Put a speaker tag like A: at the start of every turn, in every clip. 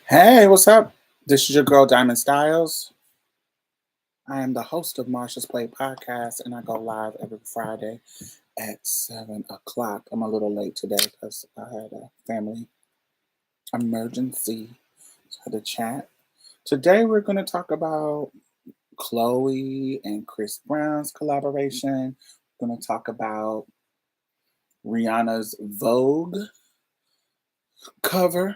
A: Hey, what's up? This is your girl Diamond Styles. I am the host of Marsha's Play Podcast, and I go live every Friday at 7 o'clock. I'm a little late today because I had a family emergency. So I had to chat. Today we're going to talk about Chloe and Chris Brown's collaboration. We're going to talk about Rihanna's Vogue cover.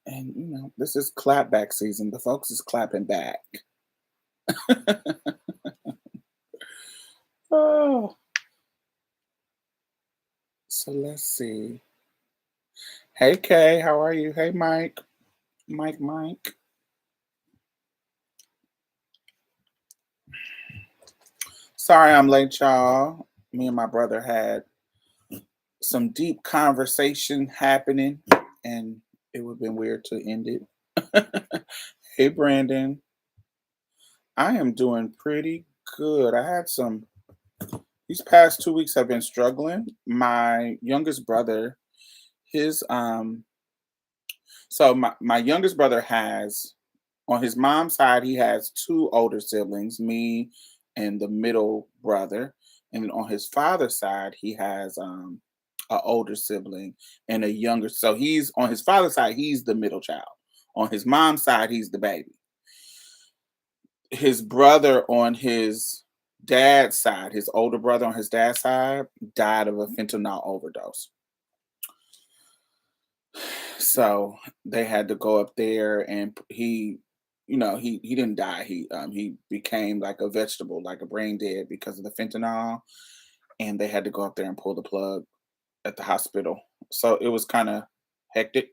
A: And, this is clapback season. The folks is clapping back. Oh. So let's see. Hey Kay, how are you? Hey Mike. Mike. Sorry I'm late, y'all. Me and my brother had some deep conversation happening and it would have been weird to end it. Hey Brandon. I am doing pretty good. I had some these past 2 weeks I've been struggling. My youngest brother, his so my youngest brother has on his mom's side, he has two older siblings, me and the middle brother. And then on his father's side, he has an older sibling and a younger. So he's on his father's side, he's the middle child. On his mom's side, he's the baby. His brother on his dad's side, his older brother on his dad's side, died of a fentanyl overdose. So they had to go up there and he didn't die. He became like a vegetable, like a brain dead because of the fentanyl, and they had to go up there and pull the plug at the hospital. So it was kind of hectic.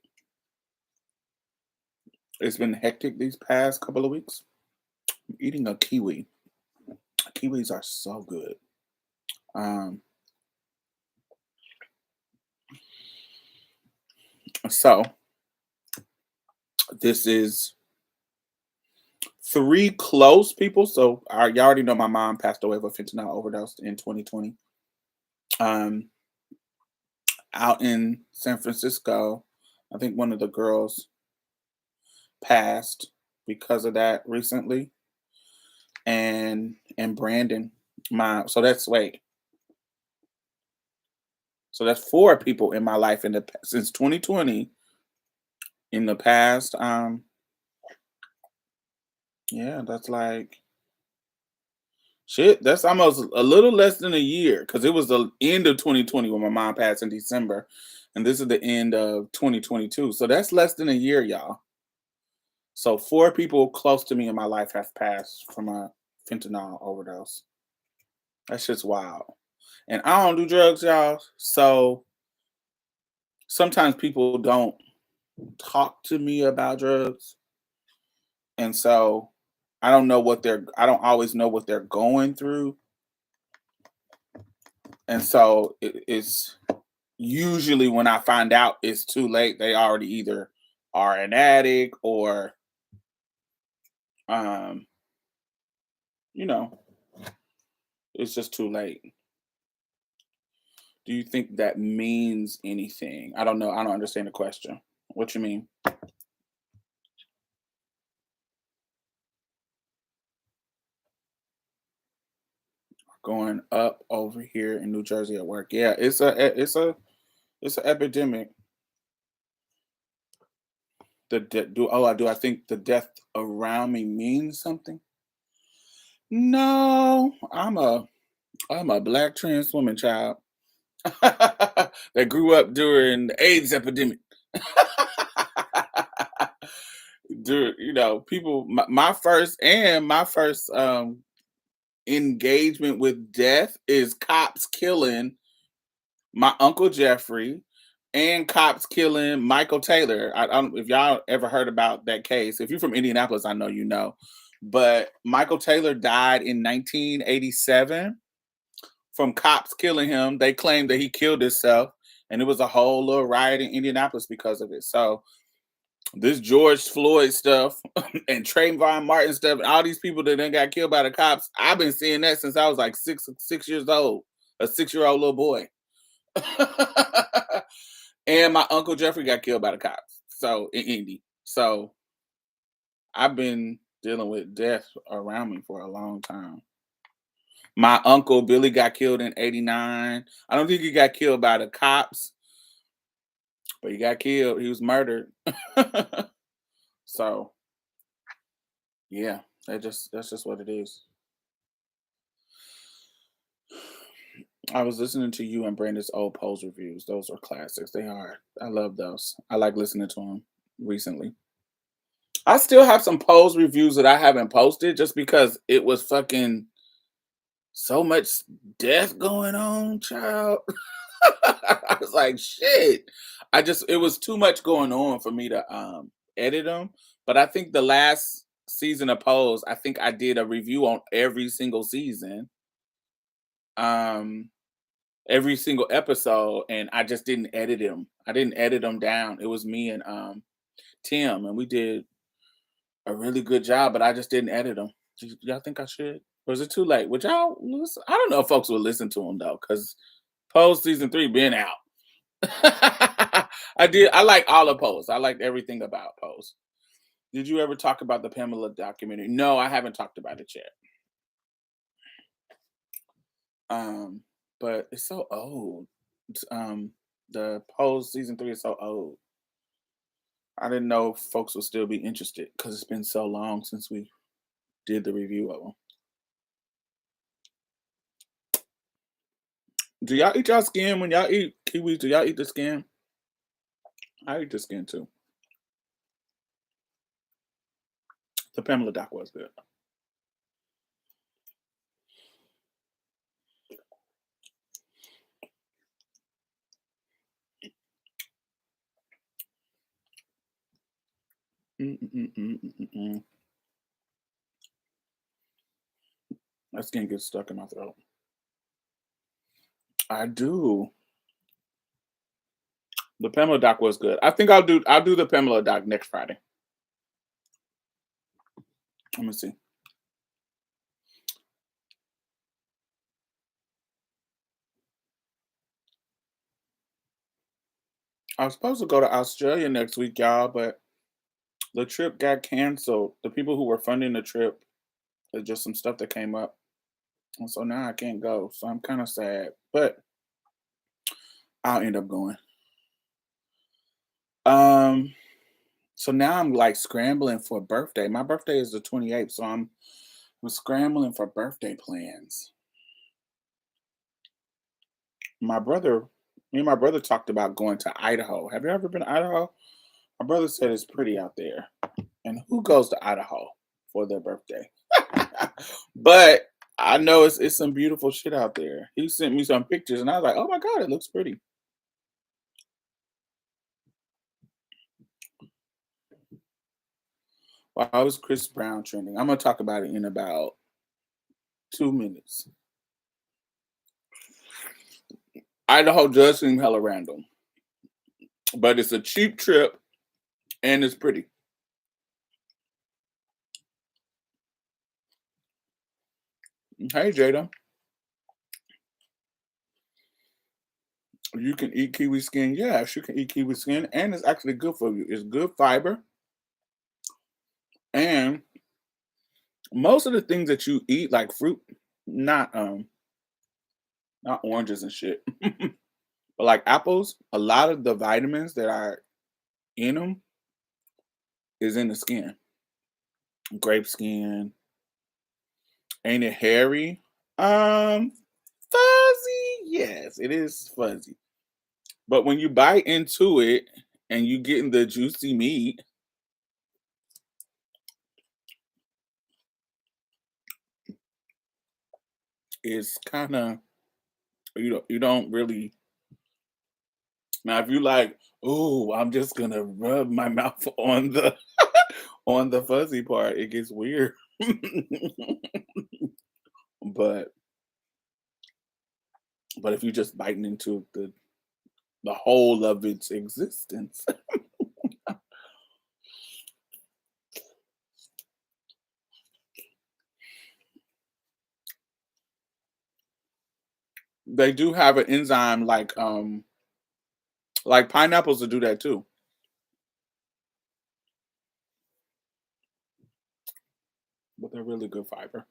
A: It's been hectic these past couple of weeks. I'm eating a kiwi. Kiwis are so good. Um, so this is three close people. So you already know my mom passed away of a fentanyl overdose in 2020. Um, Out in San Francisco, I think one of the girls passed because of that recently, and Brandon, my so that's wait, so that's four people in my life since 2020 in the past. Yeah, that's like shit. That's almost a little less than a year because it was the end of 2020 when my mom passed in December, and this is the end of 2022. So that's less than a year, y'all. So four people close to me in my life have passed from a fentanyl overdose. That's just wild. And I don't do drugs, y'all. So sometimes people don't talk to me about drugs. And so I don't always know what they're going through. And so it's usually when I find out it's too late, they already either are an addict or, um, you know, it's just too late. Do you think that means anything? I don't know. I don't understand the question. What you mean? Going up over here in New Jersey at work. Yeah, it's an epidemic. Do I think the death around me means something? No, I'm a black trans woman child that grew up during the AIDS epidemic. Dude, people my first engagement with death is cops killing my uncle Jeffrey and cops killing Michael Taylor. I don't if y'all ever heard about that case. If you're from Indianapolis, I know you know. But Michael Taylor died in 1987 from cops killing him. They claimed that he killed himself, and it was a whole little riot in Indianapolis because of it. So this George Floyd stuff and Trayvon Martin stuff, and all these people that then got killed by the cops, I've been seeing that since I was like 6 years old, a 6-year-old little boy. And my uncle Jeffrey got killed by the cops. So in Indy. So I've been dealing with death around me for a long time. My uncle Billy got killed in '89. I don't think he got killed by the cops, but he got killed. He was murdered. So yeah, that's just what it is. I was listening to you and Brandon's old Pose reviews. Those are classics. They are. I love those. I like listening to them recently. I still have some Pose reviews that I haven't posted just because it was fucking so much death going on, child. I was like, shit. It was too much going on for me to edit them. But I think the last season of Pose, I think I did a review on every single season. Um every single episode, and I just didn't edit them. I didn't edit them down. It was me and Tim, and we did a really good job, but I just didn't edit them. Y'all think I should? Or is it too late? Would y'all listen? I don't know if folks will listen to them though, because Pose season 3 been out. I did. I like all of Pose. I liked everything about Pose. Did you ever talk about the Pamela documentary? No, I haven't talked about it yet. Um, but it's so old. The Pose season 3 is so old. I didn't know if folks would still be interested because it's been so long since we did the review of them. Do y'all eat y'all skin when y'all eat kiwis? Do y'all eat the skin? I eat the skin too. The Pamela doc was good. Mm-mm-mm-mm-mm-mm. That skin gets stuck in my throat. I do. The Pamela doc was good. I think I'll do the Pamela doc next Friday. Let me see. I was supposed to go to Australia next week, y'all, but the trip got canceled. The people who were funding the trip, there's just some stuff that came up. And so now I can't go. So I'm kind of sad, but I'll end up going. Um, so now I'm like scrambling for a birthday. My birthday is the 28th, so I'm scrambling for birthday plans. My brother, me and my brother talked about going to Idaho. Have you ever been to Idaho? My brother said it's pretty out there. And who goes to Idaho for their birthday? But I know it's some beautiful shit out there. He sent me some pictures and I was like, oh my God, it looks pretty. Why was Chris Brown trending? I'm gonna talk about it in about 2 minutes. Idaho does seem hella random, but it's a cheap trip and it's pretty. Hey Jada, you can eat kiwi skin. Yes, you can eat kiwi skin, and it's actually good for you. It's good fiber, and most of the things that you eat, like fruit, not not oranges and shit, but like apples, a lot of the vitamins that are in them is in the skin. Grape skin, ain't it hairy? Um, fuzzy. Yes, it is fuzzy. But when you bite into it and you getting the juicy meat, it's kind of you don't really now if you like, oh, I'm just gonna rub my mouth on the on the fuzzy part, it gets weird. but but if you just biting into the whole of its existence, they do have an enzyme like pineapples to do that too. They're really good fiber.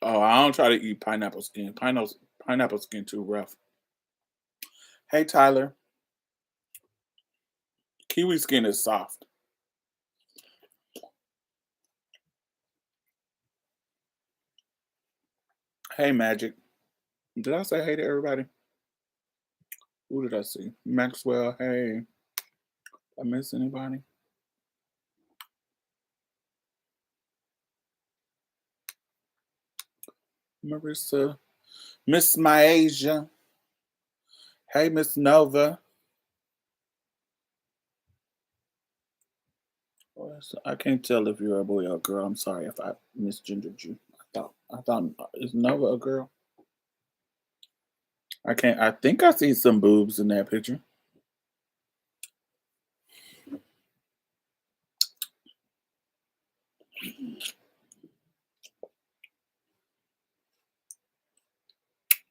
A: Oh, I don't try to eat pineapple skin. Pineapple skin too rough. Hey Tyler, kiwi skin is soft. Hey Magic. Did I say hey to everybody? Who did I see? Maxwell. Hey, I miss anybody? Marissa. Miss Myasia. Hey Miss Nova. I can't tell if you're a boy or a girl. I'm sorry if I misgendered you. I thought is Nova a girl? I can't. I think I see some boobs in that picture.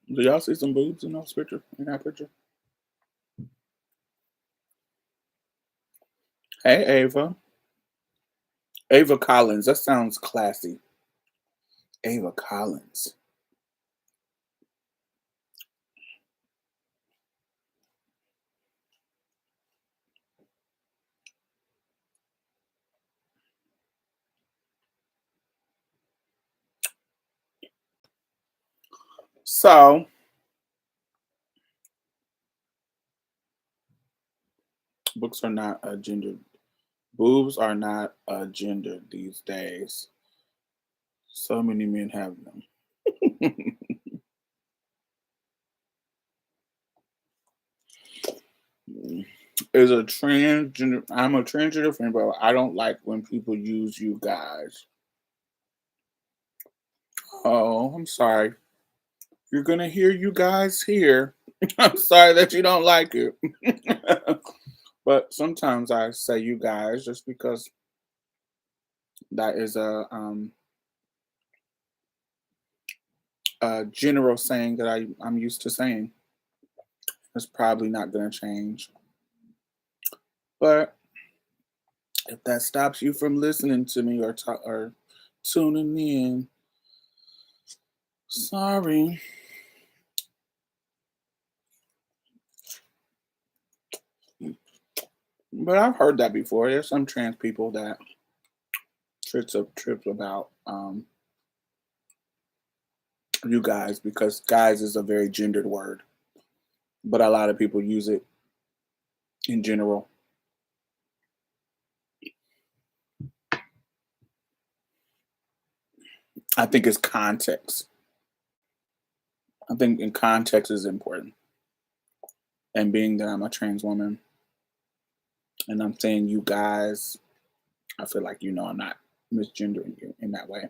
A: Do y'all see some boobs in those picture? In that picture? Hey Ava. Ava Collins. That sounds classy. Ava Collins. So books are not a gender. Boobs are not a gender these days. So many men have them. Is a transgender. I'm a transgender friend, but I don't like when people use you guys. Oh, I'm sorry. You're gonna hear you guys here. I'm sorry that you don't like it. But sometimes I say you guys just because that is a general saying that I'm used to saying. It's probably not gonna change. But if that stops you from listening to me or tuning in, sorry. But I've heard that before. There's some trans people that trips about you guys because guys is a very gendered word, but a lot of people use it in general. I think it's context. I think in context is important. And being that I'm a trans woman and I'm saying you guys, I feel like I'm not misgendering you in that way.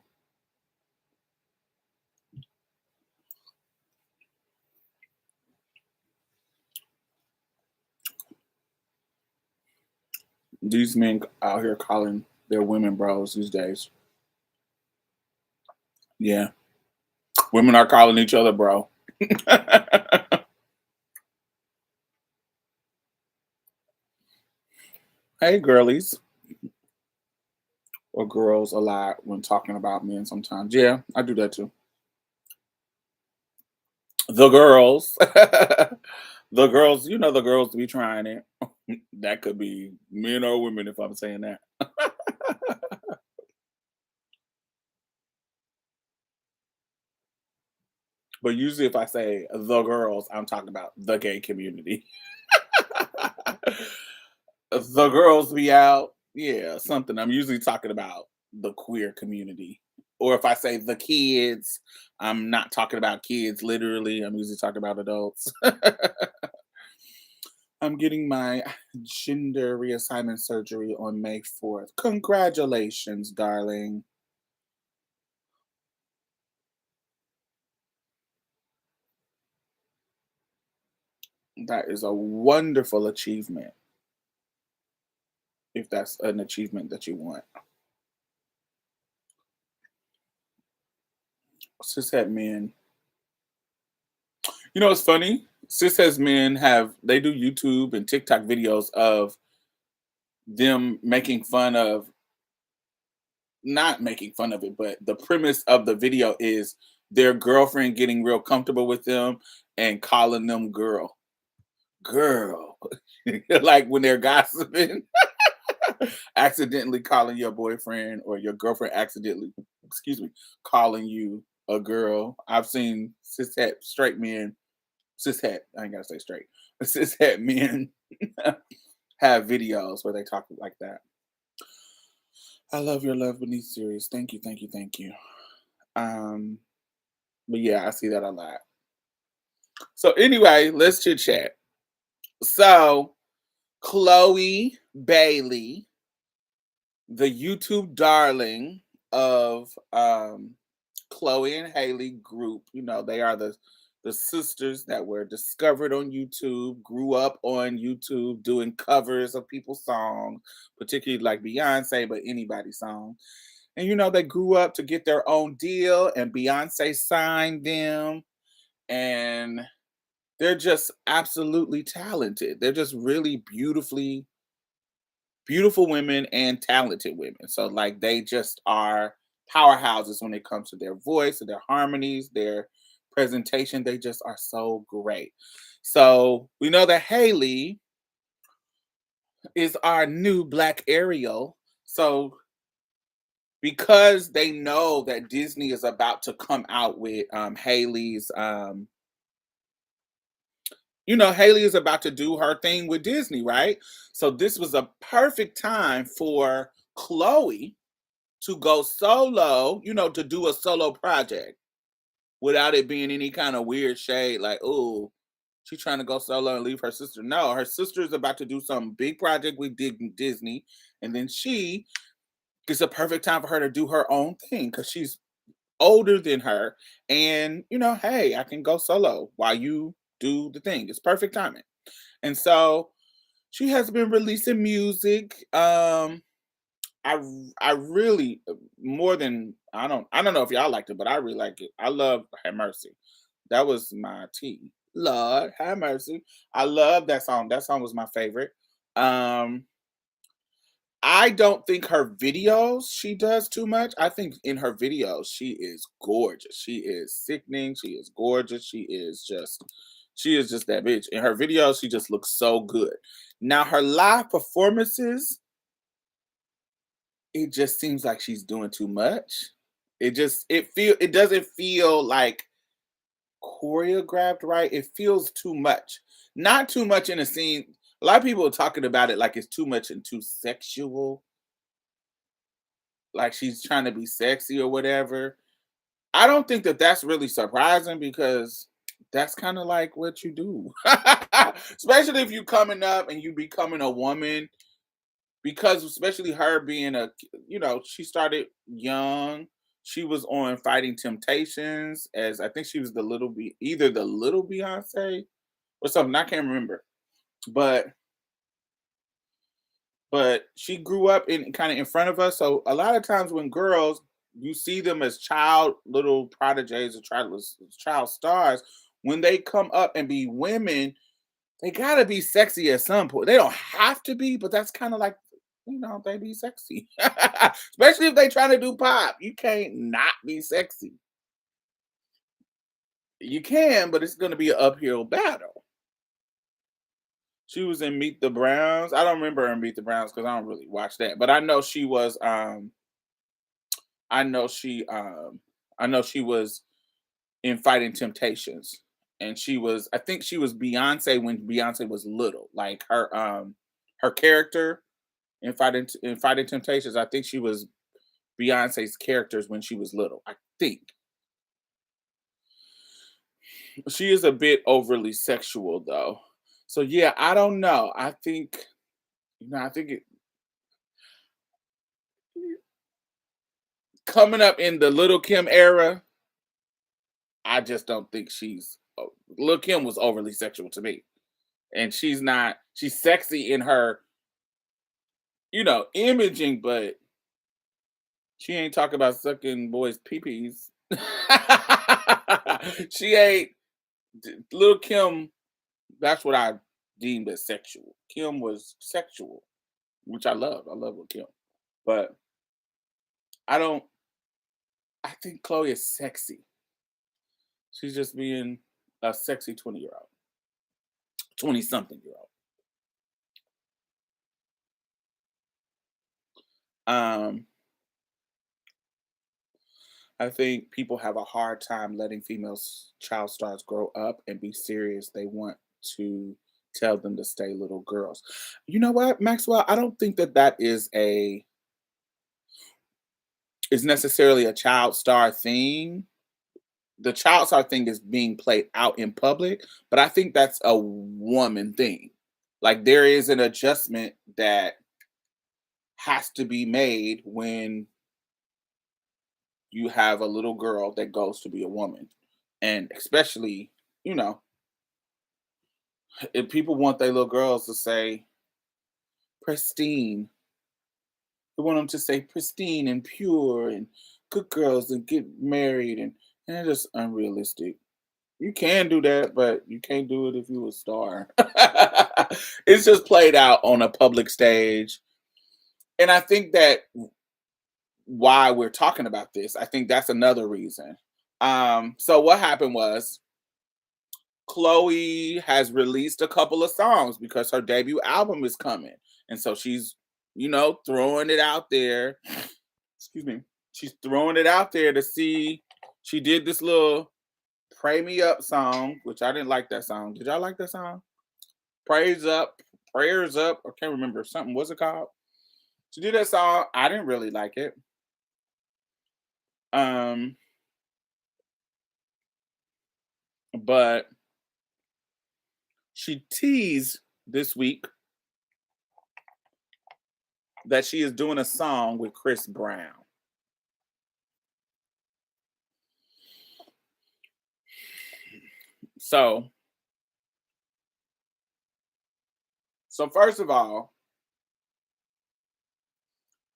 A: These men out here calling their women bros these days. Yeah. Women are calling each other bro. Hey girlies. Or girls a lot when talking about men sometimes. Yeah, I do that too. The girls. The girls, the girls be trying it. That could be men or women if I'm saying that. But usually if I say the girls, I'm talking about the gay community. The girls be out. Yeah, something. I'm usually talking about the queer community. Or if I say the kids, I'm not talking about kids literally. I'm usually talking about adults. I'm getting my gender reassignment surgery on May 4th. Congratulations, darling. That is a wonderful achievement, if that's an achievement that you want. cishet men. You know, it's funny. Cishet men they do YouTube and TikTok videos of them making fun of, not making fun of it, but the premise of the video is their girlfriend getting real comfortable with them and calling them girl, like when they're gossiping, accidentally calling your boyfriend or your girlfriend accidentally, excuse me, calling you a girl. I've seen cishet straight men, cishet, I ain't gotta say straight, cishet men have videos where they talk like that. I love your love beneath series. Thank you, thank you, thank you. Um, but yeah, I see that a lot. So anyway, let's chit chat. So Chloe Bailey, the YouTube darling of Chloe and Haley group, you know, they are the sisters that were discovered on YouTube, grew up on YouTube doing covers of people's songs, particularly like Beyonce, but anybody's song. And you know, they grew up to get their own deal, and Beyonce signed them, and they're just absolutely talented. They're just really beautiful women and talented women. So like they just are powerhouses when it comes to their voice and their harmonies, their presentation. They just are so great. So we know that Haley is our new Black Ariel. So because they know that Disney is about to come out with Haley's you know, Haley is about to do her thing with Disney, right? So this was a perfect time for Chloe to go solo, you know, to do a solo project without it being any kind of weird shade, like, oh, she's trying to go solo and leave her sister. No, her sister is about to do some big project with Disney, and then it's a perfect time for her to do her own thing because she's older than her, and you know, hey, I can go solo while you do the thing. It's perfect timing. And so she has been releasing music. I really more than I don't know if y'all liked it, but I really like it. I love Have Mercy. That was my tea. Lord have mercy. I love that song. That song was my favorite. Um I don't think her videos she does too much. I think in her videos she is gorgeous. She is sickening. She is gorgeous. She is just that bitch. In her videos, she just looks so good. Now her live performances, it just seems like she's doing too much. It doesn't feel like choreographed right. It feels too much. Not too much in a scene. A lot of people are talking about it like it's too much and too sexual, like she's trying to be sexy or whatever. I don't think that that's really surprising because that's kind of like what you do. Especially if you coming up and you becoming a woman, because especially her being you know, she started young. She was on Fighting Temptations as, I think she was either the little Beyonce or something. I can't remember. But she grew up in kind of in front of us. So a lot of times when girls, you see them as little prodigies or child stars, when they come up and be women, they gotta be sexy at some point. They don't have to be, but that's kind of like, you know, they be sexy. Especially if they trying to do pop. You can't not be sexy. You can, but it's gonna be an uphill battle. She was in Meet the Browns. I don't remember her in Meet the Browns because I don't really watch that. But I know she was I know she I know she was in Fighting Temptations. And I think she was Beyonce when Beyonce was little. Like her character in Fighting Temptations, I think she was Beyonce's characters when she was little. I think. She is a bit overly sexual though. So yeah, I don't know. I think, you know, I think coming up in the Little Kim era, I just don't think Lil' Kim was overly sexual to me. And she's not, she's sexy in her, you know, imaging, but she ain't talking about sucking boys' pee-pees. She ain't little Kim. That's what I deemed as sexual. Kim was sexual, which I love. I love with Kim, but I don't. I think Chloe is sexy. She's just being a sexy 20-year old, 20 something year old. Um, I think people have a hard time letting child stars grow up and be serious. They want to tell them to stay little girls. You know what, Maxwell? I don't think that is necessarily a child star thing. The child star thing is being played out in public, but I think that's a woman thing. Like there is an adjustment that has to be made when you have a little girl that goes to be a woman. And especially, you know, if people want their little girls to say pristine, they want them to say pristine and pure and good girls and get married and it's just unrealistic. You can do that, but you can't do it if you a star. It's just played out on a public stage. And I think that why we're talking about this, I think that's another reason. So what happened was Chloe has released a couple of songs because her debut album is coming. And so she's, throwing it out there. Excuse me. She's throwing it out there to see. She did this little Pray Me Up song, which I didn't like that song. Did y'all like that song? Praise Up, Prayers Up. I can't remember. Something, what's it called? She did that song. I didn't really like it. Um, but she teased this week that she is doing a song with Chris Brown. So first of all,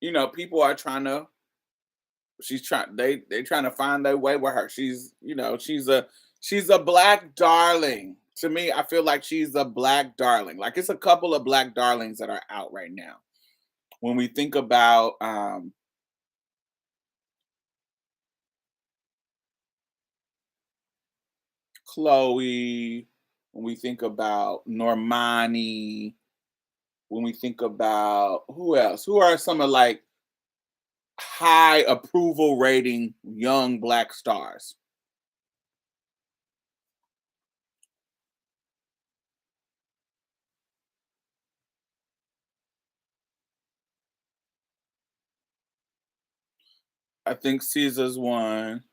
A: people are trying to they trying to find their way with her. She's a black darling. To me, I feel like she's a black darling. Like it's a couple of black darlings that are out right now. When we think about Chloe, when we think about Normani, when we think about who else? Who are some of like high approval rating young black stars? I think Caesar's one.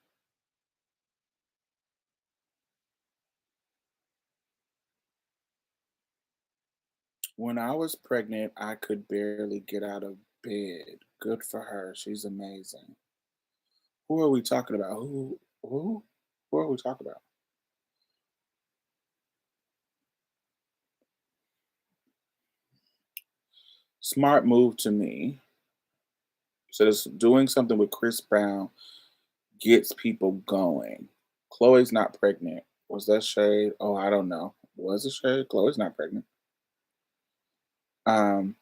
A: When I was pregnant, I could barely get out of bed. Good for her. She's amazing. Who are we talking about? Who are we talking about? Smart move to me. Says doing something with Chris Brown gets people going. Chloe's not pregnant. Was that shade? Oh, I don't know. Was it shade? Chloe's not pregnant. Um,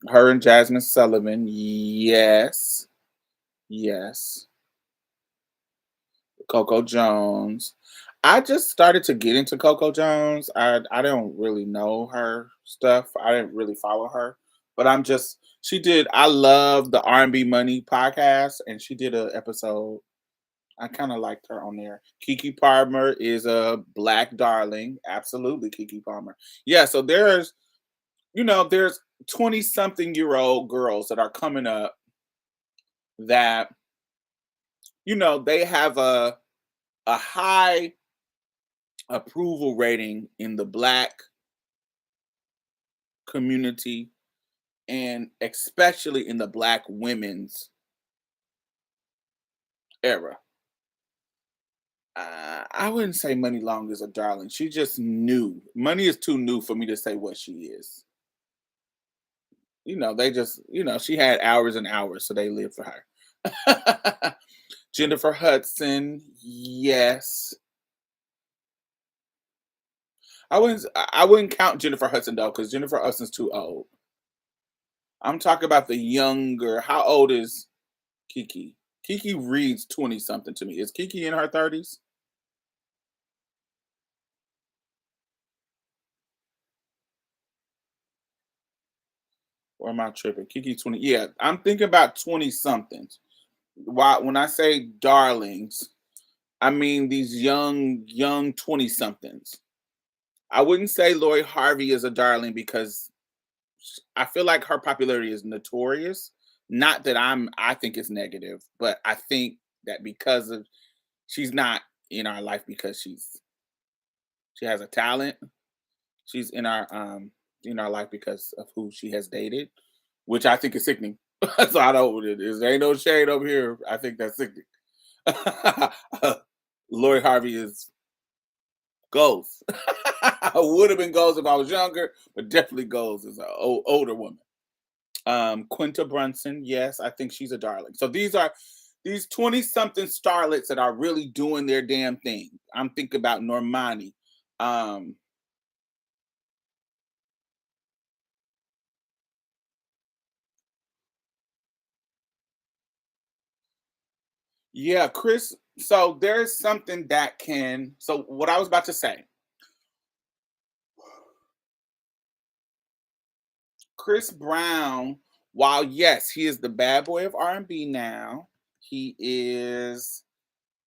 A: her and Jasmine Sullivan. Yes. Yes. Coco Jones. I just started to get into Coco Jones. I don't really know her stuff. I didn't really follow her, but she did. I love the R&B Money podcast, and she did an episode. I kind of liked her on there. Kiki Palmer is a black darling. Absolutely, Kiki Palmer. Yeah, so there's 20 something year old girls that are coming up that they have a high approval rating in the black community and especially in the black women's era. I wouldn't say Money Long is a darling. She just new. Money is too new for me to say what she is. They just, she had hours and hours, so they lived for her. Jennifer Hudson, yes. I wouldn't count Jennifer Hudson though, because Jennifer Hudson's too old. I'm talking about the younger. How old is Kiki? Kiki reads 20 something to me. Is Kiki in her 30s? Or am I tripping? Kiki 20. Yeah, I'm thinking about 20 somethings. Why when I say darlings, I mean these young 20 somethings. I wouldn't say Lori Harvey is a darling because I feel like her popularity is notorious. Not that I think it's negative, but I think that because of she's not in our life because she has a talent. She's in our life because of who she has dated, which I think is sickening. So I don't there ain't no shade over here. I think that's sickening. Lori Harvey is goals. Would have been goals if I was younger, but definitely goals as an older woman. Quinta Brunson, yes, I think she's a darling. So these are these 20 something starlets that are really doing their damn thing. I'm thinking about Normani. Um, yeah, Chris. So there's something that can. So what I was about to say, Chris Brown. While yes, he is the bad boy of R&B now, he is.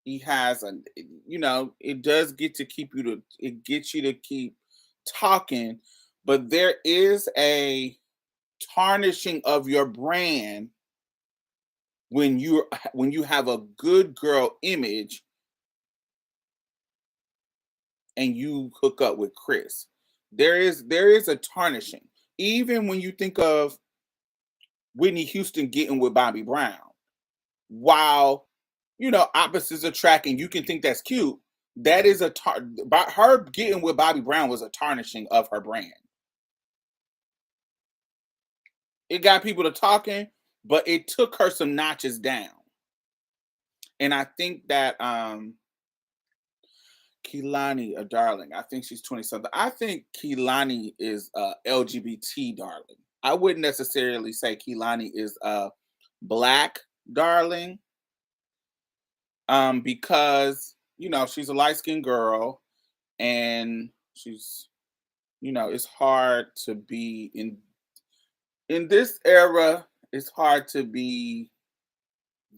A: He has a. It does get to keep you to. It gets you to keep talking, but there is a tarnishing of your brand when you have a good girl image and you hook up with Chris. There is a tarnishing. Even when you think of Whitney Houston getting with Bobby Brown, while opposites attract and you can think that's cute, that is by her getting with Bobby Brown was a tarnishing of her brand. It got people to talking, but it took her some notches down. And I think that Kehlani, a darling. I think she's 20 something. I think Kehlani is a LGBT darling. I wouldn't necessarily say Kehlani is a black darling, because she's a light skinned girl and she's it's hard to be in this era. It's hard to be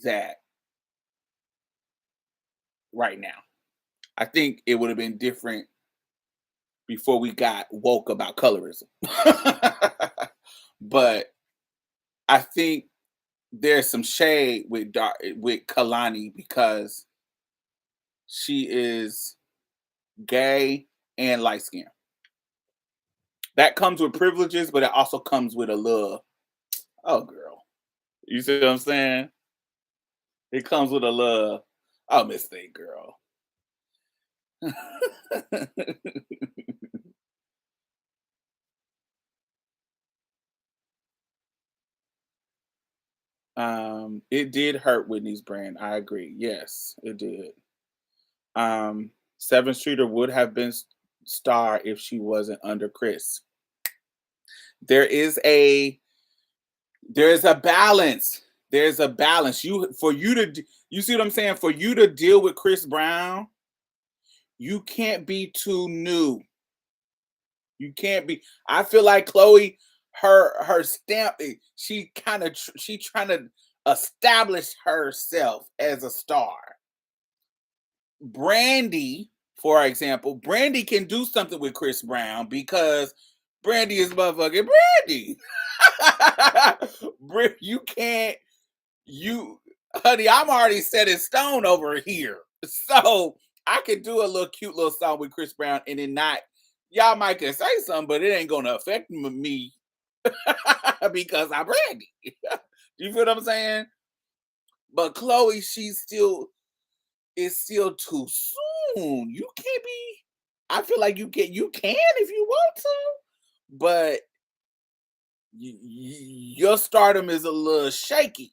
A: that right now. I think it would have been different before we got woke about colorism. But I think there's some shade with Kalani because she is gay and light skinned. That comes with privileges, but it also comes with a little, oh girl. You see what I'm saying? It comes with a little, oh mistake, girl. It did hurt Whitney's brand. I agree. Yes, it did. Seven Streeter would have been star if she wasn't under Chris. There is a there's a balance. There's a balance. You see what I'm saying? For you to deal with Chris Brown, you can't be too new. You can't be. I feel like Chloe, her stamp. She trying to establish herself as a star. Brandy, for example, Brandy can do something with Chris Brown because Brandy is motherfucking Brandy. You can't, you, honey, I'm already set in stone over here. So I could do a little cute little song with Chris Brown and then not, y'all might can say something, but it ain't going to affect me because I'm Brandy. You feel what I'm saying? But Chloe, it's still too soon. You can't be. I feel like you can if you want to, but your stardom is a little shaky.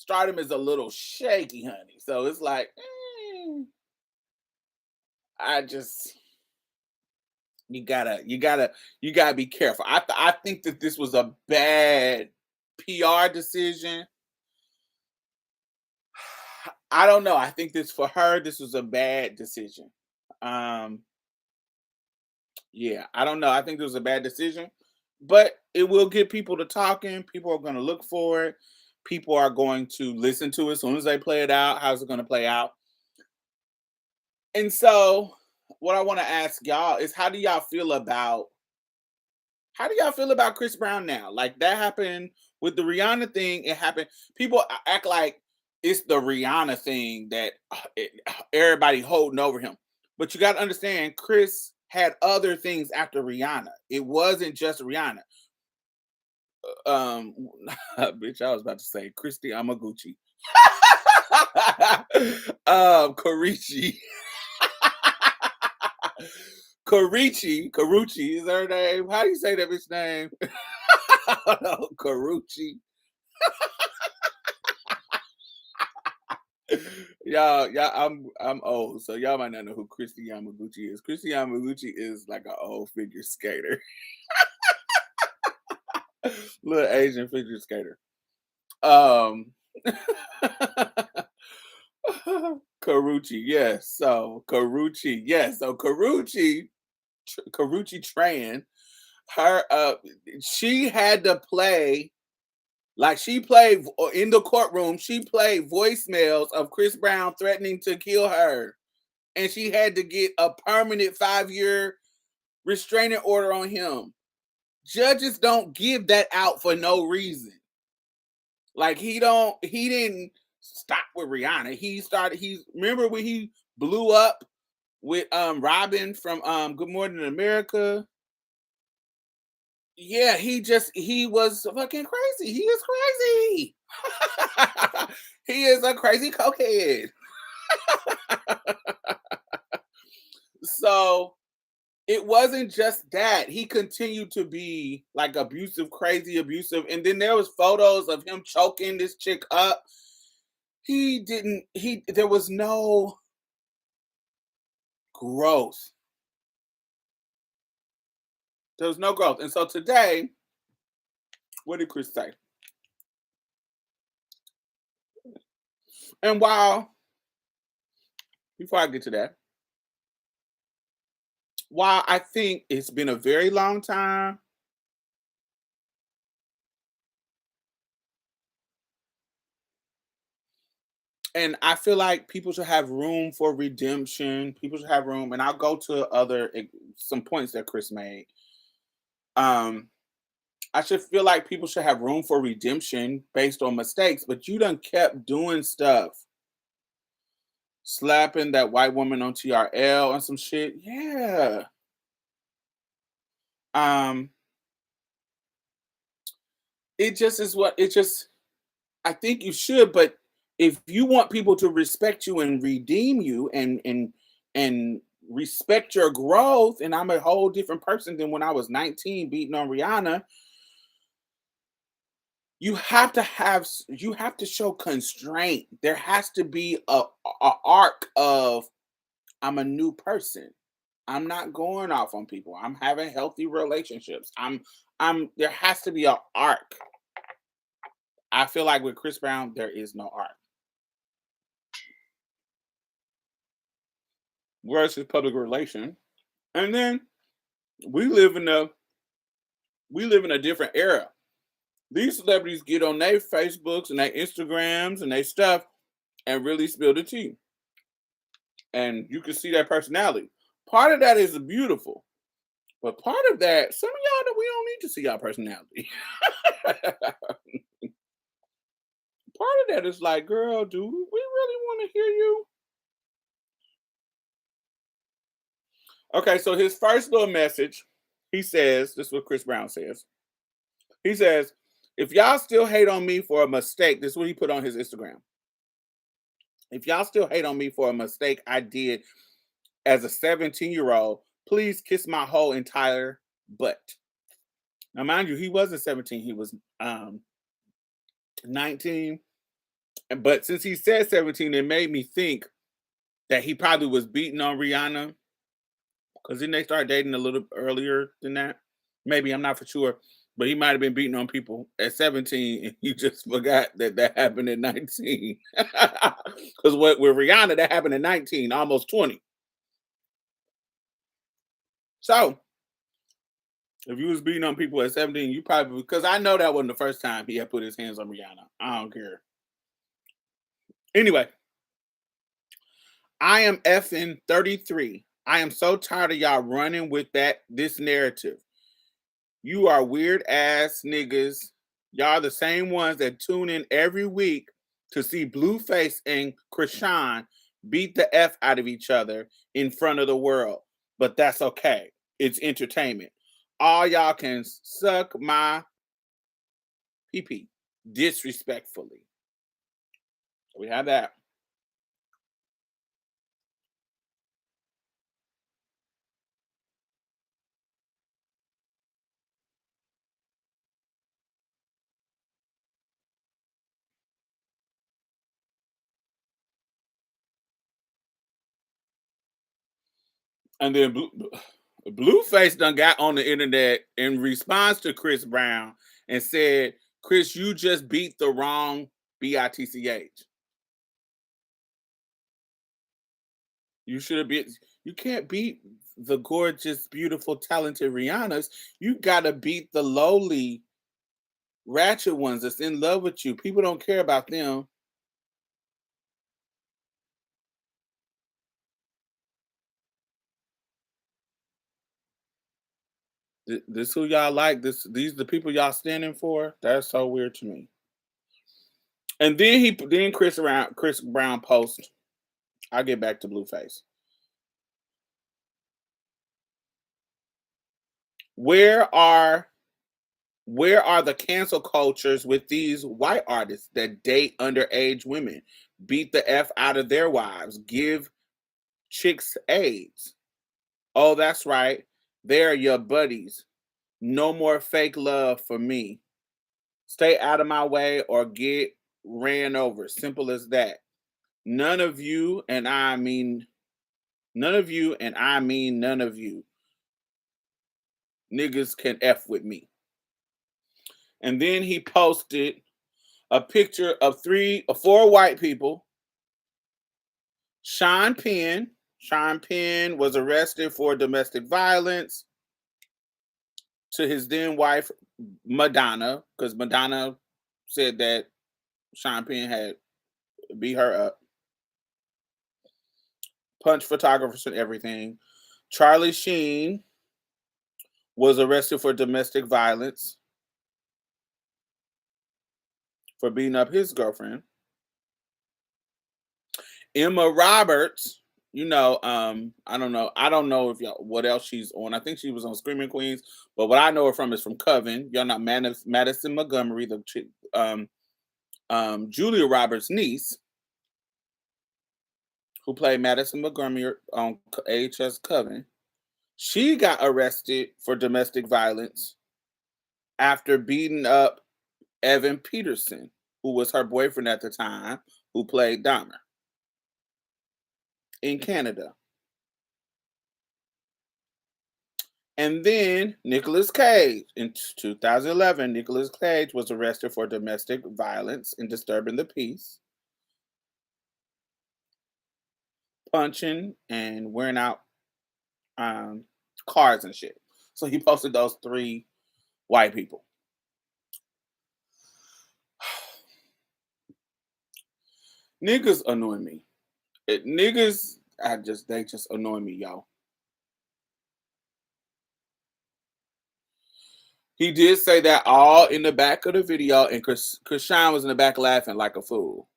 A: Stardom is a little shaky, honey. So it's like, I just you gotta be careful. I think that this was a bad PR decision. I don't know. I think this for her, this was a bad decision. Um, yeah, I don't know. I think it was a bad decision, but it will get people to talking. People are going to look for it. People are going to listen to it as soon as they play it out. How's it going to play out? And so, what I want to ask y'all is, how do y'all feel about Chris Brown now? Like that happened with the Rihanna thing. It happened. People act like it's the Rihanna thing that everybody holding over him. But you got to understand, Chris had other things after Rihanna. It wasn't just Rihanna. Um, bitch, I was about to say Christy Amaguchi. Karichi. Karuchi is her name. How do you say that bitch name? Karuchi. Y'all, I'm old, so y'all might not know who Christy Yamaguchi is. Christy Yamaguchi is like an old figure skater, little Asian figure skater. Um, Karuchi, yes. So Karuchi, yes. So Karuchi Tran, her she had to play like she played in the courtroom. She played voicemails of Chris Brown threatening to kill her, and she had to get a permanent 5-year restraining order on him. Judges don't give that out for no reason. Like he didn't stop with Rihanna. He's remember when he blew up with Robin from Good Morning America. Yeah, he was fucking crazy. He is crazy. He is a crazy cokehead. So it wasn't just that. He continued to be like abusive, crazy abusive. And then there was photos of him choking this chick up. There was no growth. There was no growth. And so today, what did Chris say? And before I get to that, while I think it's been a very long time, and I feel like people should have room for redemption. People should have room, and I'll go to some points that Chris made. Um, I should feel like people should have room for redemption based on mistakes, but you done kept doing stuff, slapping that white woman on TRL and some shit. Yeah. Um, it just is what it just I think you should, but if you want people to respect you and redeem you and respect your growth, and I'm a whole different person than when I was 19 beating on Rihanna, you have to show constraint. There has to be a arc of I'm a new person. I'm not going off on people. I'm having healthy relationships. I'm there has to be an arc. I feel like with Chris Brown, there is no arc. Where's his public relation? And then we live in a different era. These celebrities get on their Facebooks and their Instagrams and their stuff and really spill the tea. And you can see their personality. Part of that is beautiful. But part of that, some of y'all that we don't need to see our personality. Part of that is like, girl, do we really want to hear you? Okay, so his first little message, he says, this is what Chris Brown says. He says, if y'all still hate on me for a mistake, this is what he put on his Instagram. If y'all still hate on me for a mistake I did as a 17-year-old, please kiss my whole entire butt. Now, mind you, he wasn't 17, he was 19. But since he said 17, it made me think that he probably was beating on Rihanna because then they started dating a little earlier than that. Maybe I'm not for sure, but he might have been beating on people at 17, and you just forgot that that happened at 19. Because what with Rihanna that happened at 19, almost 20. So if you was beating on people at 17, you probably because I know that wasn't the first time he had put his hands on Rihanna. I don't care. Anyway, I am effing 33. I am so tired of y'all running with this narrative. You are weird ass niggas. Y'all the same ones that tune in every week to see Blueface and Krishan beat the F out of each other in front of the world. But that's okay. It's entertainment. All y'all can suck my pee pee disrespectfully. We have that. And then Blueface done got on the internet in response to Chris Brown and said, Chris, you just beat the wrong BITCH. You should have been, you can't beat the gorgeous, beautiful, talented Rihanna's. You gotta beat the lowly, ratchet ones that's in love with you. People don't care about them. This who y'all like. These the people y'all standing for. That's so weird to me. And then Chris Brown post. I'll get back to Blueface. Where are where are the cancel cultures with these white artists that date underage women, beat the F out of their wives, give chicks AIDS? Oh, that's right. They're your buddies. No more fake love for me. Stay out of my way or get ran over. Simple as that. None of you, and I mean none of you, and I mean none of you, niggas can F with me. And then he posted a picture of four white people. Sean Penn. Sean Penn was arrested for domestic violence to his then wife, Madonna, because Madonna said that Sean Penn had beat her up, punched photographers and everything. Charlie Sheen was arrested for domestic violence for beating up his girlfriend. Emma Roberts, I don't know if y'all what else she's on. I think she was on Screaming Queens, but what I know her from is from Coven. Y'all know Madison Montgomery, the chick, Julia Roberts' niece, who played Madison Montgomery on AHS Coven. She got arrested for domestic violence after beating up Evan Peterson, who was her boyfriend at the time, who played Dahmer in Canada. And then Nicolas Cage. In 2011, Nicolas Cage was arrested for domestic violence and disturbing the peace, punching and wearing out cars and shit. So he posted those three white people. Niggas annoy me. Niggas, they just annoy me, y'all. He did say that all in the back of the video, and Krishan was in the back laughing like a fool.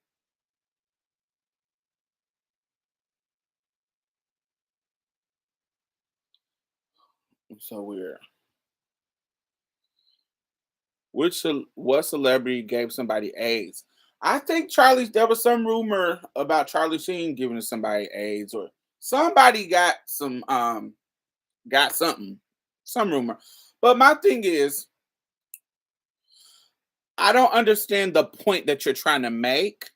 A: It's so weird. What celebrity gave somebody AIDS? I think there was some rumor about Charlie Sheen giving somebody AIDS, or somebody got something, some rumor. But my thing is, I don't understand the point that you're trying to make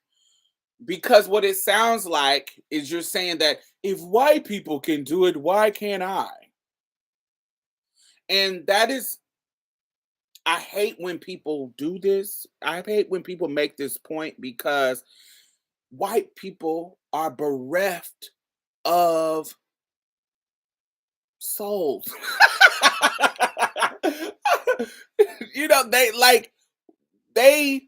A: Because what it sounds like is you're saying that if white people can do it, why can't I? And that is, I hate when people do this. I hate when people make this point because white people are bereft of souls. They like they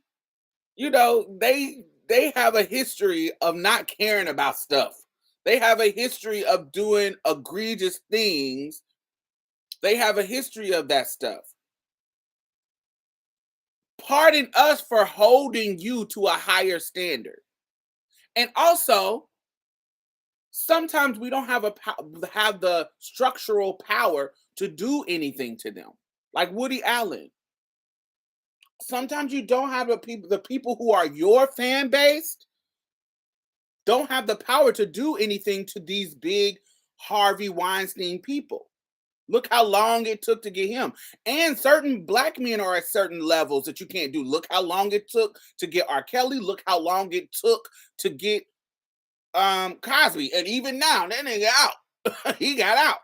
A: they have a history of not caring about stuff. They have a history of doing egregious things. They have a history of that stuff. Pardon us for holding you to a higher standard. And also, sometimes we don't have have the structural power to do anything to them. Like Woody Allen. Sometimes you don't have the people who are your fan base don't have the power to do anything to these big Harvey Weinstein people. Look how long it took to get him. And certain black men are at certain levels that you can't do. Look how long it took to get R. Kelly. Look how long it took to get Cosby. And even now, that nigga out. He got out.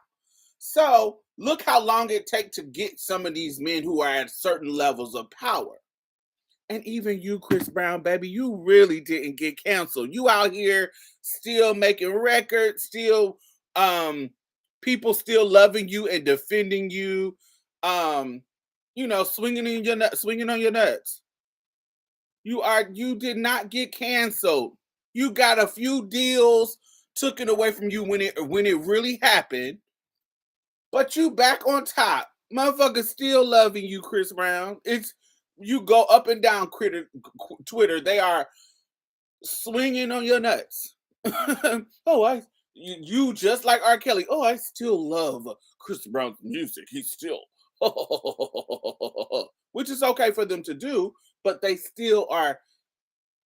A: So look how long it take to get some of these men who are at certain levels of power. And even you, Chris Brown, baby, you really didn't get canceled. You out here still making records, still people still loving you and defending you. Swinging on your nuts. You did not get canceled. You got a few deals taken away from you when it really happened. But you back on top. Motherfuckers still loving you, Chris Brown. You go up and down Twitter, they are swinging on your nuts. Oh, you just like R. Kelly. Oh, I still love Chris Brown's music. He's still, which is okay for them to do, but they still are.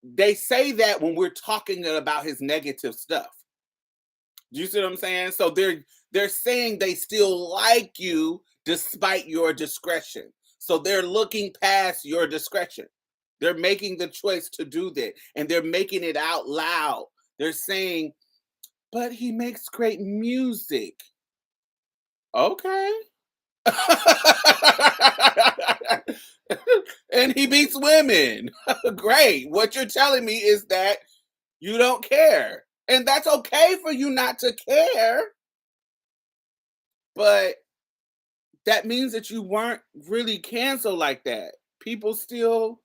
A: They say that when we're talking about his negative stuff. Do you see what I'm saying? So they're saying they still like you despite your discretion. So they're looking past your discretion. They're making the choice to do that, and they're making it out loud. They're saying, but he makes great music. Okay. And he beats women. Great. What you're telling me is that you don't care. And that's okay for you not to care. But that means that you weren't really canceled like that. People still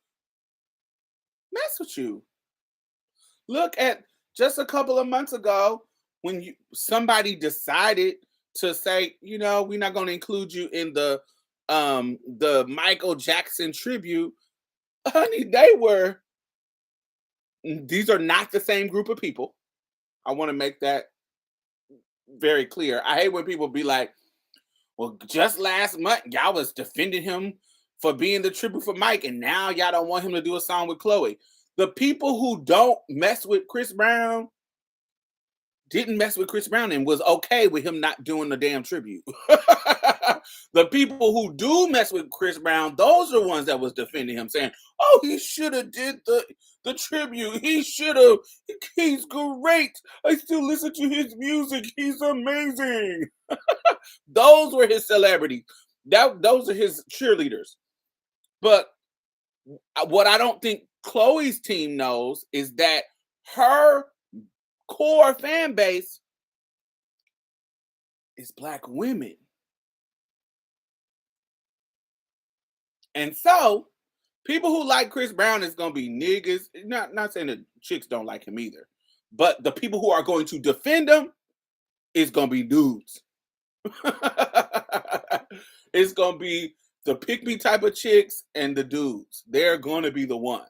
A: mess with you. Look at just a couple of months ago when somebody decided to say, we're not going to include you in the Michael Jackson tribute. Honey, these are not the same group of people. I want to make that very clear. I hate when people be like, well, just last month, y'all was defending him for being the tribute for Mike, and now y'all don't want him to do a song with Chloe. The people who don't mess with Chris Brown didn't mess with Chris Brown and was okay with him not doing the damn tribute. The people who do mess with Chris Brown, those are the ones that was defending him, saying, oh, he should have did the tribute. He's great. I still listen to his music. He's amazing. Those were his celebrities. Those are his cheerleaders. But what I don't think Chloe's team knows is that her core fan base is black women. And so people who like Chris Brown is going to be niggas. Not saying that chicks don't like him either. But the people who are going to defend him is going to be dudes. It's going to be the pick-me type of chicks and the dudes. They're going to be the ones.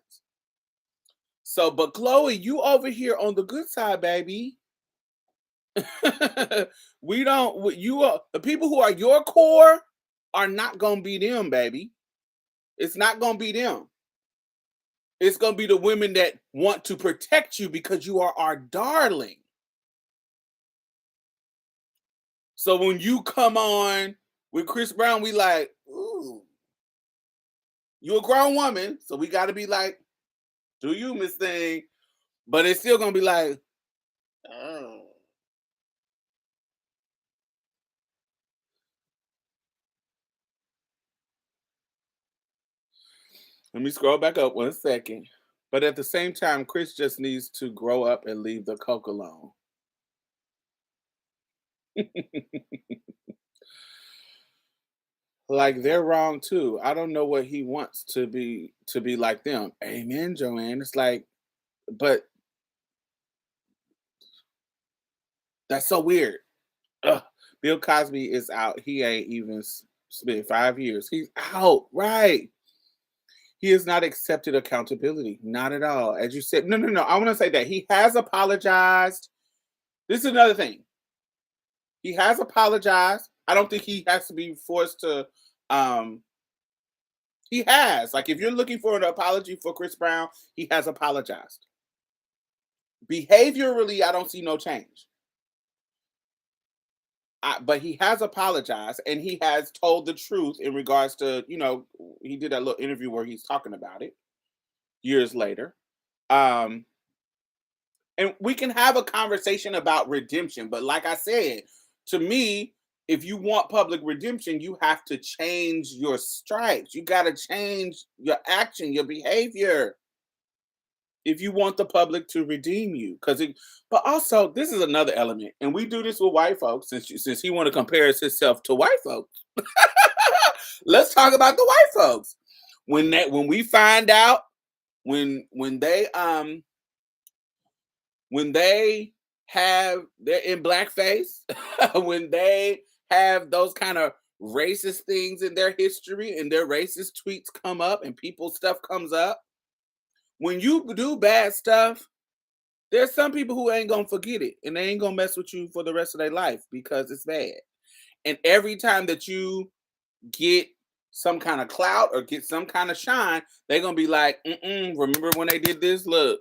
A: So, but Chloe, you over here on the good side, baby. We don't, you are, the people who are your core are not going to be them, baby. It's not going to be them. It's going to be the women that want to protect you because you are our darling. So when you come on with Chris Brown, we like, ooh, you a grown woman, so we got to be like, do you, Miss Thing? But it's still gonna be like, oh. Let me scroll back up 1 second. But at the same time, Chris just needs to grow up and leave the coke alone. Like they're wrong too. I don't know what he wants to be like them. Amen, Joanne. It's like, but that's so weird. Ugh. Bill Cosby is out. He ain't even spent 5 years. He's out. Right. He has not accepted accountability. Not at all. As you said, no, no, no. I want to say that he has apologized. This is another thing. He has apologized. I don't think he has to be forced to. Um, he has. Like, if you're looking for an apology for Chris Brown, he has apologized. Behaviorally, I don't see no change. But he has apologized and he has told the truth in regards to, he did that little interview where he's talking about it years later. Um, and we can have a conversation about redemption, but like I said, to me, if you want public redemption, you have to change your stripes. You got to change your action, your behavior, if you want the public to redeem you. But also, this is another element, and we do this with white folks. Since he want to compare himself to white folks, let's talk about the white folks. When we find out when they have they're in blackface, when they have those kind of racist things in their history and their racist tweets come up and people's stuff comes up, when you do bad stuff, there's some people who ain't gonna forget it and they ain't gonna mess with you for the rest of their life because it's bad. And every time that you get some kind of clout or get some kind of shine, they're gonna be like, remember when they did this? Look.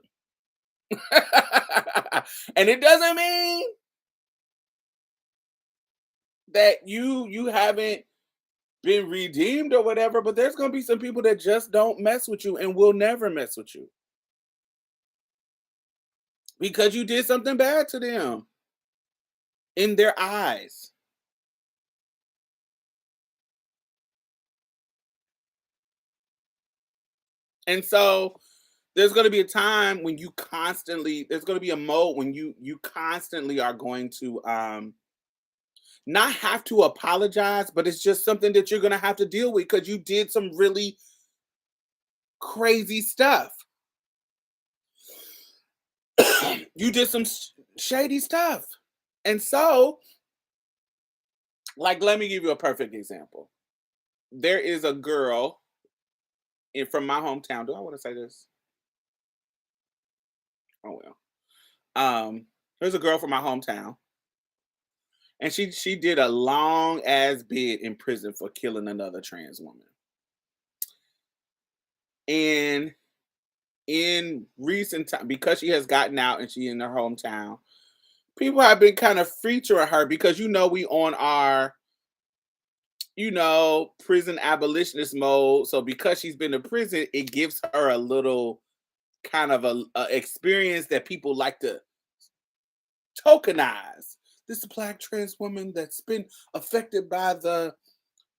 A: And it doesn't mean that you haven't been redeemed or whatever, but there's gonna be some people that just don't mess with you and will never mess with you because you did something bad to them in their eyes. And so there's going to be a time when there's going to be a mode when you constantly are going to not have to apologize, but it's just something that you're going to have to deal with because you did some really crazy stuff. You did some shady stuff. And so, like, let me give you a perfect example. There is a girl from my hometown. Do I want to say this? Oh well. There's a girl from my hometown, and she did a long ass bid in prison for killing another trans woman. And in recent time, because she has gotten out and she in her hometown, people have been kind of featuring her because we on our prison abolitionist mode. So because she's been to prison, it gives her a little kind of a experience that people like to tokenize. This black trans woman that's been affected by the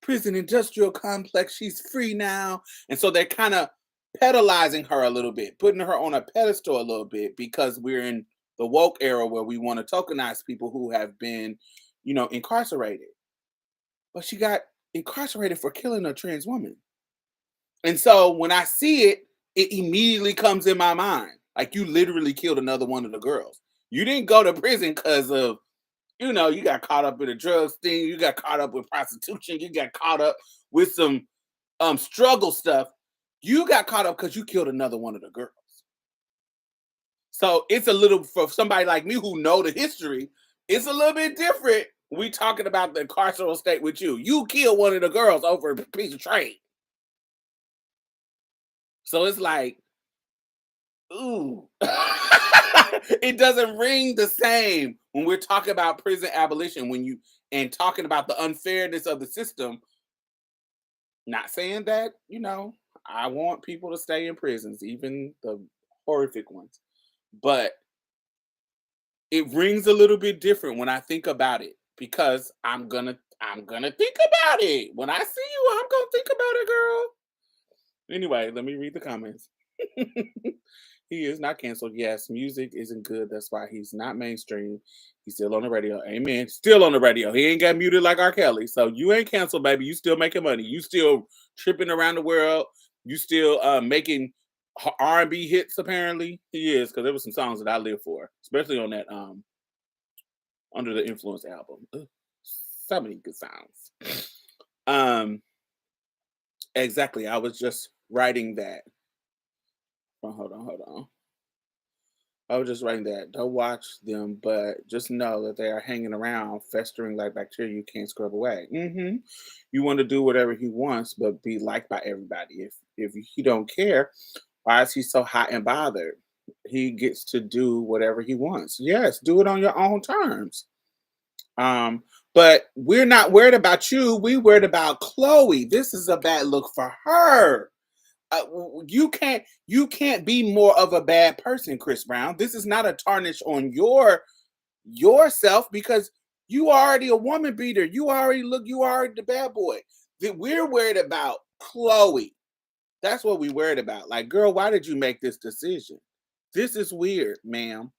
A: prison industrial complex, she's free now. And so they're kind of pedalizing her a little bit, putting her on a pedestal a little bit because we're in the woke era where we want to tokenize people who have been, incarcerated. But she got incarcerated for killing a trans woman. And so when I see it, it immediately comes in my mind. Like, you literally killed another one of the girls. You didn't go to prison because of, you got caught up in a drug thing, you got caught up with prostitution, you got caught up with some struggle stuff. You got caught up because you killed another one of the girls. So it's a little, for somebody like me who know the history, it's a little bit different. We talking about the carceral state with you. You killed one of the girls over a piece of trade. So it's like, ooh. It doesn't ring the same when we're talking about prison abolition, and talking about the unfairness of the system. Not saying that, I want people to stay in prisons, even the horrific ones. but it rings a little bit different when I think about it because I'm gonna think about it. When I see you, I'm gonna think about it, girl. Anyway, let me read the comments. He is not canceled. Yes, music isn't good. That's why he's not mainstream. He's still on the radio. Amen. Still on the radio. He ain't got muted like R. Kelly. So you ain't canceled, baby. You still making money. You still tripping around the world. You still making R&B hits. Apparently, he is because there were some songs that I live for, especially on that Under the Influence album. Ugh, so many good songs. Um, exactly. I was just writing that. Oh, hold on. I was just writing that. Don't watch them, but just know that they are hanging around, festering like bacteria you can't scrub away. You want to do whatever he wants, but be liked by everybody. If he don't care, why is he so hot and bothered? He gets to do whatever he wants. Yes, do it on your own terms. Um, but we're not worried about you. We worried about Chloe. This is a bad look for her. You can't be more of a bad person, Chris Brown. This is not a tarnish on yourself because you already a woman beater. You already the bad boy. That we're worried about Chloe. That's what we worried about. Like, girl, why did you make this decision? This is weird, ma'am.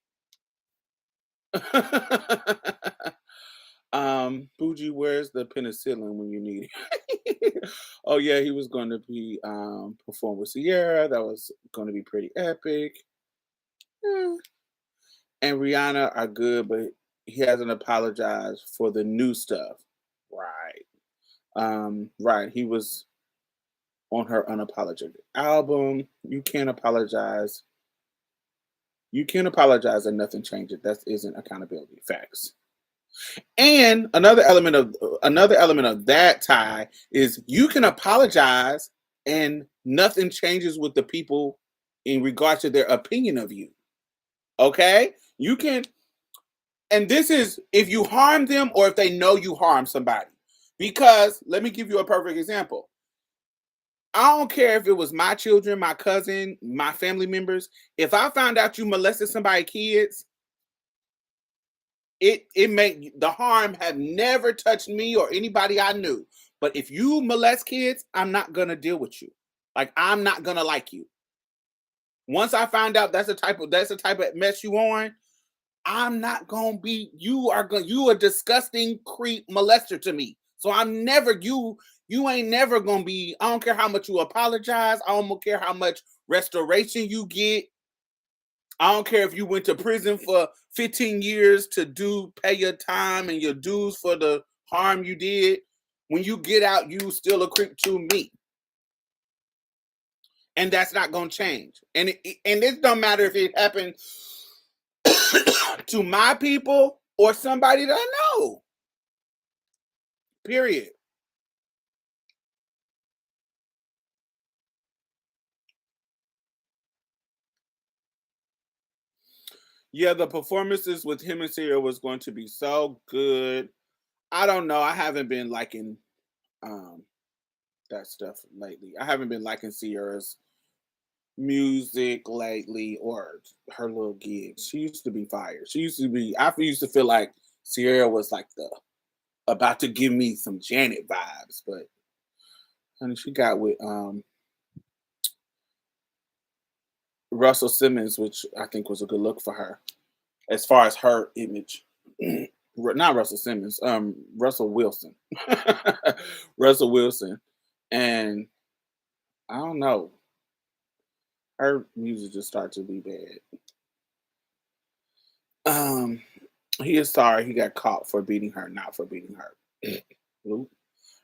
A: Bougie, where's the penicillin when you need it? Oh yeah, he was going to be perform with Sierra. That was going to be pretty epic. Eh. And Rihanna are good, but he hasn't apologized for the new stuff. Right. Right. He was on her unapologetic album. You can't apologize. You can't apologize and nothing changes. That isn't accountability. Facts. And another element of that tie is you can apologize and nothing changes with the people in regards to their opinion of you. Okay? You can, and this is if you harm them or if they know you harm somebody. Because let me give you a perfect example. I don't care if it was my children, my cousin, my family members. If I found out you molested somebody's kids, it may the harm have never touched me or anybody I knew. But if you molest kids, I'm not gonna deal with you. Like I'm not gonna like you. Once I find out that's the type of mess you on, I'm not gonna be. You a disgusting creep molester to me. So I'm never you. You ain't never gonna be. I don't care how much you apologize. I don't care how much restoration you get. I don't care if you went to prison for 15 years to pay your time and your dues for the harm you did. When you get out, you still a creep to me. And that's not gonna change. And it don't matter if it happened to my people or somebody that I know. Period. Yeah, the performances with him and Sierra was going to be so good. I don't know. I haven't been liking um that stuff lately. I haven't been liking Sierra's music lately or her little gigs. She used to be fire. She used to be I used to feel like Sierra was like the about to give me some Janet vibes, but honey, she got with Russell Simmons, which I think was a good look for her as far as her image. Not Russell Simmons, Russell Wilson. Russell Wilson. And I don't know. Her music just started to be bad. Um, he is sorry he got caught for beating her, not for beating her. Oop.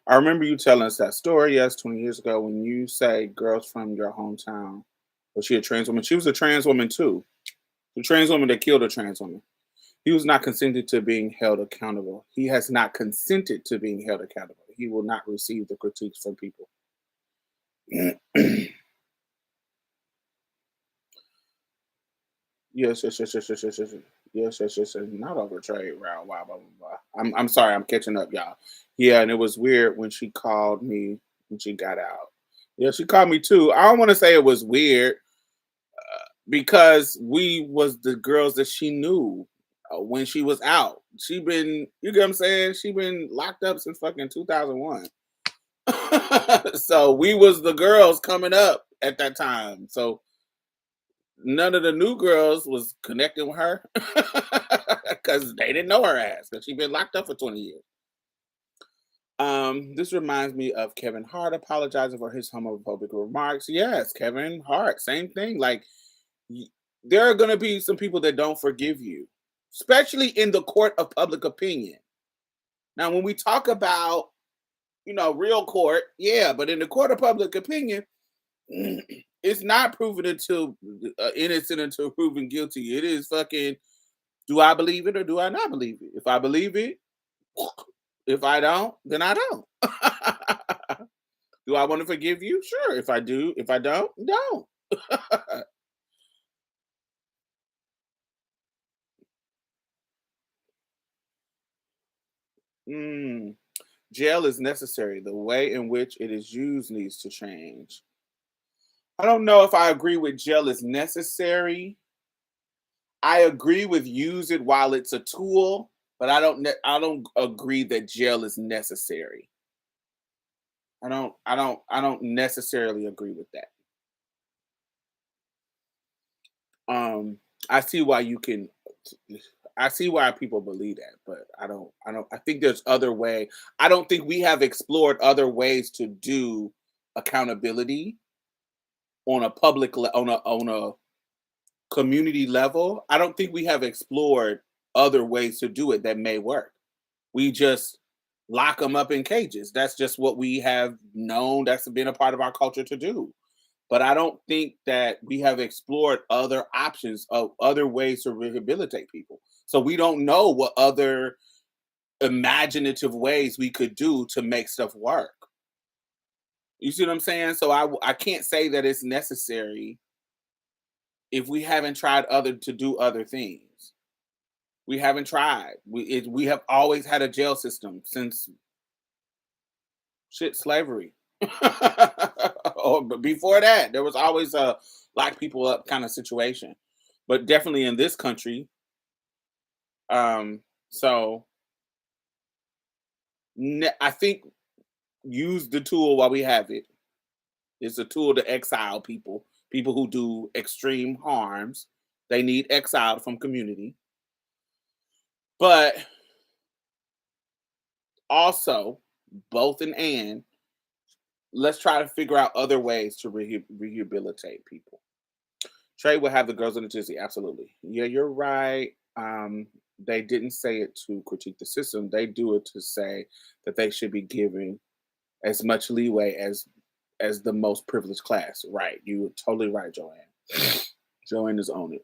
A: I remember you telling us that story, yes, 20 years ago when you say girls from your hometown. Was she a trans woman? She was a trans woman too. The trans woman that killed a trans woman. He was not consented to being held accountable. He has not consented to being held accountable. He will not receive the critiques from people. Yes, yes, yes, yes, yes, yes, yes, yes, yes, yes, yes. Not over trade route. Blah, blah, blah, blah. I'm sorry. I'm catching up, y'all. Yeah, and it was weird when she called me when she got out. Yeah, she called me too. I don't want to say it was weird. because we was the girls that she knew when she was out. She been, you get what I'm saying? She been locked up since fucking 2001. So we was the girls coming up at that time. So none of the new girls was connecting with her because they didn't know her ass because she been locked up for 20 years. This reminds me of Kevin Hart apologizing for his homophobic remarks. Yes, Kevin Hart, same thing. Like, y- there are gonna be some people that don't forgive you, especially in the court of public opinion. Now, when we talk about, real court, yeah, but in the court of public opinion, it's not proven until innocent until proven guilty. It is fucking. Do I believe it or do I not believe it? If I believe it, if I don't, then I don't. Do I want to forgive you? Sure. If I do, if I don't, don't. Mm, jail is necessary. The way in which it is used needs to change. I don't know if I agree with jail is necessary. I agree with use it while it's a tool, but I don't agree that jail is necessary. I don't necessarily agree with that. I see why you can I see why people believe that, but I think there's other way. I don't think we have explored other ways to do accountability on a on a community level. I don't think we have explored other ways to do it that may work. We just lock them up in cages. That's just what we have known. That's been a part of our culture to do. But I don't think that we have explored other options of other ways to rehabilitate people. So we don't know what other imaginative ways we could do to make stuff work. You see what I'm saying? So I can't say that it's necessary if we haven't tried other to do other things. We haven't tried. We have always had a jail system since shit slavery. Or before that, there was always a lock people up kind of situation. But definitely in this country, so I think use the tool while we have it. It's a tool to exile people, people who do extreme harms. They need exiled from community. But also, both and let's try to figure out other ways to rehabilitate people. Trey will have the girls in the Jizzy, absolutely. Yeah, you're right. They didn't say it to critique the system. They do it to say that they should be given as much leeway as the most privileged class. Right. You were totally right, Joanne. Joanne is on it.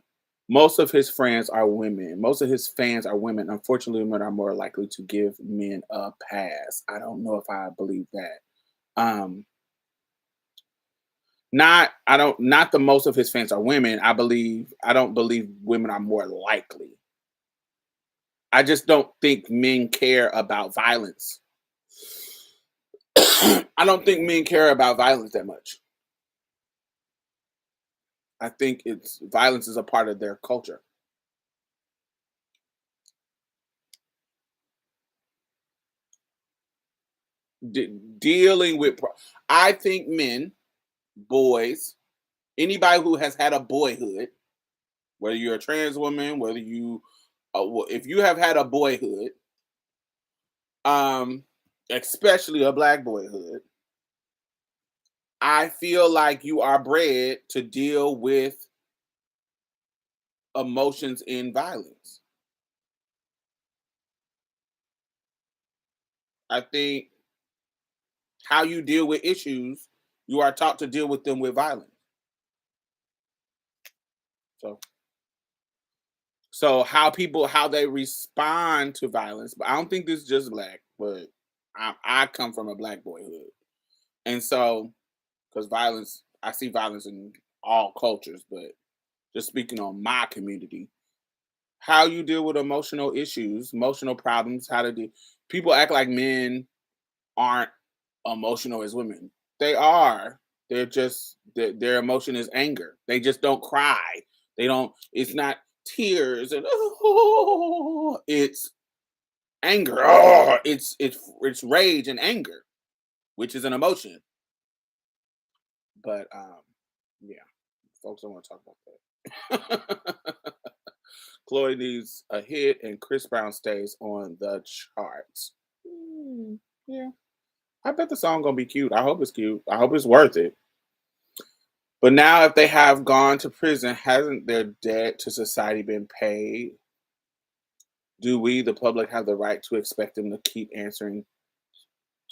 A: Most of his friends are women. Most of his fans are women. Unfortunately, women are more likely to give men a pass. I don't know if I believe that. Um, not the most of his fans are women. I don't believe women are more likely. I just don't think men care about violence. I don't think men care about violence that much. I think it's violence is a part of their culture. Dealing with I think men, boys, anybody who has had a boyhood, whether you're a trans woman, whether you if you have had a boyhood, um especially a black boyhood, I feel like you are bred to deal with emotions in violence. I think how you deal with issues, you are taught to deal with them with violence. So how they respond to violence, but I don't think this is just black, but I come from a black boyhood. And so because violence, I see violence in all cultures, but just speaking on my community, how you deal with emotional issues, emotional problems, how to do people act like men aren't emotional as women. They are. They're just their emotion is anger. They just don't cry. They don't. It's not tears and oh, it's anger. Oh, it's rage and anger, which is an emotion. But yeah, folks don't want to talk about that. Chloe needs a hit, and Chris Brown stays on the charts. Yeah, I bet the song gonna be cute. I hope it's cute. I hope it's worth it. But now, if they have gone to prison, hasn't their debt to society been paid? Do we, the public, have the right to expect them to keep answering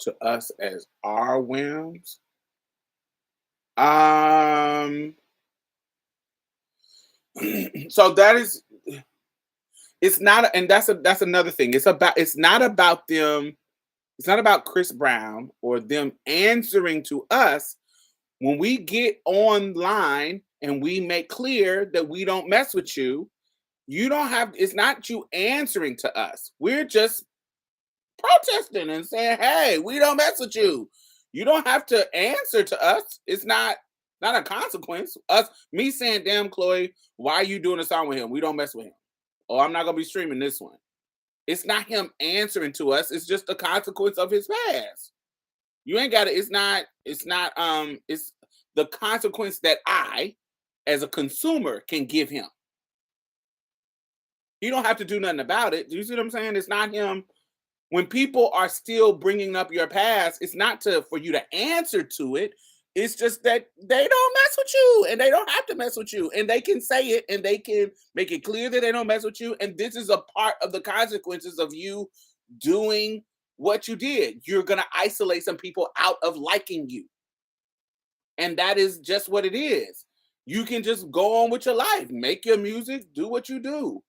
A: to us as our whims? Um, so that is, it's not, and that's another thing. It's not about them. It's not about Chris Brown or them answering to us when we get online and we make clear that we don't mess with you. You don't have. It's not you answering to us. We're just protesting and saying, "Hey, we don't mess with you. You don't have to answer to us. It's not a consequence. Me saying, damn, Chloe, why are you doing a song with him? We don't mess with him. Oh, I'm not gonna be streaming this one. It's not him answering to us. It's just the consequence of his past. You ain't got to. It's the consequence that I, as a consumer, can give him. You don't have to do nothing about it. Do you see what I'm saying? It's not him. When people are still bringing up your past, it's not to for you to answer to it. It's just that they don't mess with you, and they don't have to mess with you, and they can say it, and they can make it clear that they don't mess with you. And this is a part of the consequences of you doing what you did. You're gonna isolate some people out of liking you, and that is just what it is. You can just go on with your life, make your music, do what you do.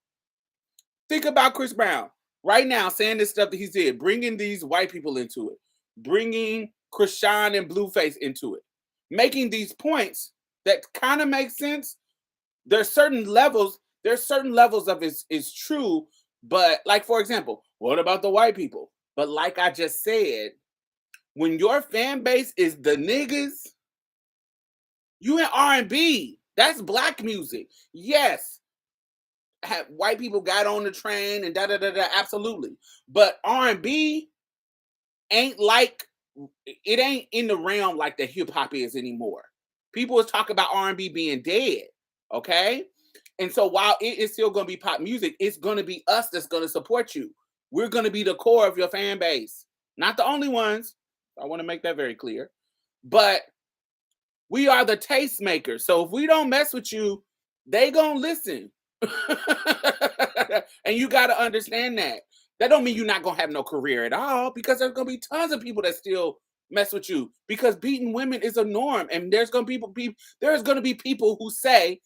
A: Think about Chris Brown right now saying this stuff that he did, bringing these white people into it, bringing Krishan and Blueface into it, making these points that kind of make sense. There's certain levels. There's certain levels of it's true, but like for example, what about the white people? But like I just said, when your fan base is the niggas, you in R&B. That's black music. Yes, have white people got on the train and da da da da. Absolutely, but R&B ain't like it ain't in the realm like the hip hop is anymore. People is talking about R&B being dead. Okay, and so while it is still going to be pop music, it's going to be us that's going to support you. We're going to be the core of your fan base, not the only ones. I want to make that very clear, but we are the tastemakers. So if we don't mess with you, they gonna listen. And you gotta understand that. That don't mean you're not gonna have no career at all, because there's gonna be tons of people that still mess with you because beating women is a norm. And there's gonna be people who say,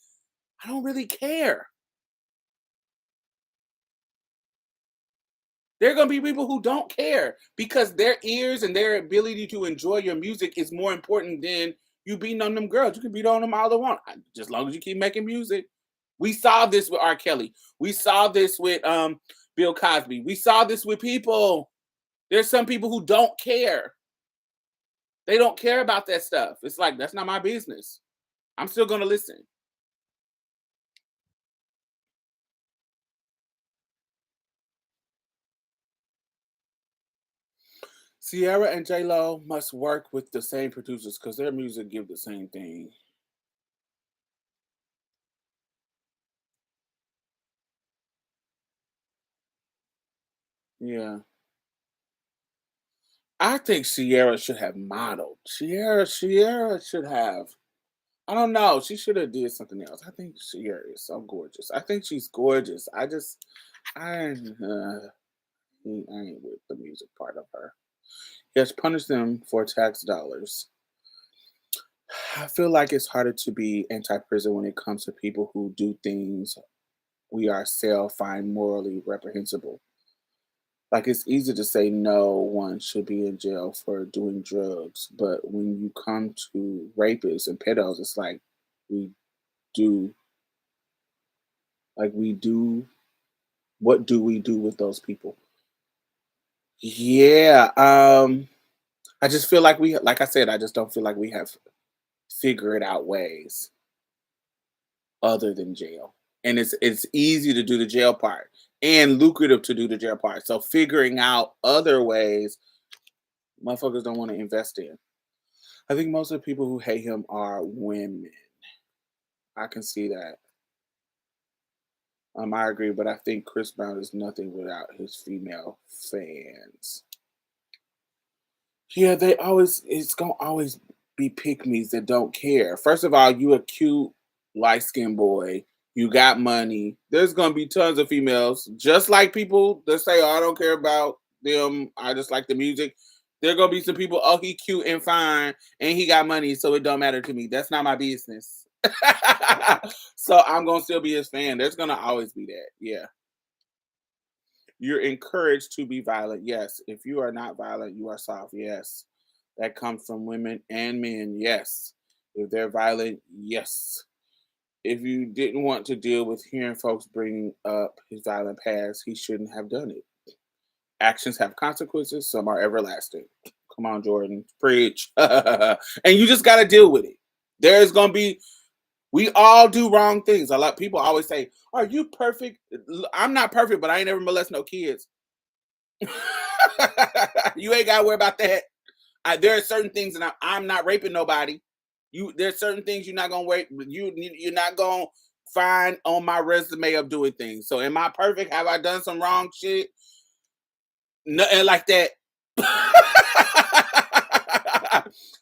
A: I don't really care. There are gonna be people who don't care because their ears and their ability to enjoy your music is more important than you beating on them girls. You can beat on them all they want, just as long as you keep making music. We saw this with R. Kelly. We saw this with Bill Cosby. We saw this with people. There's some people who don't care. They don't care about that stuff. It's like that's not my business. I'm still gonna listen. Sierra and J Lo must work with the same producers because their music give the same thing. Yeah. I think Sierra should have modeled. Sierra should have. I don't know. She should have did something else. I think Sierra is so gorgeous. I think she's gorgeous. I ain't with the music part of her. Yes, punish them for tax dollars. I feel like it's harder to be anti-prison when it comes to people who do things we ourselves find morally reprehensible. Like it's easy to say no one should be in jail for doing drugs, but when you come to rapists and pedos, it's like we do we do what do we do with those people? Yeah, I just feel like like I said, I just don't feel like we have figured out ways other than jail. And it's easy to do the jail part and lucrative to do the jail part. So figuring out other ways motherfuckers don't want to invest in. I think most of the people who hate him are women. I can see that. I agree, but I think Chris Brown is nothing without his female fans. Yeah, it's gonna always be pygmies that don't care. First of all, you a cute light skinned boy. You got money. There's gonna be tons of females, just like people that say, "Oh, I don't care about them. I just like the music." There gonna be some people. Oh, he cute and fine, and he got money, so it don't matter to me. That's not my business. So I'm gonna still be his fan. There's gonna always be that. Yeah. You're encouraged to be violent. Yes. If you are not violent, you are soft. Yes. That comes from women and men. Yes. If they're violent, yes. If you didn't want to deal with hearing folks bring up his violent past, he shouldn't have done it. Actions have consequences, some are everlasting. Come on, Jordan. Preach. And you just got to deal with it. There's going to be, we all do wrong things. A lot of people always say, "Are you perfect?" I'm not perfect, but I ain't never molest no kids. You ain't got to worry about that. There are certain things, and I'm not raping nobody. There's certain things you're not gonna rape. You're not gonna find on my resume of doing things. So, am I perfect? Have I done some wrong shit? Nothing like that.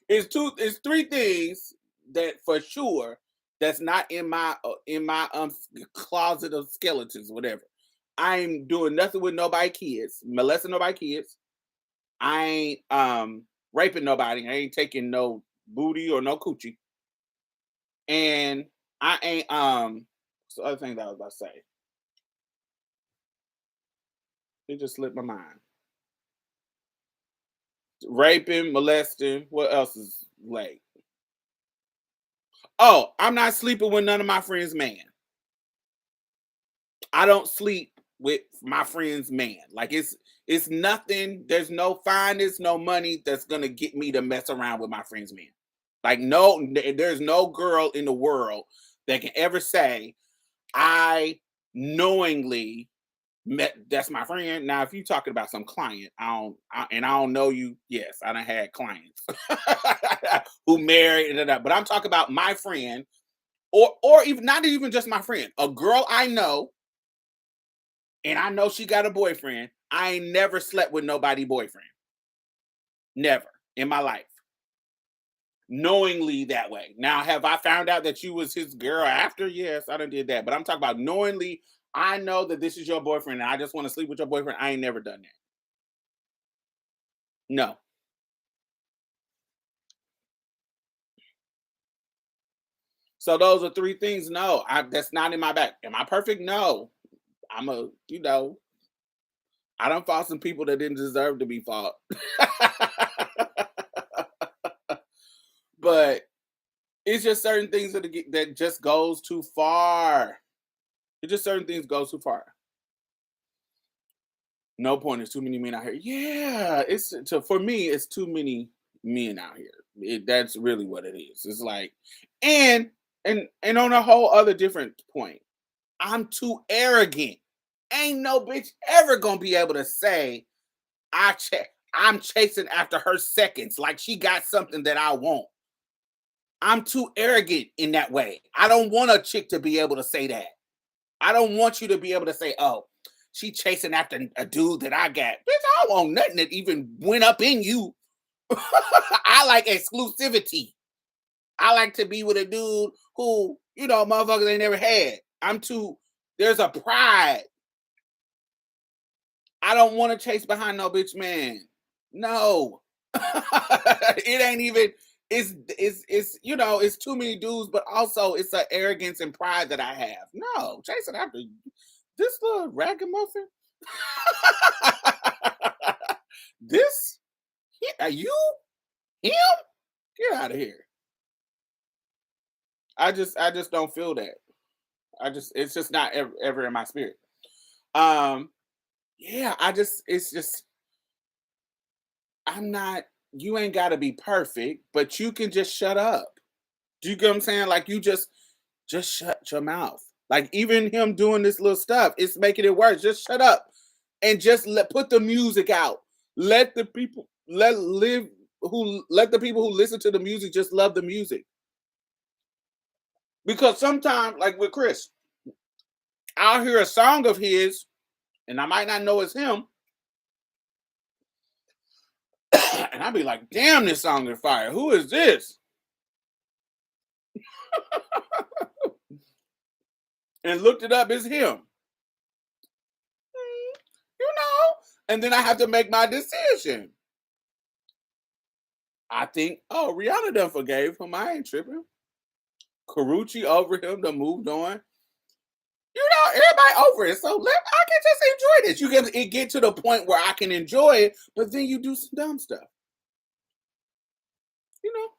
A: It's three things that for sure that's not in my closet of skeletons, whatever. I ain't doing nothing with nobody kids, molesting nobody kids. I ain't raping nobody. I ain't taking no booty or no coochie. And I ain't what's the other thing that I was about to say? It just slipped my mind. Raping, molesting, what else is like? Oh, I'm not sleeping with none of my friends' man. I don't sleep with my friend's man. Like it's nothing. There's no finance, no money that's gonna get me to mess around with my friend's man. Like there's no girl in the world that can ever say I knowingly met that's my friend. Now, if you talking about some client, and I don't know you. Yes, I done had clients who married, but I'm talking about my friend, or even not even just my friend, a girl I know, and I know she got a boyfriend. I ain't never slept with nobody boyfriend, never in my life, knowingly that way. Now, have I found out that you was his girl after? Yes, I done did that, but I'm talking about knowingly. I know that this is your boyfriend, and I just want to sleep with your boyfriend. I ain't never done that. No. So those are three things. No, that's not in my back. Am I perfect? No. I don't fought some people that didn't deserve to be fought. But it's just certain things that just goes too far. It just certain things go too far. No point. There's too many men out here. Yeah, for me, it's too many men out here. That's really what it is. It's like, and and on a whole other different point, I'm too arrogant. Ain't no bitch ever gonna be able to say I'm chasing after her seconds like she got something that I want. I'm too arrogant in that way. I don't want a chick to be able to say that. I don't want you to be able to say, "Oh, she chasing after a dude that I got." Bitch, I don't want nothing that even went up in you. I like exclusivity. I like to be with a dude who, motherfuckers ain't never had. There's a pride. I don't want to chase behind no bitch man. No. It ain't even, it's too many dudes, but also it's an arrogance and pride that I have. No, chasing after this little ragamuffin. This, are you him? Get out of here. I just don't feel that. It's just not ever in my spirit. Um, yeah, it's just, I'm not, you ain't got to be perfect, but you can just shut up. Do you get what I'm saying? Like, Just shut your mouth. Like even him doing this little stuff, it's making it worse. Just shut up and just put the music out. Let the people let the people who listen to the music just love the music. Because sometimes, like with Chris, I'll hear a song of his and I might not know it's him. And I'll be like, damn, this song is fire. Who is this? And looked it up, it's him. You know, and then I have to make my decision. I think, oh, Rihanna done forgave him. I ain't tripping. Karuchi over him, done moved on. You know, everybody over it. So I can just enjoy this. You can it get to the point where I can enjoy it, but then you do some dumb stuff. You know,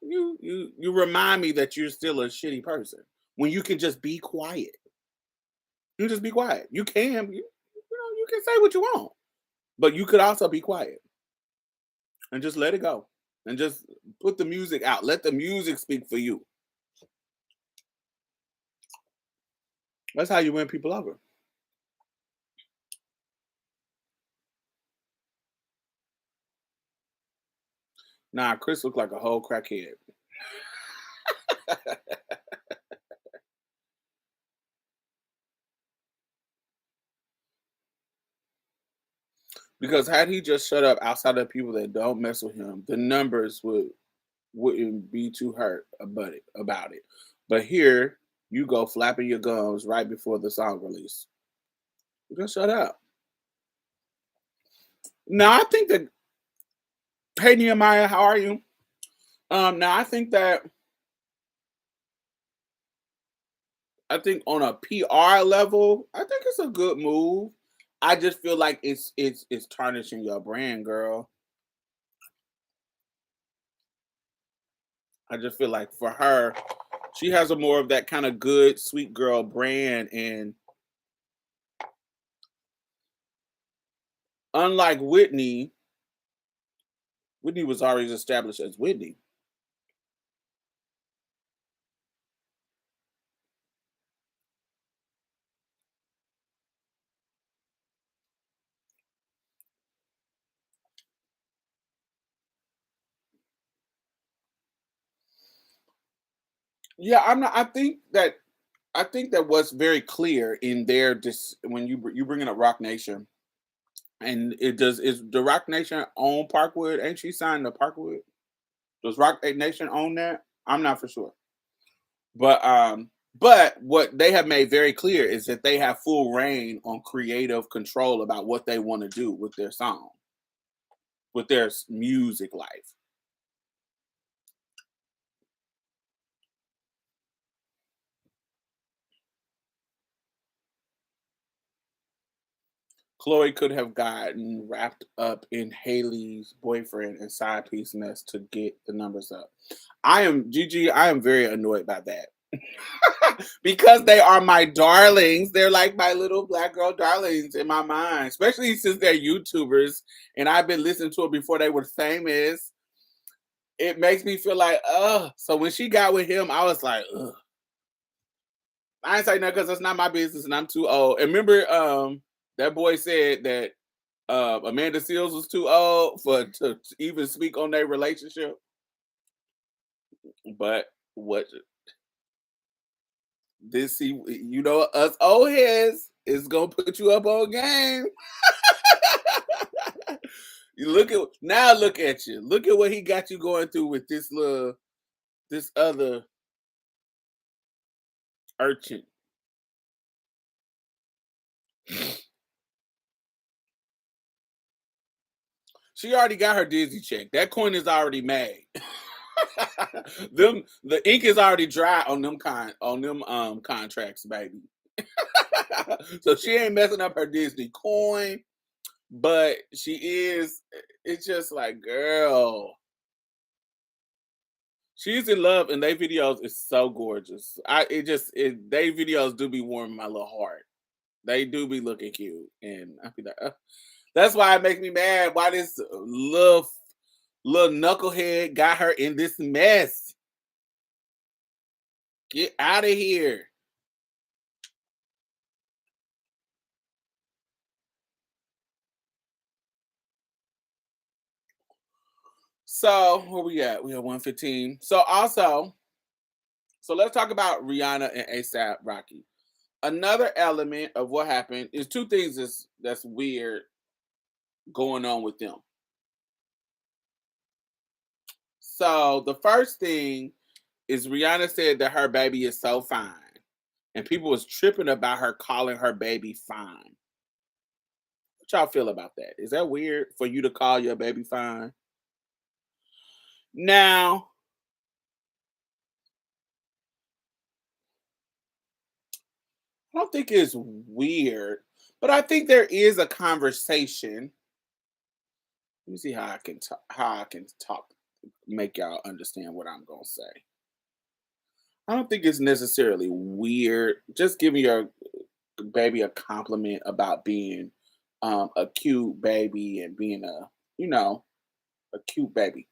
A: you remind me that you're still a shitty person when you can just be quiet. You just be quiet. You can, you can say what you want, but you could also be quiet and just let it go and just put the music out. Let the music speak for you. That's how you win people over. Nah, Chris looked like a whole crackhead. Because had he just shut up outside of people that don't mess with him, the numbers wouldn't be too hurt about it. But here you go flapping your gums right before the song release. Just shut up. Now I think that hey Nehemiah, how are you? Now I think on a PR level, I think it's a good move. I just feel like it's tarnishing your brand, girl. I just feel like for her, she has a more of that kind of good, sweet girl brand. And unlike Whitney was already established as Whitney. Yeah, I'm not. I think that what's very clear in their when you bringing up Rock Nation, and it does is the Rock Nation own Parkwood? Ain't she signed to Parkwood? Does Rock Nation own that? I'm not for sure. But what they have made very clear is that they have full reign on creative control about what they want to do with their song, with their music life. Chloe could have gotten wrapped up in Haley's boyfriend and side piece mess to get the numbers up. I am Gigi. I am very annoyed by that. Because they are my darlings. They're like my little black girl darlings in my mind, especially since they're YouTubers and I've been listening to it before they were famous. It makes me feel like, ugh. So when she got with him, I was like, ugh. I ain't say nothing because that's not my business and I'm too old. And remember, that boy said that Amanda Seals was too old to even speak on their relationship. But what this see, us old heads is gonna put you up on game. You look at you. Look at what he got you going through with this other urchin. She already got her Disney check. That coin is already made. The ink is already dry on them contracts, baby. So she ain't messing up her Disney coin, but she is. It's just like, girl, she's in love, and they videos is so gorgeous. They videos do be warming my little heart. They do be looking cute, and I be like, that's why it makes me mad. Why this little knucklehead got her in this mess? Get out of here. So where we at? We at 115. So let's talk about Rihanna and ASAP Rocky. Another element of what happened is two things that's weird going on with them. So the first thing is Rihanna said that her baby is so fine. And people was tripping about her calling her baby fine. What y'all feel about that? Is that weird for you to call your baby fine? Now, I don't think it's weird, but I think there is a conversation. Let me see how I can talk, make y'all understand what I'm gonna say. I don't think it's necessarily weird. Just giving your baby a compliment about being a cute baby and being you know, a cute baby.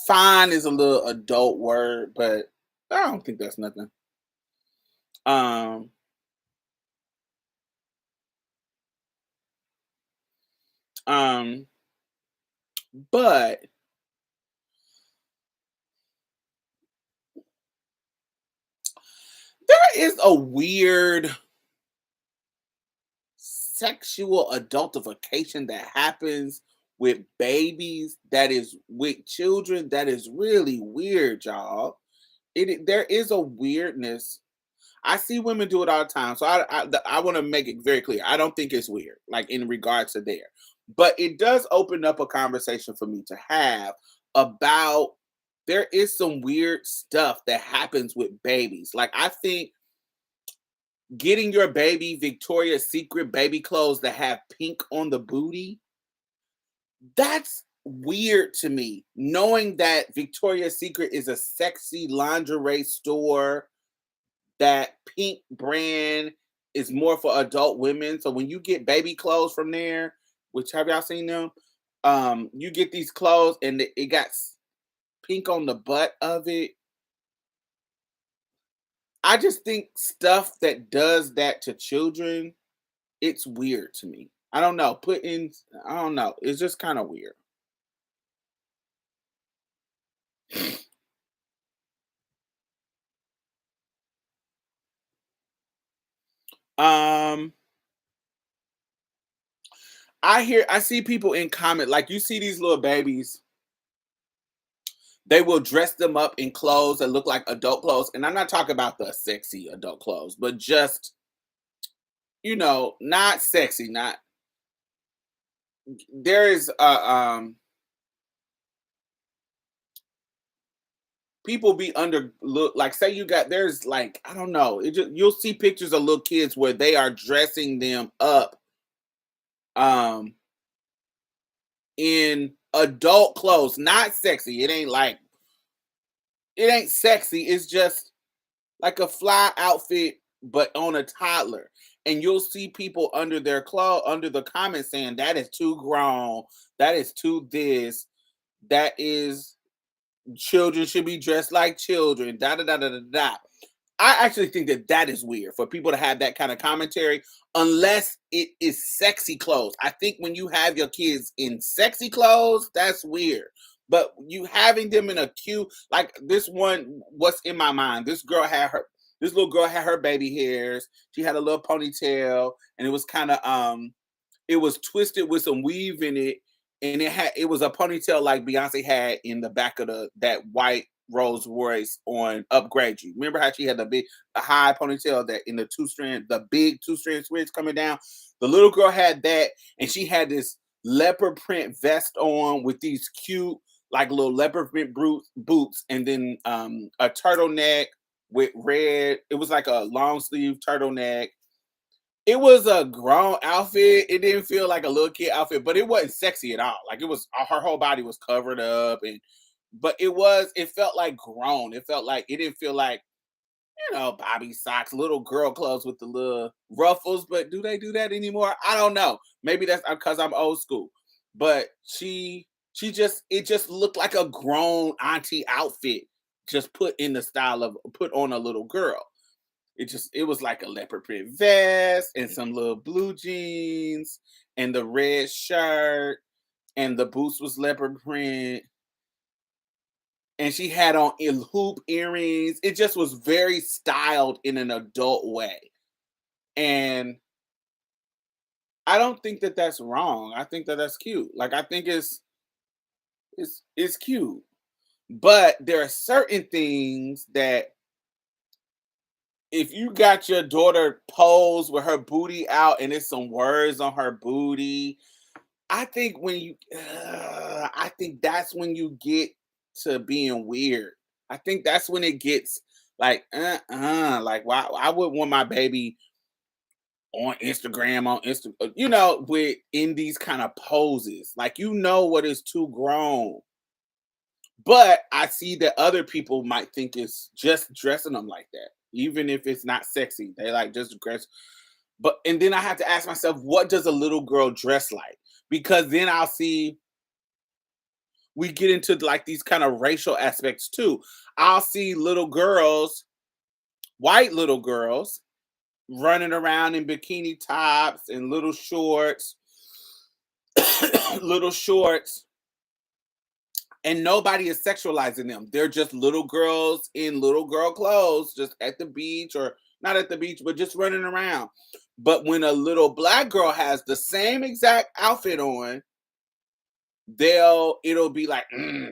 A: Fine is a little adult word, but I don't think that's nothing. Um, um, but there is a weird sexual adultification that happens with babies that is with children that is really weird, y'all. There is a weirdness. I see women do it all the time, so I want to make it very clear. I don't think it's weird, like in regards to there, but it does open up a conversation for me to have about there is some weird stuff that happens with babies. Like I think getting your baby Victoria's Secret baby clothes that have pink on the booty, that's weird to me. Knowing that Victoria's Secret is a sexy lingerie store, that pink brand is more for adult women. So when you get baby clothes from there, which have y'all seen them? You get these clothes and it got pink on the butt of it. I just think stuff that does that to children, it's weird to me. I don't know. I don't know. It's just kind of weird. Um, I see people in comment like you see these little babies. They will dress them up in clothes that look like adult clothes, and I'm not talking about the sexy adult clothes, but just not sexy. Not there is people be under look like say you got there's like I don't know. It just you'll see pictures of little kids where they are dressing them up um in adult clothes, not sexy. It ain't sexy. It's just like a fly outfit, but on a toddler. And you'll see people under their under the comments saying that is too grown, that is too this, that is children should be dressed like children. Da da da da da da. I actually think that that is weird for people to have that kind of commentary unless it is sexy clothes. I think when you have your kids in sexy clothes, that's weird. But you having them in a cute, like this one, what's in my mind? This little girl had her baby hairs. She had a little ponytail, and it was kind of it was twisted with some weave in it, and it was a ponytail like Beyonce had in the back of that white Rolls Royce on Upgrade You. Remember how she had a high ponytail that in the big 2-strand switch coming down. The little girl had that, and she had this leopard print vest on with these cute like little leopard print boots, and then a turtleneck with red. It was like a long sleeve turtleneck. It was a grown outfit. It didn't feel like a little kid outfit, but it wasn't sexy at all. Like it was her whole body was covered up but it felt like grown. It felt like it didn't feel like, Bobby socks, little girl clothes with the little ruffles, but do they do that anymore? I don't know. Maybe that's because I'm old school. But it just looked like a grown auntie outfit just put on a little girl. It was like a leopard print vest and some little blue jeans and the red shirt and the boots was leopard print. and she had on hoop earrings. It just was very styled in an adult way. And I don't think that that's wrong. I think that that's cute. Like I think it's cute. But there are certain things that if you got your daughter pose with her booty out and it's some words on her booty, I think I think that's when you get to being weird. I think that's when it gets like why I would want my baby on Instagram, with in these kind of poses. Like what is too grown. But I see that other people might think it's just dressing them like that, even if it's not sexy. They like just dress. But and then I have to ask myself, what does a little girl dress like? Because then I'll see we get into like these kind of racial aspects too. I'll see little girls, white little girls, running around in bikini tops and little shorts, little shorts, and nobody is sexualizing them. They're just little girls in little girl clothes, just at the beach or not at the beach, but just running around. But when a little black girl has the same exact outfit on, it'll be like,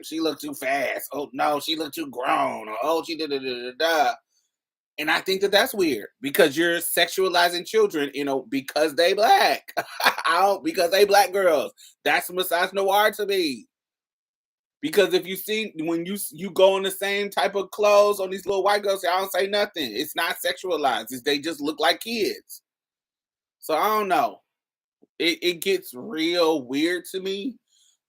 A: she looked too fast. Oh no, she looked too grown. Or oh, she da. And I think that that's weird because you're sexualizing children, because they black. Because they black girls. That's misogynoir to me. Because if you see when you go in the same type of clothes on these little white girls, I don't say nothing. It's not sexualized. They just look like kids. So I don't know. It gets real weird to me,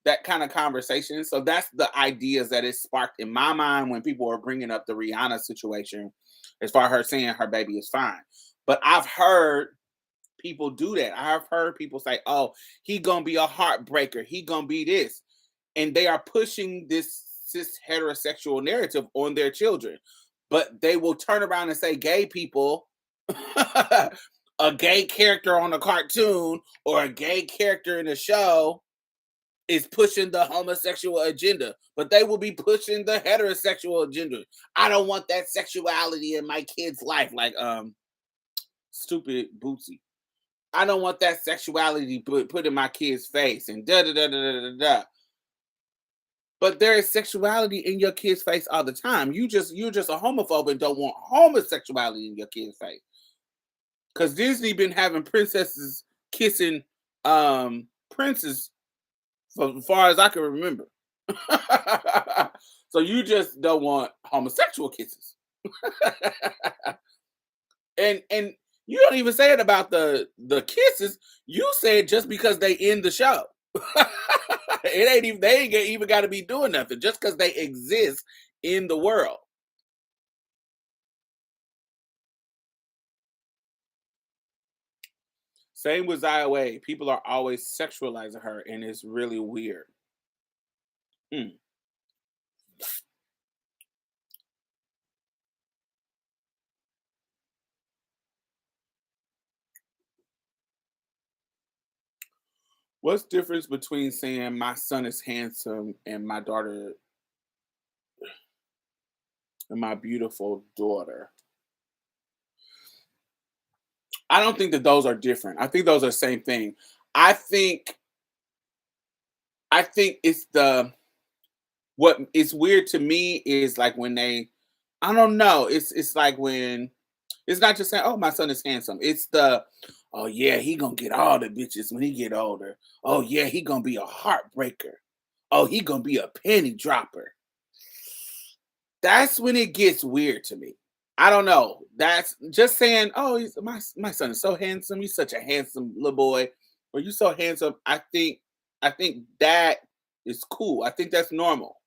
A: that kind of conversation. So that's the ideas that it sparked in my mind when people were bringing up the Rihanna situation, as far as her saying her baby is fine. But I've heard people do that. I've heard people say, "Oh, he gonna be a heartbreaker. He gonna be this," and they are pushing this cis heterosexual narrative on their children. But they will turn around and say, "Gay people." A gay character on a cartoon or a gay character in a show is pushing the homosexual agenda, but they will be pushing the heterosexual agenda. I don't want that sexuality in my kid's life, like stupid Bootsy. I don't want that sexuality put in my kid's face and da da da da da da da. But there is sexuality in your kid's face all the time. You're just a homophobe and don't want homosexuality in your kid's face. Because Disney been having princesses kissing princes for as far as I can remember. So you just don't want homosexual kisses. and you don't even say it about the kisses. You say it just because they in the show. It ain't even they ain't even got to be doing nothing just because they exist in the world. Same with Zaya Wade. People are always sexualizing her, and it's really weird. Hmm. What's difference between saying my son is handsome and my daughter and my beautiful daughter? I don't think that those are different. I think those are the same thing. I think I think it's the what it's weird to me is like when they I don't know. It's like when it's not just saying, "Oh, my son is handsome." It's "Oh yeah, he gonna get all the bitches when he get older." "Oh yeah, he gonna be a heartbreaker." "Oh, he gonna be a penny dropper." That's when it gets weird to me. I don't know. That's just saying, "Oh, my son is so handsome. He's such a handsome little boy." Or you so handsome. I think that is cool. I think that's normal.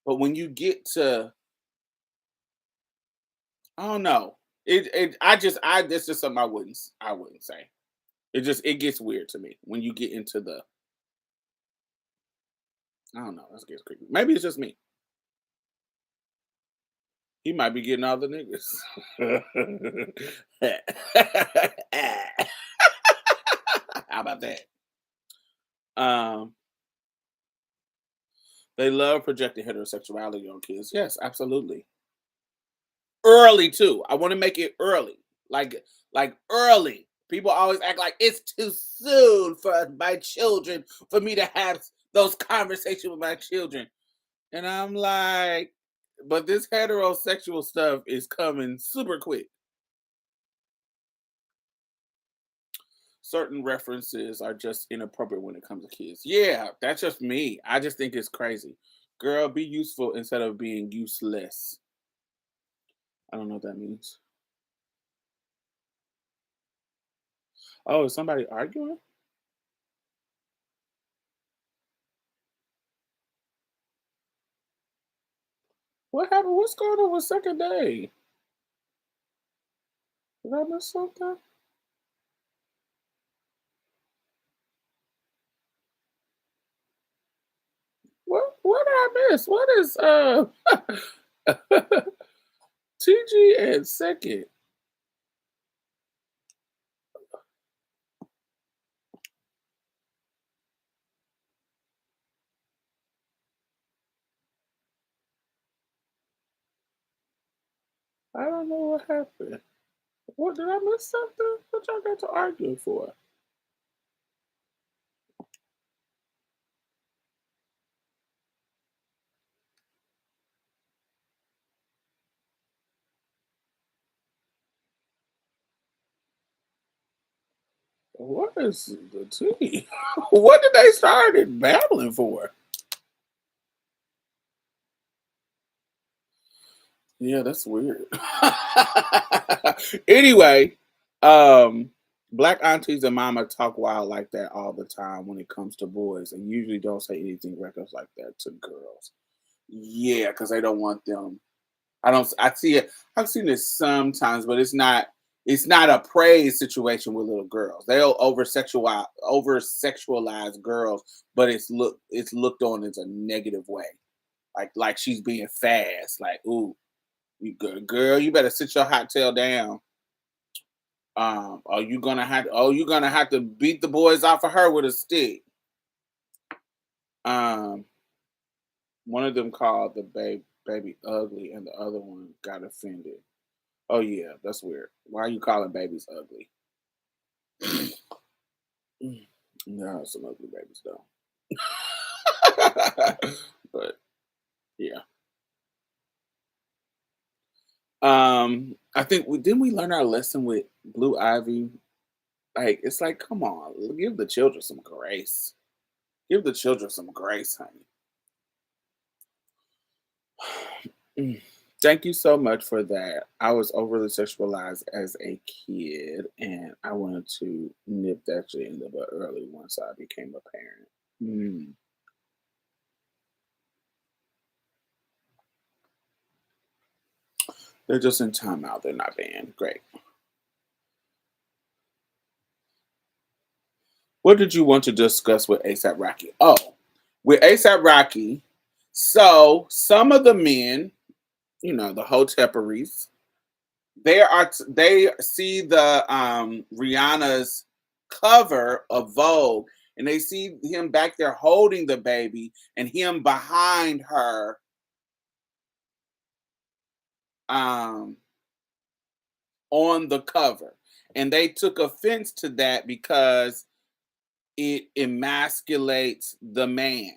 A: But when you get to I don't know. I This is something I wouldn't say. It gets weird to me when you get into the I don't know. That gets creepy. Maybe it's just me. He might be getting all the niggas. How about that? Um, They love projecting heterosexuality on kids. Yes, absolutely. Early too. I want to make it early. Like early. People always act like it's too soon for my children for me to have those conversations with my children. And I'm like, but this heterosexual stuff is coming super quick. Certain references are just inappropriate when it comes to kids. Yeah, that's just me. I just think it's crazy. Girl, be useful instead of being useless. I don't know what that means. Oh, is somebody arguing? What happened? What's going on with second day? Did I miss something? What did I miss? What is TG and second? I don't know what happened. What did I miss something? What y'all got to argue for? What is the tea? What did they started babbling for? Yeah, that's weird. Anyway, um, black aunties and mama talk wild like that all the time when it comes to boys, and usually don't say anything reckless like that to girls. Yeah, because they don't want them. I don't. I see it. I've seen it sometimes, but it's not. It's not a praise situation with little girls. They'll over sexualize girls, but it's looked on as a negative way. Like she's being fast. Like, ooh, you good girl, you better sit your hot tail down. You're gonna have to beat the boys off of her with a stick. Um, one of them called the baby ugly, and the other one got offended. Oh yeah, that's weird. Why are you calling babies ugly? There are some ugly babies though. But yeah. I think we didn't we learn our lesson with Blue Ivy. Like it's like, come on, give the children some grace. Give the children some grace, honey. Mm. Thank you so much for that. I was overly sexualized as a kid, and I wanted to nip that shit in the bud early once I became a parent. Mm. They're just in timeout. They're not banned. Great. What did you want to discuss with ASAP Rocky? Oh, with ASAP Rocky. So some of the men, the hoteperies, they see the Rihanna's cover of Vogue, and they see him back there holding the baby and him behind her um on the cover. And they took offense to that because it emasculates the man.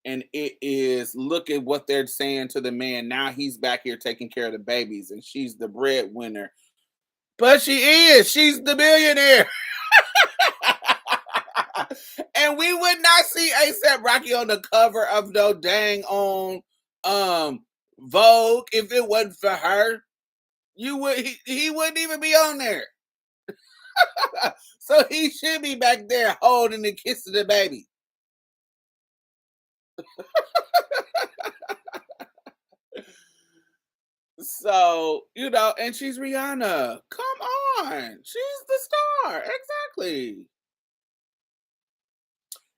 A: And it is, look at what they're saying to the man. Now he's back here taking care of the babies, and she's the breadwinner. But she's the billionaire. And we would not see ASAP Rocky on the cover of no dang on um Vogue if it wasn't for her. He wouldn't even be on there. So he should be back there holding and kissing the baby. So, and she's Rihanna. Come on. She's the star. Exactly.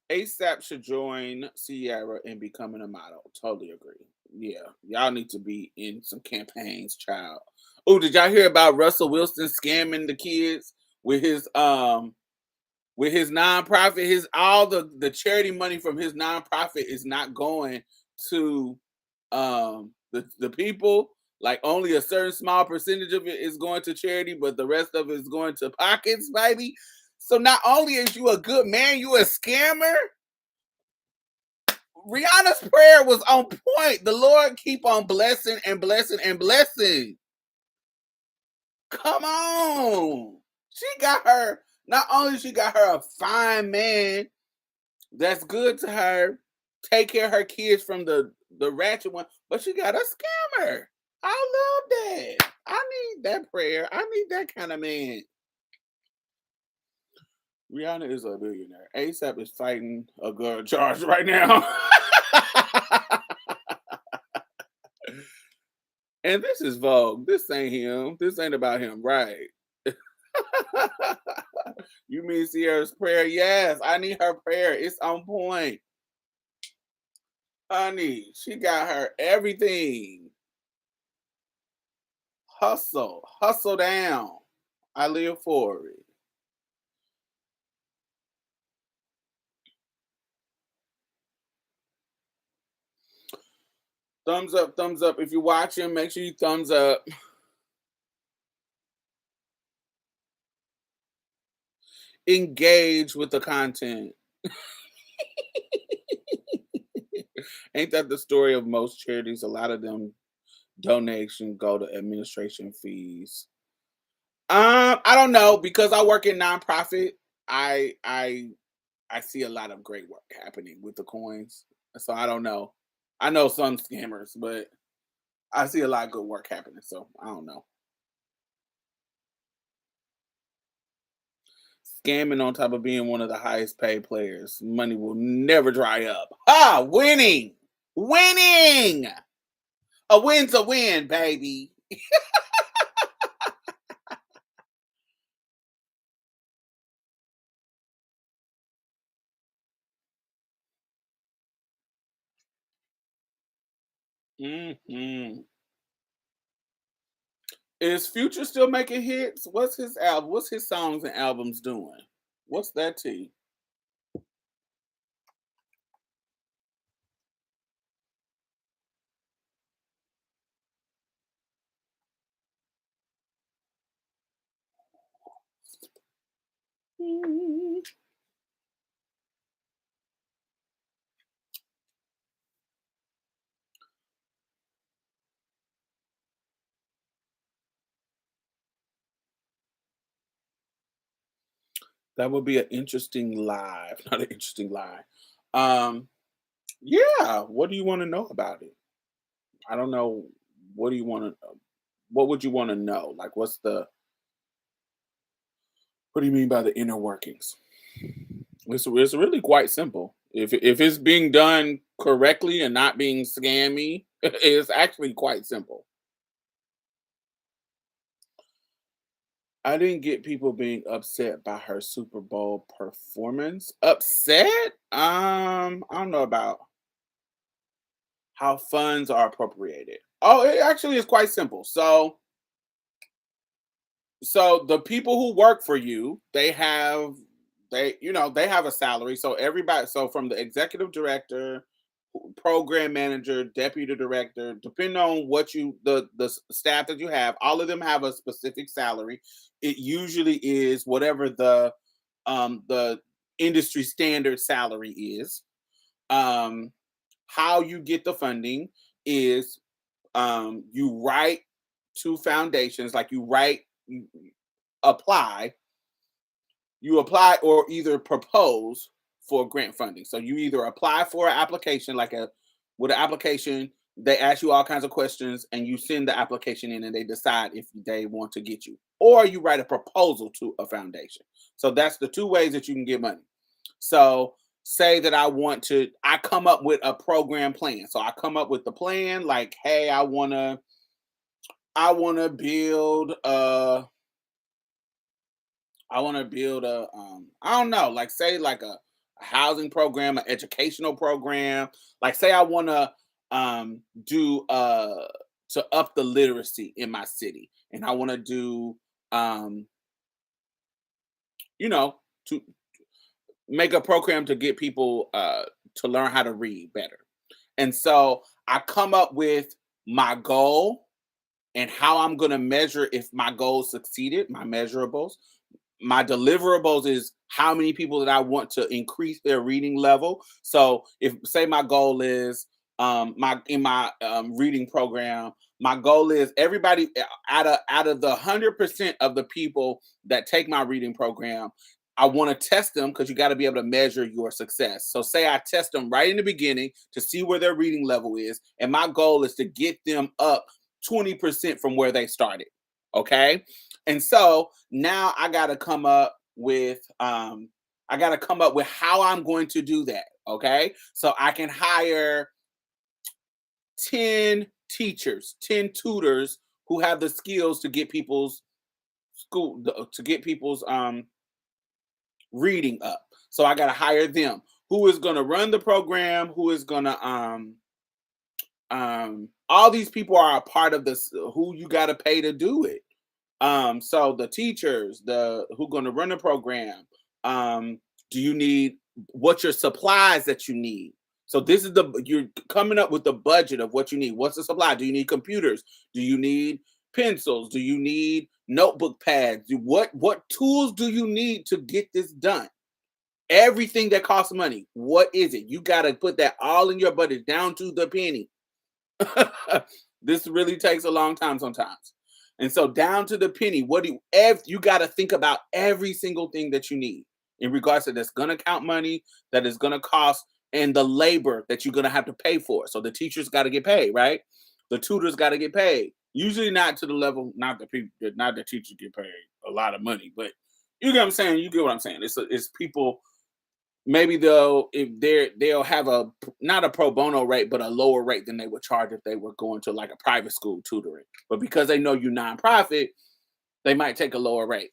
A: ASAP should join Sierra in becoming a model. Totally agree. Yeah. Y'all need to be in some campaigns, child. Oh, did y'all hear about Russell Wilson scamming the kids with his nonprofit? His all the charity money from his nonprofit is not going to the people. Like only a certain small percentage of it is going to charity, but the rest of it is going to pockets, baby. So not only is you a good man, you a scammer. Rihanna's prayer was on point. The Lord keep on blessing and blessing and blessing. Come on. She got her, not only she got her a fine man that's good to her, take care of her kids from the ratchet one, but she got a scammer. I love that. I need that prayer. I need that kind of man. Rihanna is a billionaire. ASAP is fighting a girl charge right now. And this is Vogue. This ain't him. This ain't about him, right? You mean Sierra's prayer? Yes, I need her prayer. It's on point. Honey, she got her everything. Hustle, hustle down. I live for it. Thumbs up, thumbs up. If you're watching, make sure you thumbs up. Engage with the content. Ain't that the story of most charities? A lot of them donation go to administration fees. I don't know because I work in nonprofit. I I I see a lot of great work happening with the coins. So I don't know. I know some scammers, but I see a lot of good work happening. So I don't know. Scamming on top of being one of the highest paid players. Money will never dry up. Ah, winning. Winning. A win's a win, baby. Hmm. Is Future still making hits? What's his album? What's his songs and albums doing? What's that tea? Mm. That would be an interesting live. Not an interesting lie. Um, yeah. What do you want to know about it? I don't know. What do you want to? What would you want to know? Like, what's the? What do you mean by the inner workings? It's really quite simple. If it's being done correctly and not being scammy, it's actually quite simple. I didn't get people being upset by her Super Bowl performance. Upset? I don't know about how funds are appropriated. Oh, it actually is quite simple. So the people who work for you, they have a salary. So everybody, so from the executive director, program manager, deputy director, depending on what staff that you have, all of them have a specific salary. It usually is whatever the industry standard salary is. Um how you get the funding is you write to foundations, like you apply you apply or either propose for grant funding. So you either apply for an application, like a with an application, they ask you all kinds of questions and you send the application in and they decide if they want to get you. Or you write a proposal to a foundation. So that's the two ways that you can get money. So say that I come up with a program plan. So I come up with the plan like, hey, I wanna build I don't know, like say like a housing program, an educational program. Like say I want to do to up the literacy in my city and I want to do um you know to make a program to get people to learn how to read better. And so I come up with my goal and how I'm going to measure if my goal succeeded, my measurables. My deliverables is how many people that I want to increase their reading level. So if say my goal is my in my reading program, my goal is everybody out of the 100% of the people that take my reading program, I want to test them because you got to be able to measure your success. So say I test them right in the beginning to see where their reading level is, and my goal is to get them up 20% from where they started. Okay. And so now I got to come up with how I'm going to do that. Okay. So I can hire 10 teachers, 10 tutors who have the skills to get people's to get people's reading up. So I got to hire them. Who is going to run the program? Who is going to all these people are a part of this who you got to pay to do it. So the teachers, the who going to run the program, do you need what's your supplies that you need? So this is you're coming up with the budget of what you need. What's the supply? Do you need computers? Do you need pencils? Do you need notebook pads? What tools do you need to get this done? Everything that costs money. What is it? You got to put that all in your budget down to the penny. This really takes a long time sometimes. And so down to the penny, you got to think about every single thing that you need in regards to that's going to count money, that is going to cost, and the labor that you're going to have to pay for. So the teachers got to get paid, right? The tutors got to get paid. Usually not to the level, not the teachers get paid a lot of money, but you get what I'm saying. You get what I'm saying. It's people. Maybe they'll have not a pro bono rate, but a lower rate than they would charge if they were going to like a private school tutoring. But because they know you nonprofit, they might take a lower rate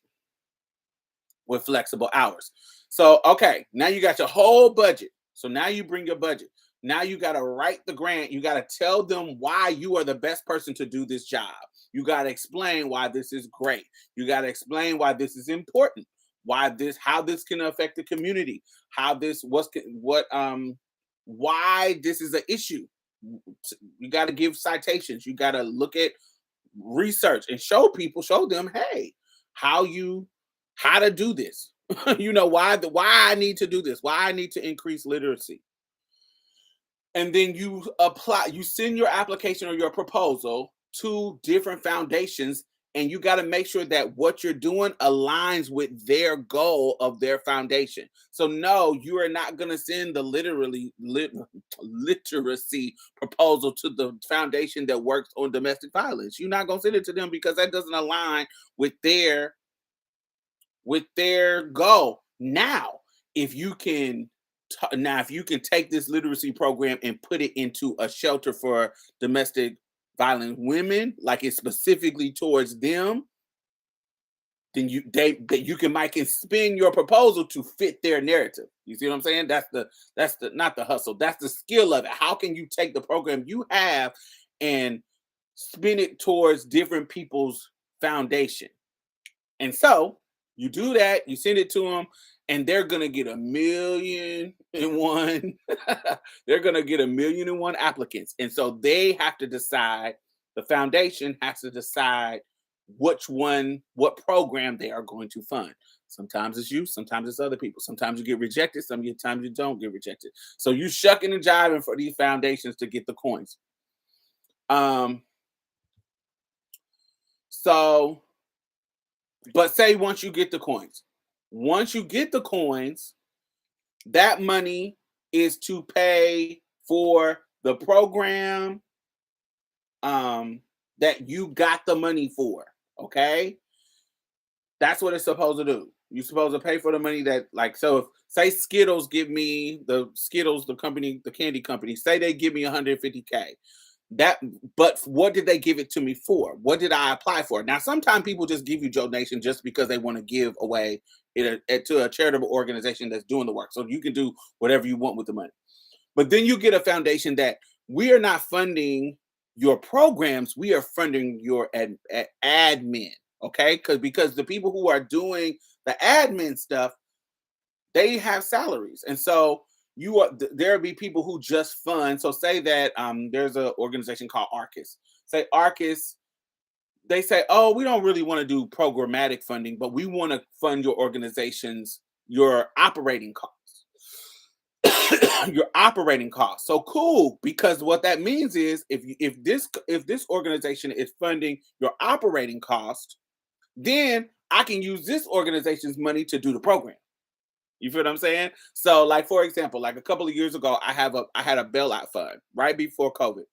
A: with flexible hours. So okay, now you got your whole budget. So now you bring your budget. Now you got to write the grant. You got to tell them why you are the best person to do this job. You got to explain why this is great. You got to explain why this is important. How this can affect the community, why this is an issue. You got to give citations. You got to look at research and show them, hey, how to do this. Why I need to do this, why I need to increase literacy. And then you send your application or your proposal to different foundations, and you got to make sure that what you're doing aligns with their goal of their foundation. So no, you are not going to send the literacy proposal to the foundation that works on domestic violence. You're not going to send it to them because that doesn't align with their goal. Now, if you can take this literacy program and put it into a shelter for domestic violent women, like it's specifically towards them, then you can spin your proposal to fit their narrative. You see what I'm saying? That's the not the hustle. That's the skill of it. How can you take the program you have and spin it towards different people's foundation? And so you do that, you send it to them, and they're gonna get 1,000,001. They're gonna get 1,000,001 applicants, and so they have to decide. The foundation has to decide what program they are going to fund. Sometimes it's you, sometimes it's other people. Sometimes you get rejected, sometimes you don't get rejected. So you shucking and jiving for these foundations to get the coins. So, but say once you get the coins, that money is to pay for the program that you got the money for. Okay, that's what it's supposed to do. You're supposed to pay for the money that, like, so if say Skittles give me the company, the candy company, say they give me 150K. But what did they give it to me for? What did I apply for? Now, sometimes people just give you donation just because they want to give away to a charitable organization that's doing the work. So you can do whatever you want with the money. But then you get a foundation that we are not funding your programs, we are funding your admin. Okay, because the people who are doing the admin stuff, they have salaries, and so there'll be people who just fund. So say that there's an organization called Arcus. Say Arcus, they say, oh, we don't really want to do programmatic funding, but we want to fund your organization's your operating costs. Your operating costs. So cool, because what that means is if this organization is funding your operating cost, then I can use this organization's money to do the program. You feel what I'm saying? So, like for example, like a couple of years ago, I had a bailout fund right before COVID,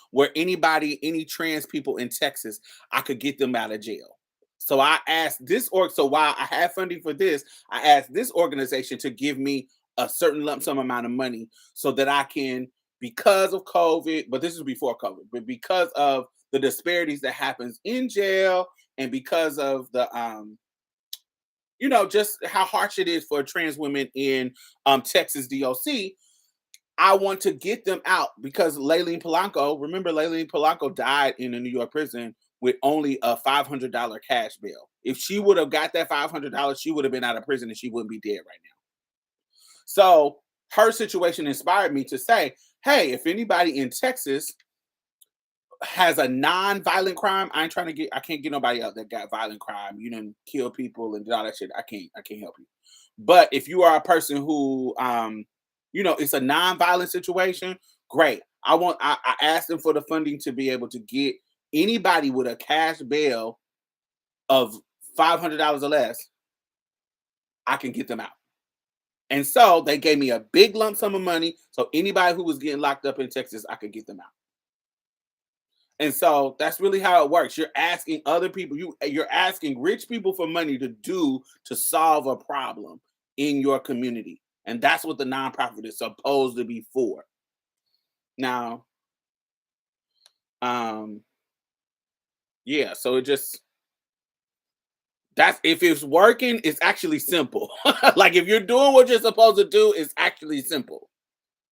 A: where any trans people in Texas, I could get them out of jail. So I asked so while I had funding for this, I asked this organization to give me a certain lump sum amount of money so that I can, because of COVID, but this is before COVID, but because of the disparities that happens in jail and because of the just how harsh it is for trans women in Texas DOC. I want to get them out because remember Layleen Polanco died in a New York prison with only a $500 cash bail. If she would have got that $500, she would have been out of prison and she wouldn't be dead right now. So her situation inspired me to say, hey, if anybody in Texas has a non-violent crime, I can't get nobody out that got violent crime. You didn't kill people and all that shit. I can't help you. But if you are a person who it's a non-violent situation, great. I asked them for the funding to be able to get anybody with a cash bail of $500 or less, I can get them out. And so they gave me a big lump sum of money. So anybody who was getting locked up in Texas, I could get them out. And so that's really how it works. You're asking other people, you're asking rich people for money to solve a problem in your community. And that's what the nonprofit is supposed to be for. Now, so that's if it's working, it's actually simple. Like if you're doing what you're supposed to do, it's actually simple.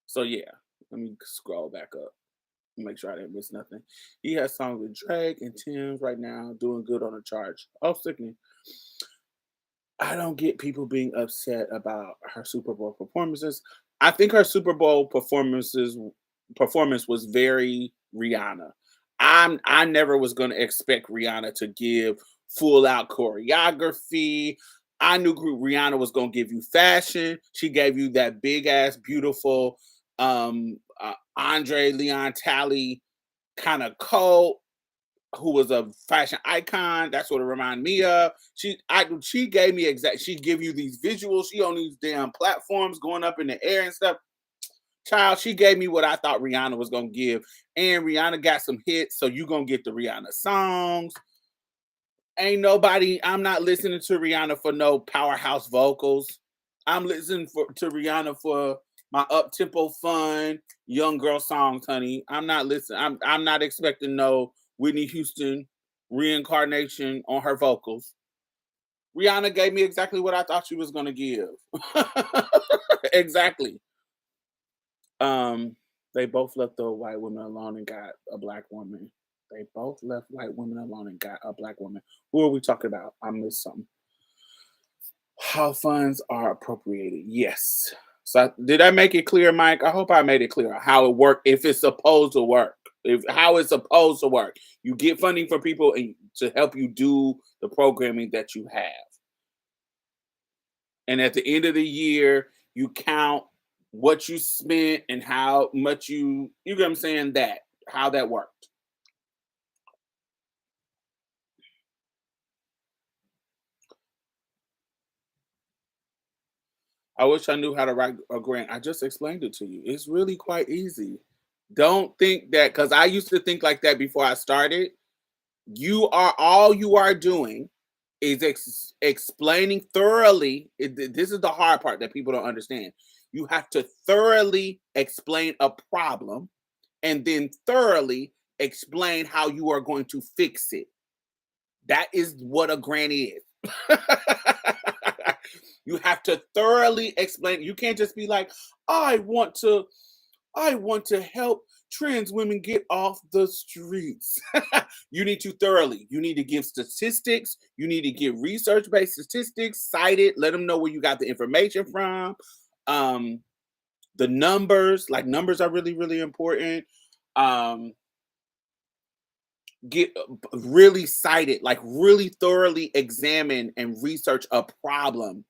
A: So yeah, let me scroll back up. Make sure I didn't miss nothing. He has songs with Drake and Tim's right now, doing good on the charts. Oh, sickening. I don't get people being upset about her Super Bowl performances. I think her Super Bowl performance was very Rihanna. I never was going to expect Rihanna to give full out choreography. I knew Rihanna was going to give you fashion. She gave you that big ass beautiful Andre Leon Talley kind of coat, who was a fashion icon. That's what it reminded me of. She gave me she give you these visuals. She on these damn platforms going up in the air and stuff. Child, she gave me what I thought Rihanna was gonna give. And Rihanna got some hits, so you gonna get the Rihanna songs. I'm not listening to Rihanna for no powerhouse vocals. I'm listening to Rihanna for my up-tempo fun young girl songs, honey. I'm not listening. I'm not expecting no Whitney Houston reincarnation on her vocals. Rihanna gave me exactly what I thought she was gonna give. Exactly. They both left the white woman alone and got a black woman. They both left white women alone and got a black woman. Who are we talking about? I missed something. How funds are appropriated. Yes. So did I make it clear, Mike? I hope I made it clear how it worked. If it's supposed to work, how it's supposed to work. You get funding for people to help you do the programming that you have. And at the end of the year, you count what you spent and how much you get what I'm saying, how that worked. I wish I knew how to write a grant. I just explained it to you. It's really quite easy. Don't think that, because I used to think like that before I started. All you are doing is explaining thoroughly. This is the hard part that people don't understand. You have to thoroughly explain a problem and then thoroughly explain how you are going to fix it. That is what a grant is. You have to thoroughly explain. You can't just be like, I want to help trans women get off the streets. You need to give statistics. You need to give research-based statistics, cite it, let them know where you got the information from. Um, the numbers, like numbers are really, really important. Um, get really cited, like really thoroughly examine and research a problem,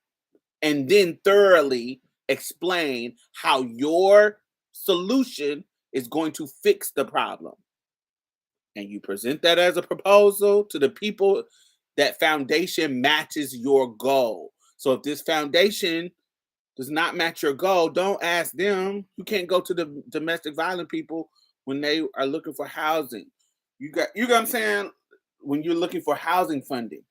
A: and then thoroughly explain how your solution is going to fix the problem. And you present that as a proposal to the people. That foundation matches your goal. So if this foundation does not match your goal, don't ask them. You can't go to the domestic violent people when they are looking for housing. You got what I'm saying? When you're looking for housing funding,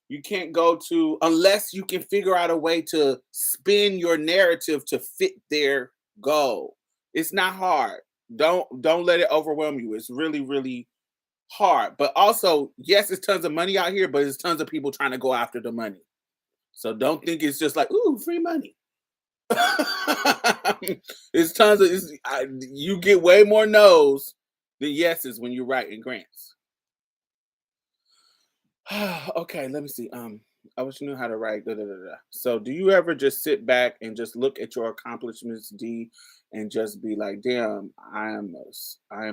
A: you can't go to, unless you can figure out a way to spin your narrative to fit their goal. It's not hard. Don't let it overwhelm you. It's really, really hard. But also, yes, it's tons of money out here, but it's tons of people trying to go after the money. So don't think it's just like, ooh, free money. It's tons of you get way more no's than yeses when you're writing grants. Okay, let me see. I wish you knew how to write. Da, da, da, da. So, do you ever just sit back and just look at your accomplishments, D, and just be like, "Damn, I am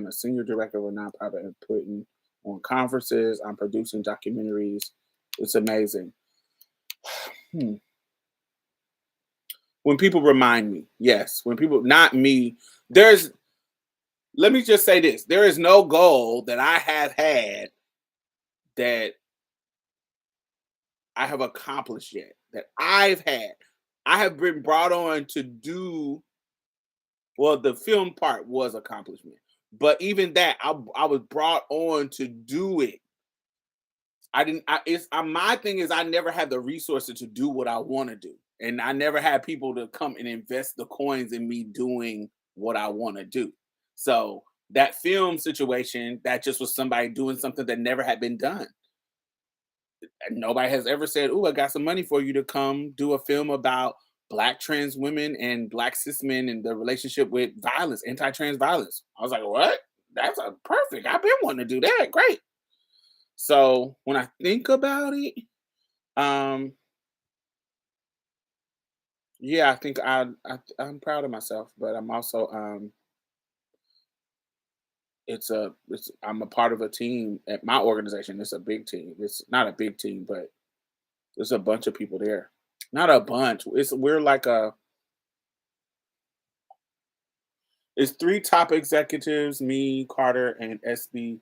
A: a senior director of a nonprofit and putting on conferences. I'm producing documentaries. It's amazing." Hmm. When people remind me, yes. When people, not me, there's. Let me just say this: there is no goal that I have had that I have accomplished yet. That I've had. I have been brought on to do, well, the film part was accomplishment. But even that, I was brought on to do it. I didn't it's my thing is I never had the resources to do what I want to do. And I never had people to come and invest the coins in me doing what I want to do. So that film situation, that just was somebody doing something that never had been done. And nobody has ever said, "Oh, I got some money for you to come do a film about black trans women and black cis men and the relationship with violence, anti-trans violence." I was like, "What? That's a perfect. I've been wanting to do that. Great." So when I think about it, um, yeah, I think I'm proud of myself, but I'm also I'm a part of a team at my organization. It's a big team. It's not a big team, but there's a bunch of people there. Not a bunch. We're like a It's three top executives, me, Carter, and SB.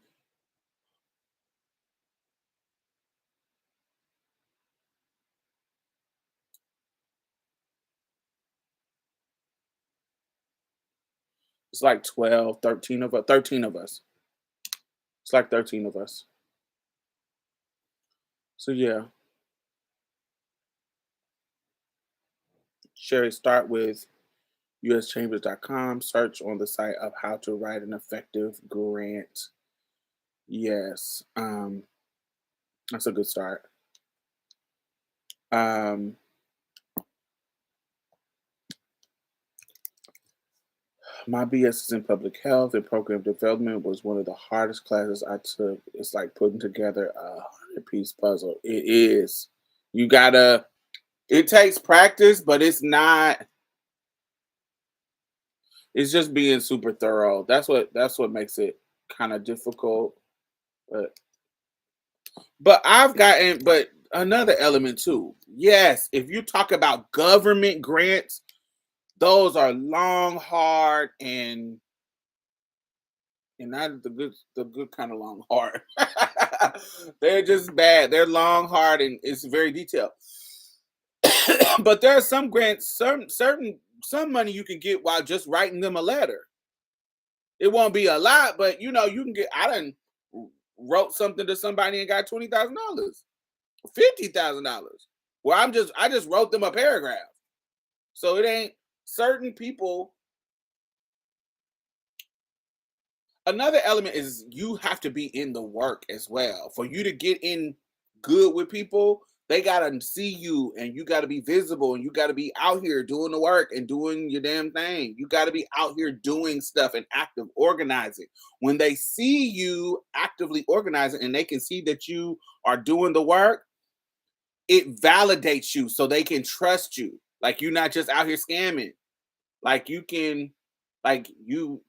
A: It's like 12, 13 of us. 13 of us. It's like 13 of us. So yeah, Sherry, start with uschambers.com. Search on the site of how to write an effective grant. Yes, that's a good start. Um, my BS is in public health and program development was one of the hardest classes I took. It's like putting together a 100-piece puzzle. It is. You gotta. It takes practice, but it's not. It's just being super thorough. That's what makes it kind of difficult. But but another element too. Yes, if you talk about government grants, those are long, hard, and not the good kind of long hard. They're just bad. They're long, hard, and it's very detailed. But there are some grants, some money you can get while just writing them a letter. It won't be a lot, but you can get. I done wrote something to somebody and got $20,000, $50,000. Well, I just wrote them a paragraph. So it ain't certain people. Another element is you have to be in the work as well. For you to get in good with people, they gotta see you and you gotta be visible and you gotta be out here doing the work and doing your damn thing. You gotta be out here doing stuff and active organizing. When they see you actively organizing and they can see that you are doing the work, it validates you so they can trust you. Like you're not just out here scamming. Like you can, like you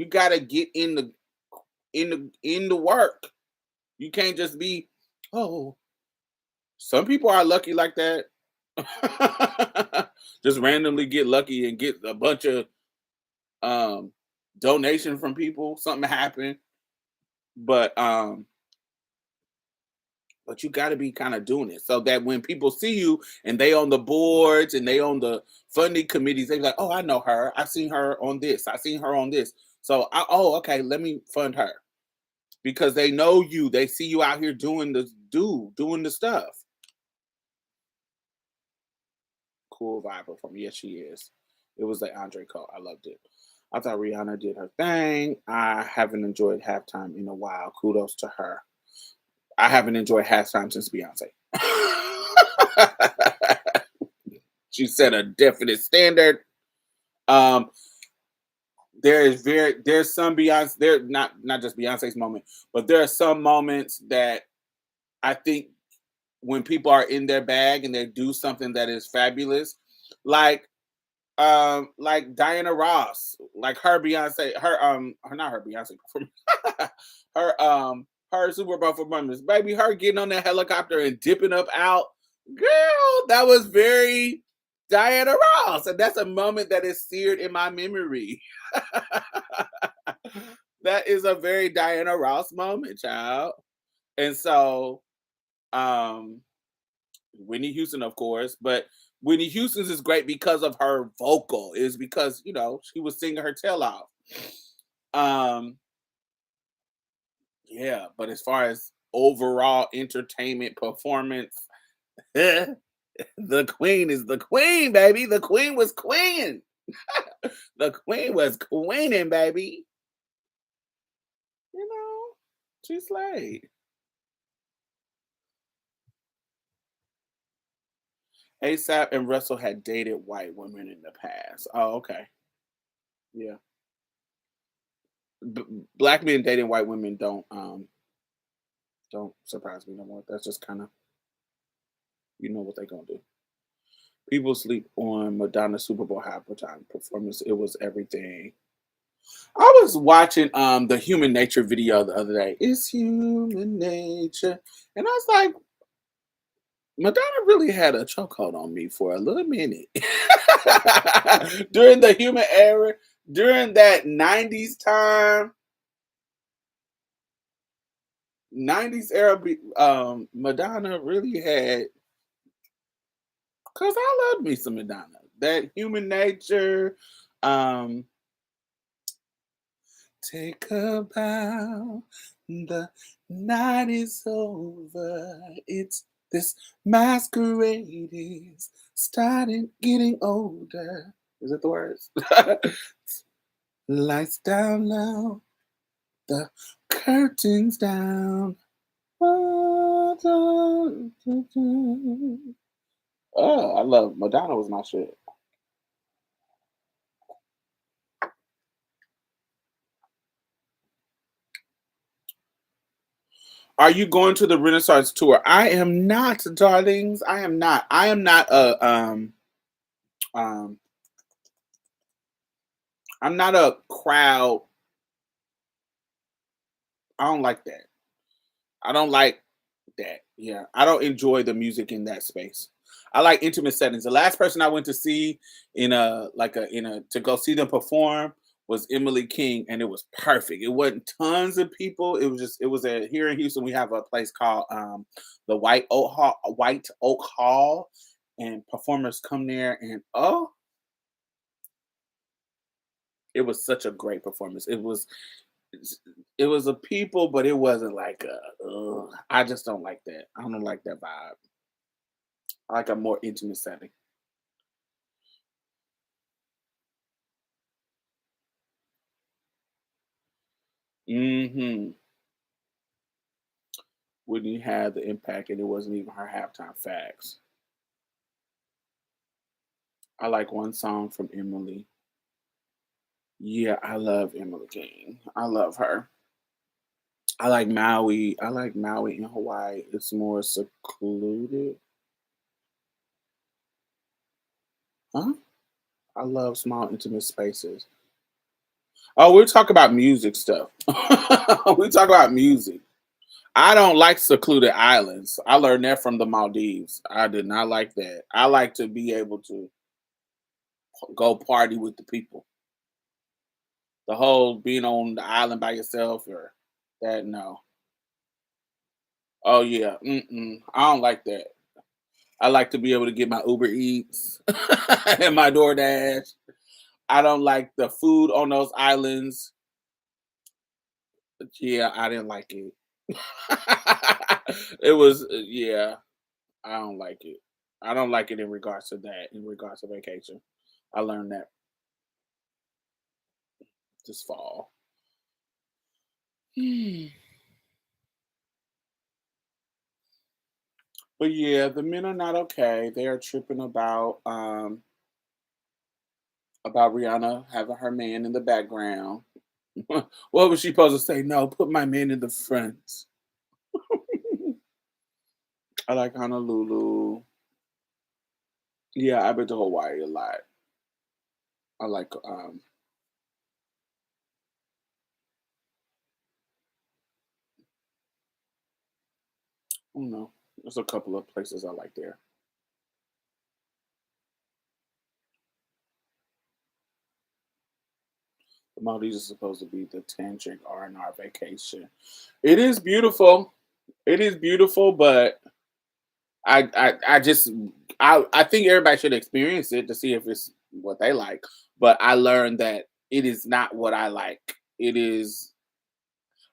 A: gotta get in the work. You can't just be, oh, some people are lucky like that. Just randomly get lucky and get a bunch of um donation from people. Something happened, but but you got to be kind of doing it so that when people see you and they on the boards and they on the funding committees, they like, oh, I know her. I seen her on this. I seen her on this. So oh, okay, let me fund her because they know you. They see you out here doing the stuff. Cool vibe from. Yes, she is. It was like Andre Cole. I loved it. I thought Rihanna did her thing. I haven't enjoyed halftime in a while. Kudos to her. I haven't enjoyed halftime since Beyonce. She set a definite standard. Um, there's some Beyonce there not just Beyonce's moment, but there are some moments that I think when people are in their bag and they do something that is fabulous, like like Diana Ross, like her Beyonce, her not her Beyonce performance, her Super Bowl performance, baby, her getting on that helicopter and dipping up out, girl, that was very Diana Ross, and that's a moment that is seared in my memory. That is a very Diana Ross moment, child. And so, um, Whitney Houston, of course, but Whitney Houston's is great because of her vocal. Is because she was singing her tail off. Um, yeah, but as far as overall entertainment performance, the queen is the queen, baby. The queen was queen. The queen was queening, baby. You know, she slayed. ASAP and Russell had dated white women in the past. Oh, okay. Yeah. Black men dating white women don't surprise me no more. That's just kind of what they're gonna do. People sleep on Madonna's Super Bowl halftime performance. It was everything. I was watching the Human Nature video the other day. It's human nature, and I was like, Madonna really had a chokehold on me for a little minute during the human era, during that '90s time, '90s era. Madonna really had, cause I love me some Madonna. That human nature, um, take a bow. The night is over. It's this masquerade is starting getting older. Is that the words? Lights down low, the curtains down. Oh, I love Madonna was my shit. Are you going to the Renaissance tour? I am not, darlings. I am not. I am not a um I'm not a crowd. I don't like that. I don't like that. Yeah. I don't enjoy the music in that space. I like intimate settings. The last person I went to see in a like a in a to go see them perform was Emily King, and it was perfect. It wasn't tons of people. It was a here in Houston. We have a place called the White Oak Hall, and performers come there, and oh, it was such a great performance. It was a people, but it wasn't like a. Ugh. I just don't like that. I don't like that vibe. I like a more intimate setting. Hmm. Whitney had the impact, and it wasn't even her halftime facts. I like one song from Emily. Yeah, I love Emily King. I love her. I like Maui. I like Maui in Hawaii. It's more secluded. Huh? I love small, intimate spaces. Oh, we're talking about music stuff. We talk about music. I don't like secluded islands. I learned that from the Maldives. I did not like that. I like to be able to go party with the people. The whole being on the island by yourself or that, no. Oh yeah, I don't like that. I like to be able to get my Uber Eats and my DoorDash. I don't like the food on those islands. Yeah, I didn't like it. It was yeah, I don't like it. I don't like it in regards to that, in regards to vacation. I learned that this fall. But yeah, the men are not okay. They are tripping about Rihanna having her man in the background. What was she supposed to say? No, put my man in the front. I like Honolulu. Yeah, I've been to Hawaii a lot. I like I don't know. There's a couple of places I like there. The Maldives is supposed to be the tantric R&R vacation. It is beautiful. It is beautiful, but I just I think everybody should experience it to see if it's what they like. But I learned that it is not what I like. It is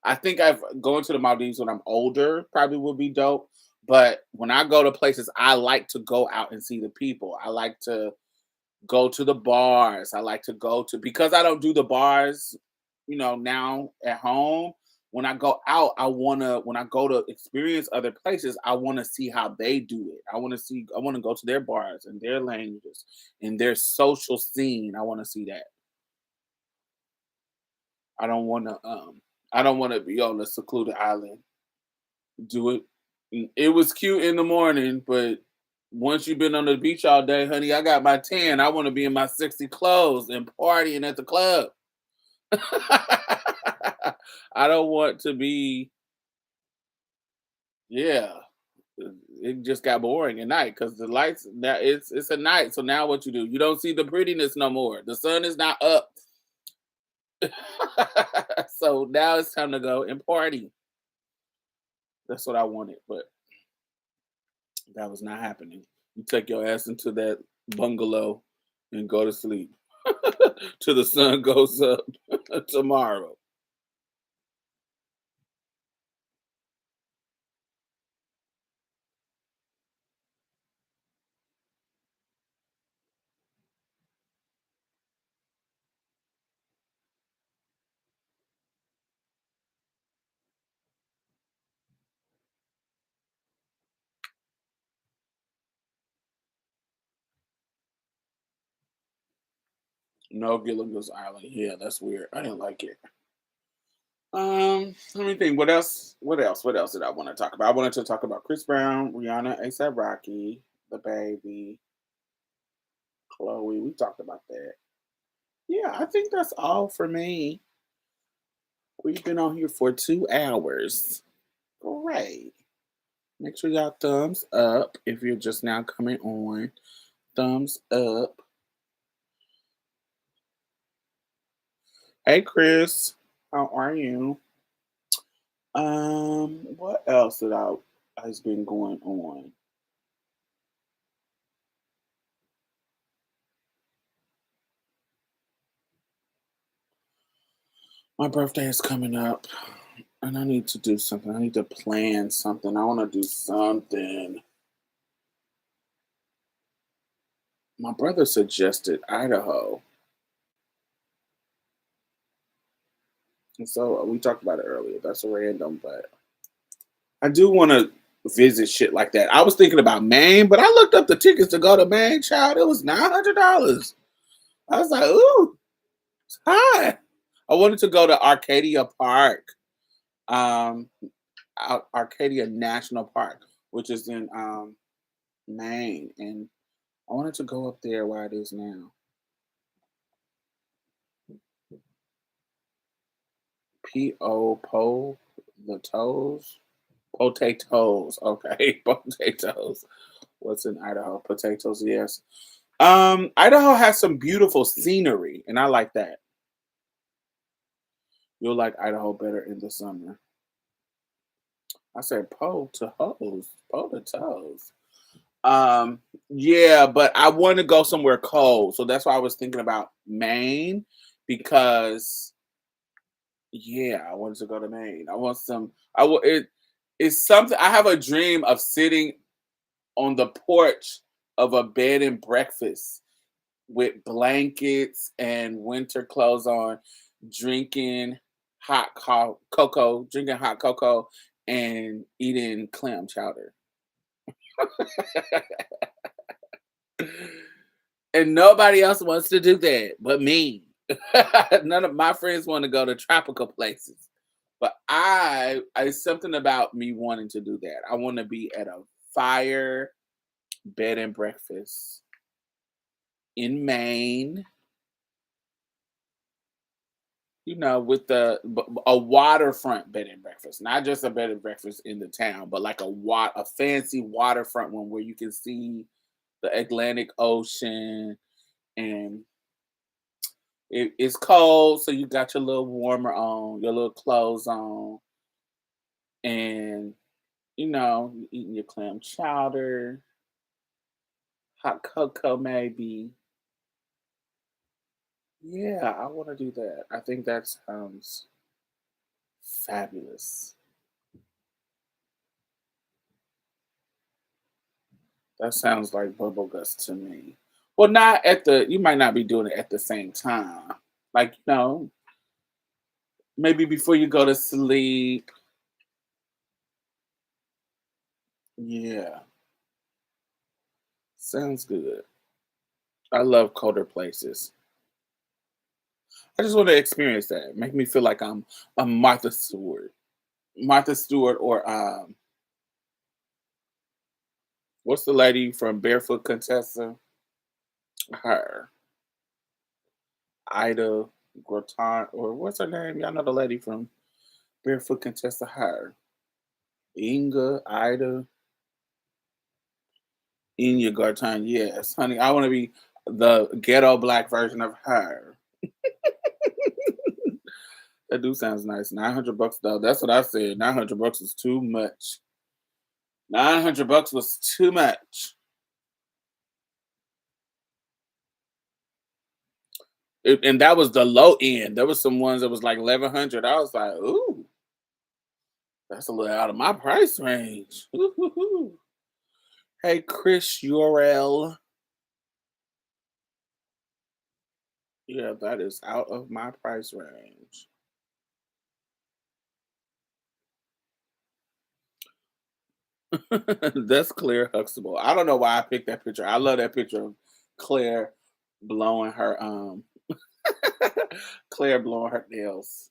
A: I think I've going to the Maldives when I'm older probably would be dope. But when I go to places, I like to go out and see the people. I like to go to the bars. I like to go to because I don't do the bars, now at home. When I go out, when I go to experience other places, I wanna see how they do it. I wanna go to their bars and their languages and their social scene. I wanna see that. I don't wanna I don't wanna be on a secluded island. Do it. It was cute in the morning, but once you've been on the beach all day, honey, I got my tan. I want to be in my sexy clothes and partying at the club. I don't want to be, yeah. It just got boring at night because the lights now it's a night. So now what you do? You don't see the prettiness no more. The sun is not up. So now it's time to go and party. That's what I wanted, but that was not happening. You take your ass into that bungalow and go to sleep till the sun goes up tomorrow. No Gilligan's Island. Yeah, that's weird. I didn't like it. Let me think. What else? What else? What else did I want to talk about? I wanted to talk about Chris Brown, Rihanna, ASAP Rocky, the baby, Chloe. We talked about that. Yeah, I think that's all for me. We've been on here for 2 hours. Great. Make sure y'all thumbs up if you're just now coming on. Thumbs up. Hey Chris, how are you? What else that I has been going on? My birthday is coming up, and I need to do something. I need to plan something. I want to do something. My brother suggested Idaho, and so we talked about it earlier. That's random, but I do want to visit shit like that. I was thinking about Maine, but I looked up the tickets to go to Maine. Child, it was $900. I was like, ooh, it's high. I wanted to go to Arcadia Park, um, Arcadia National Park, which is in Maine, and I wanted to go up there where it is now. P-O, the toes? Potatoes. Okay, potatoes. What's in Idaho? Potatoes, yes. Idaho has some beautiful scenery, and I like that. You'll like Idaho better in the summer. I said potatoes, potatoes. Yeah, but I want to go somewhere cold, so that's why I was thinking about Maine because yeah, I wanted to go to Maine. I want some. I will. It's something. I have a dream of sitting on the porch of a bed and breakfast with blankets and winter clothes on, drinking drinking hot cocoa, and eating clam chowder. And nobody else wants to do that but me. None of my friends want to go to tropical places. But it's something about me wanting to do that. I want to be at a fire bed and breakfast in Maine, with a waterfront bed and breakfast, not just a bed and breakfast in the town, but like a fancy waterfront one where you can see the Atlantic Ocean and it's cold, so you got your little warmer on, your little clothes on, and you eating your clam chowder, hot cocoa maybe. Yeah, I want to do that. I think that sounds fabulous. That sounds like bubble guts to me. Well, not at the. You might not be doing it at the same time. Like maybe before you go to sleep. Yeah, sounds good. I love colder places. I just want to experience that. Make me feel like I'm Martha Stewart. Martha Stewart or what's the lady from Barefoot Contessa? Her. Ida Groton or what's her name? Y'all know the lady from Barefoot Contessa, her. Inga, Ida, Inya Garton. Yes, honey. I want to be the ghetto black version of her. That do sounds nice. $900 though. That's what I said. $900 was too much. $900 was too much. And that was the low end. There was some ones that was like 1100. I was like, ooh, that's a little out of my price range. Ooh. Hey, Chris Urel. Yeah, that is out of my price range. That's Claire Huxtable. I don't know why I picked that picture. I love that picture of Claire blowing her Claire blowing her nails.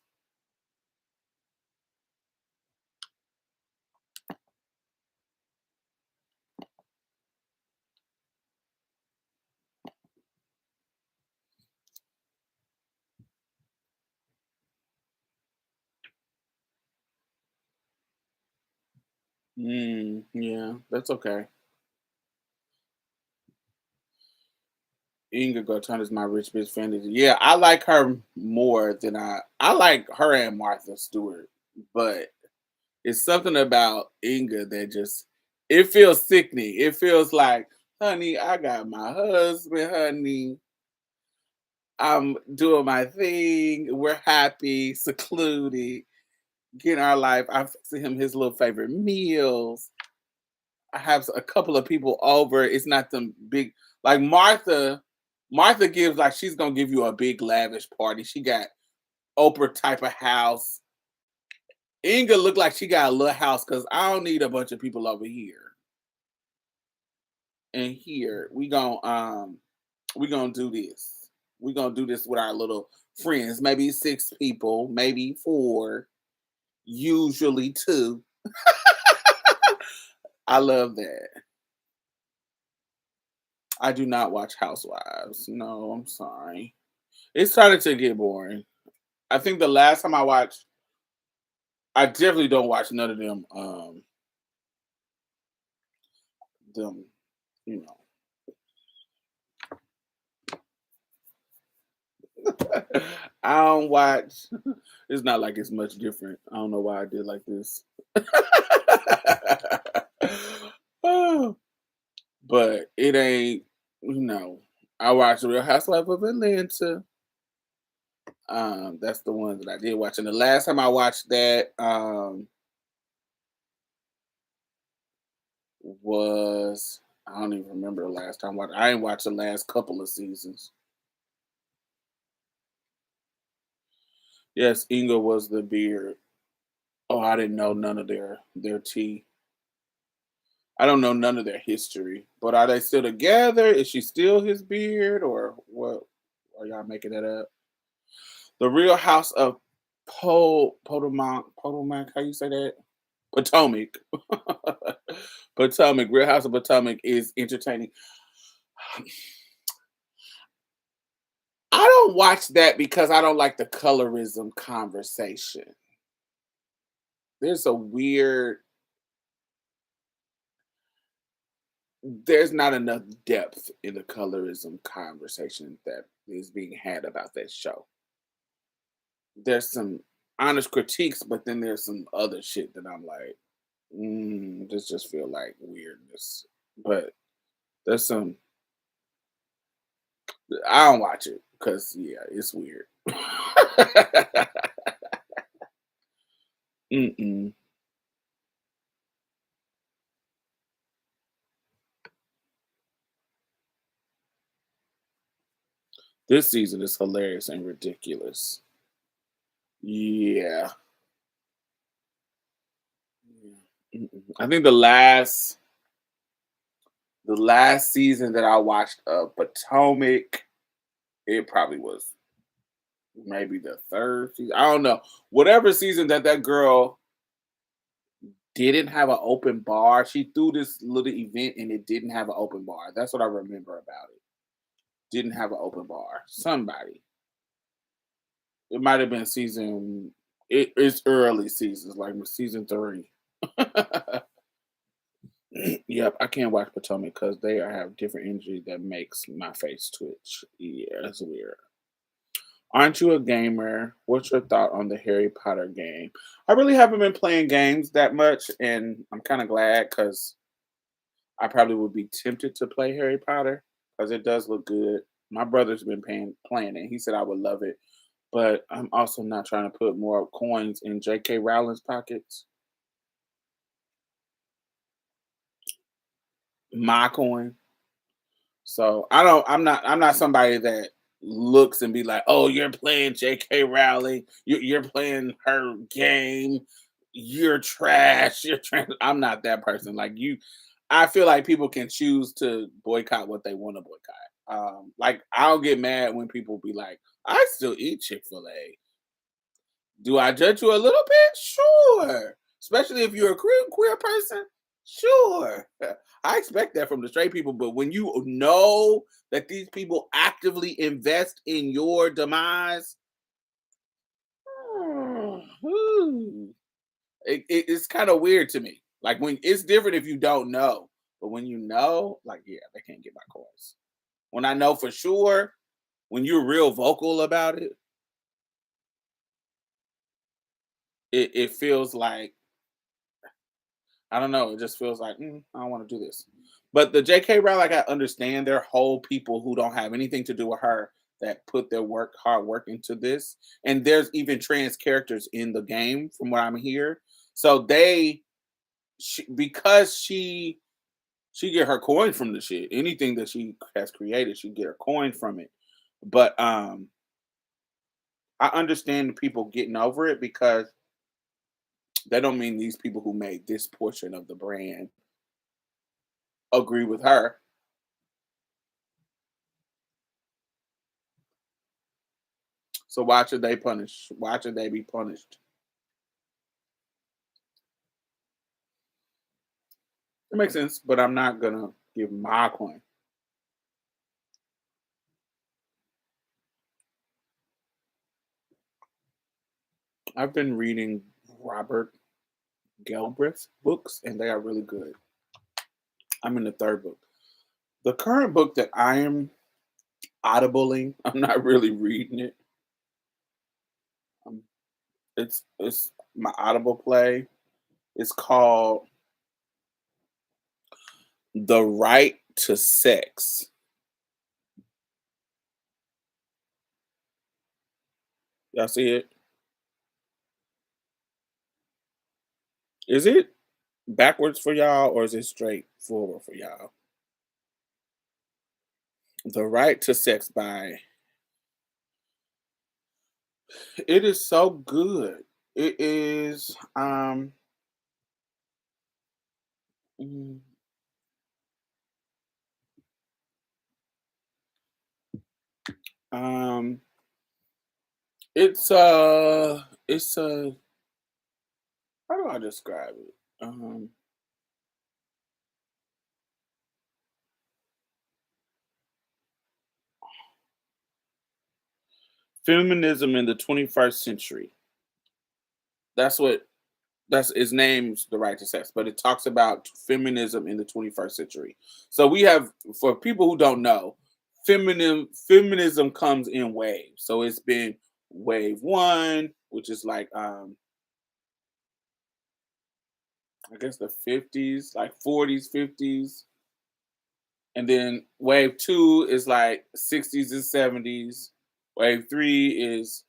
A: Yeah, that's okay. Inga Garton is my rich bitch fantasy. Yeah, I like her more than I like her and Martha Stewart, but it's something about Inga that just it feels sickening. It feels like, honey, I got my husband, honey. I'm doing my thing. We're happy, secluded, getting our life. I'm fixing him his little favorite meals. I have a couple of people over. It's not them big like Martha. Martha gives like she's gonna give you a big lavish party. She got Oprah type of house. Inga looked like she got a little house because I don't need a bunch of people over here. And here we gonna do this. We gonna do this with our little friends. Maybe six people, maybe four, usually two. I love that. I do not watch Housewives. No, I'm sorry. It started to get boring. I think the last time I watched I definitely don't watch none of them, you know. I don't watch. It's not like it's much different. I don't know why I did like this. Oh, but it ain't, you know. I watched Real Housewife of Atlanta. That's the one that I did watch. And the last time I watched that was I don't even remember the last time. I ain't watched the last couple of seasons. Yes, Inga was the beard. Oh, I didn't know none of their tea. I don't know none of their history. But are they still together? Is she still his beard, or what? Are y'all making that up? The Real House of Potomac. How you say that? Potomac. Potomac. Real House of Potomac is entertaining. I don't watch that because I don't like the colorism conversation. There's a weird there's not enough depth in the colorism conversation that is being had about that show. There's some honest critiques, but then there's some other shit that I'm like, this just feel like weirdness. But there's some I don't watch it because yeah, it's weird. Mm-mm. This season is hilarious and ridiculous. Yeah. Yeah. Mm-mm. I think the last season that I watched of Potomac, it probably was maybe the third season. I don't know. Whatever season that girl didn't have an open bar, she threw this little event and it didn't have an open bar. That's what I remember about it. Didn't have an open bar. Somebody. It might have been it's early seasons, like season three. Yep, I can't watch Potomac because they have different energy that makes my face twitch. Yeah, it's weird. Aren't you a gamer? What's your thought on the Harry Potter game? I really haven't been playing games that much, and I'm kind of glad because I probably would be tempted to play Harry Potter because it does look good. My brother's been playing it. He said I would love it, but I'm also not trying to put more coins in J.K. Rowling's pockets. My coin. So I'm not somebody that looks and be like, oh, you're playing J.K. Rowling, you're playing her game, you're trash, you're trash. I'm not that person. Like you, I feel like people can choose to boycott what they want to boycott. Like I'll get mad when people be like, I still eat Chick-fil-A. Do I judge you a little bit? Sure. Especially if you're a queer person. Sure. I expect that from the straight people, but when you know that these people actively invest in your demise, hmm, it's kind of weird to me. Like when it's different if you don't know, but when you know, like, yeah, they can't get my coins. When I know for sure, when you're real vocal about it, it feels like I don't know. It just feels like I don't want to do this. But the J.K. Rowling, like I understand there are whole people who don't have anything to do with her that put their hard work into this, and there's even trans characters in the game, from what I'm hear. So because she get her coin from the shit. Anything that she has created, she get her coin from it. But I understand the people getting over it because that don't mean these people who made this portion of the brand agree with her. So why should they punish? Why should they be punished? It makes sense, but I'm not gonna give my coin. I've been reading Robert Galbraith's books, and they are really good. I'm in the third book. The current book that I am audibling, I'm not really reading it. Um, it's my audible play. It's called The Right to Sex. Y'all see it? Is it backwards for y'all or is it straight forward for y'all? The Right to Sex by it is so good. It is mm, um it's how do I describe it? Feminism in the 21st century. That's what that's its name's The Right to Sex, but it talks about feminism in the 21st century. So we have, for people who don't know, feminism comes in waves. So it's been wave one, which is like I guess the 50s, like 40s, 50s. And then wave two is like 60s and 70s. Wave three is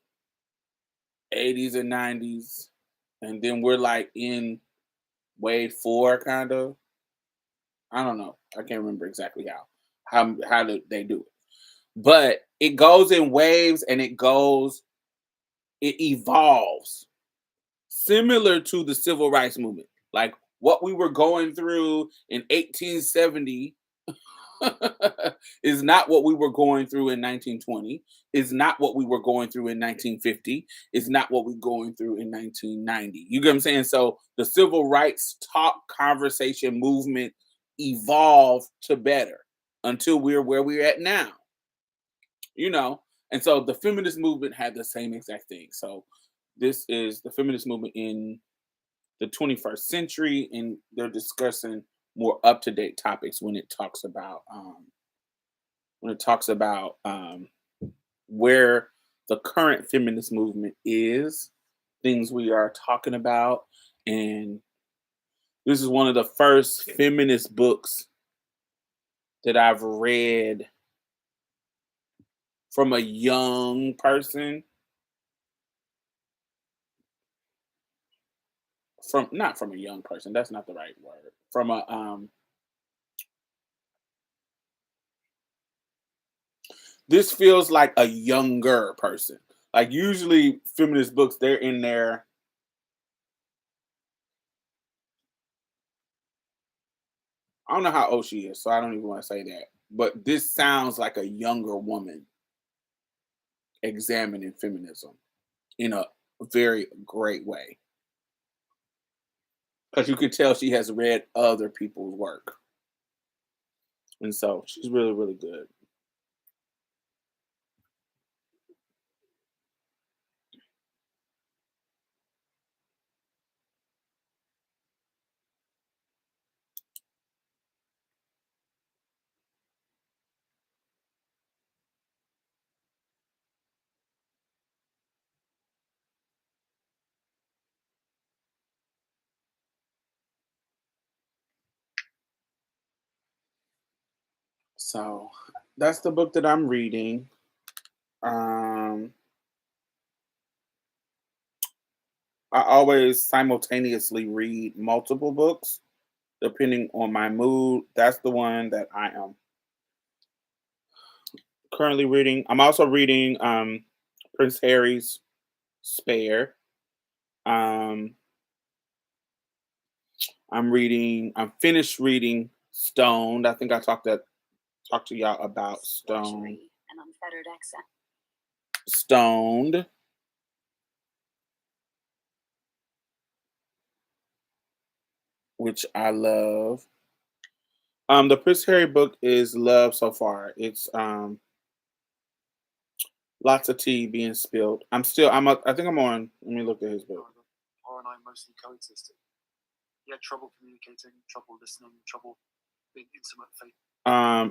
A: 80s and 90s. And then we're like in wave four, kind of. I don't know. I can't remember exactly how do they do it. But it goes in waves and it evolves similar to the civil rights movement. Like what we were going through in 1870 is not what we were going through in 1920, is not what we were going through in 1950, is not what we're going through in 1990. You get what I'm saying? So the civil rights talk conversation movement evolved to better until we're where we're at now, you know? And so the feminist movement had the same exact thing. So this is the feminist movement in the 21st century, and they're discussing more up-to-date topics when it talks about where the current feminist movement is, things we are talking about, and this is one of the first feminist books that I've read from a young person, from not from a young person, that's not the right word. From a this feels like a younger person. Like usually feminist books, they're in there. I don't know how old she is, so I don't even want to say that. But this sounds like a younger woman examining feminism in a very great way. Because you can tell she has read other people's work. And so she's really, really good. So that's the book that I'm reading. Um, I always simultaneously read multiple books depending on my mood. That's the one that I am currently reading. I'm also reading Prince Harry's Spare. Um, I'm finished reading Stoned. I think I talked to y'all about Stoned, which I love. The Prince Harry book is love so far. It's lots of tea being spilled. I think I'm on. Let me look at his book.
B: and I mostly coexisted. He had trouble communicating, trouble listening, trouble being intimate.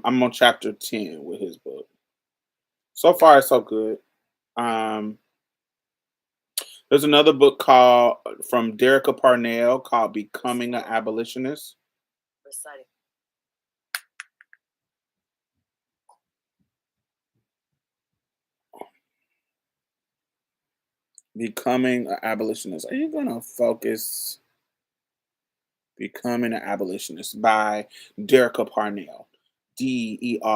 A: I'm on chapter 10 with his book. So far, so good. Um, there's another book called from Derica Parnell called "Becoming an Abolitionist."
B: Reciting.
A: Becoming an Abolitionist. Are you gonna focus? Becoming an Abolitionist by Derica Parnell. Derecka.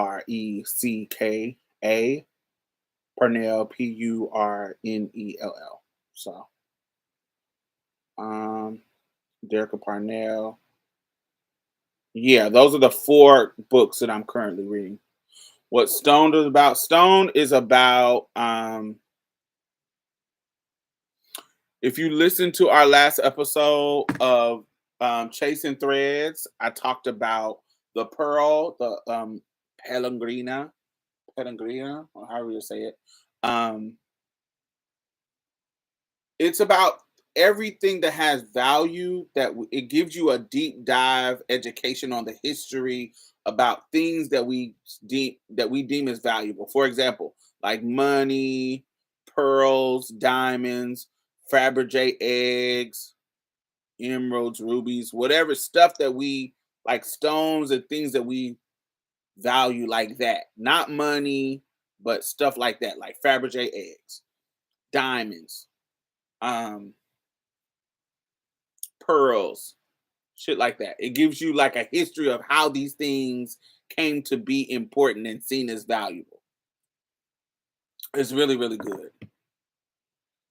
A: Parnell, Purnell. So, um, Derica Parnell. Yeah, those are the four books that I'm currently reading. What Stone is about? Stone is about if you listen to our last episode of Chasing Threads, I talked about the pearl, the Pellegrina, or however you say it. Um, it's about everything that has value it gives you a deep dive education on the history about things that we deem as valuable. For example, like money, pearls, diamonds, Fabergé eggs, emeralds, rubies, whatever stuff that we like, stones and things that we value like that. Not money, but stuff like that, like Fabergé eggs, diamonds, um, pearls, shit like that. It gives you like a history of how these things came to be important and seen as valuable. It's really, really good.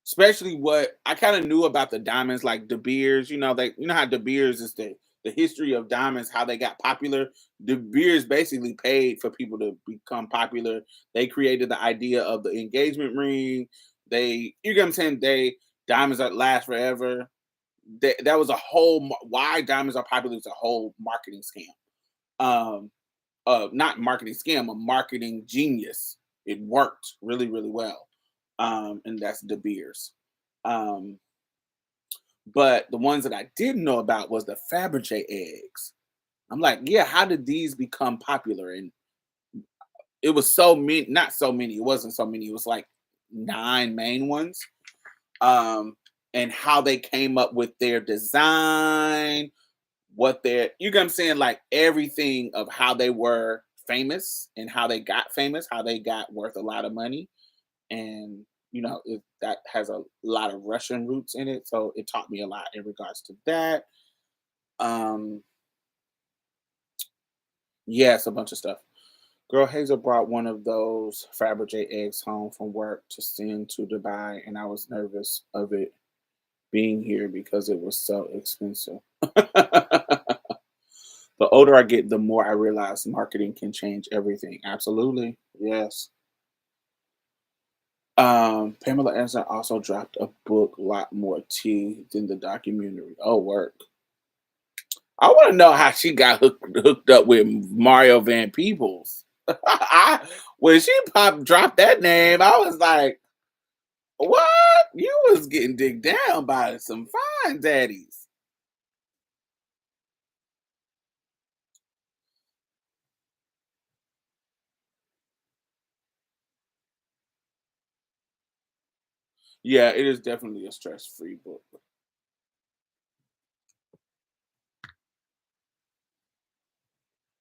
A: Especially what I kind of knew about the diamonds, like De Beers. How De Beers is the history of diamonds, how they got popular. De Beers basically paid for people to become popular. They created the idea of the engagement ring. You get what I'm saying? Diamonds that last forever. That was a whole why diamonds are popular is a whole marketing scam. Um, not marketing scam, a marketing genius. It worked really, really well. And that's De Beers. Um, but the ones that I didn't know about was the Fabergé eggs. I'm like, yeah, how did these become popular? And it was so many, not so many. It wasn't so many. It was like 9 main ones. And how they came up with their design, you know what I'm saying, like everything of how they were famous and how they got famous, how they got worth a lot of money. And that has a lot of Russian roots in it, so it taught me a lot in regards to that. um yes, a bunch of stuff. Girl, Hazel brought one of those Fabergé eggs home from work to send to Dubai, and I was nervous of it being here because it was so expensive. The older I get, the more I realize marketing can change everything. Absolutely. Yes. Pamela Anderson also dropped a book, lot more tea than the documentary. Oh, work. I want to know how she got hooked up with Mario Van Peebles. When she dropped that name, I was like, "What? You was getting digged down by some fine daddies." Yeah, it is definitely a stress-free book.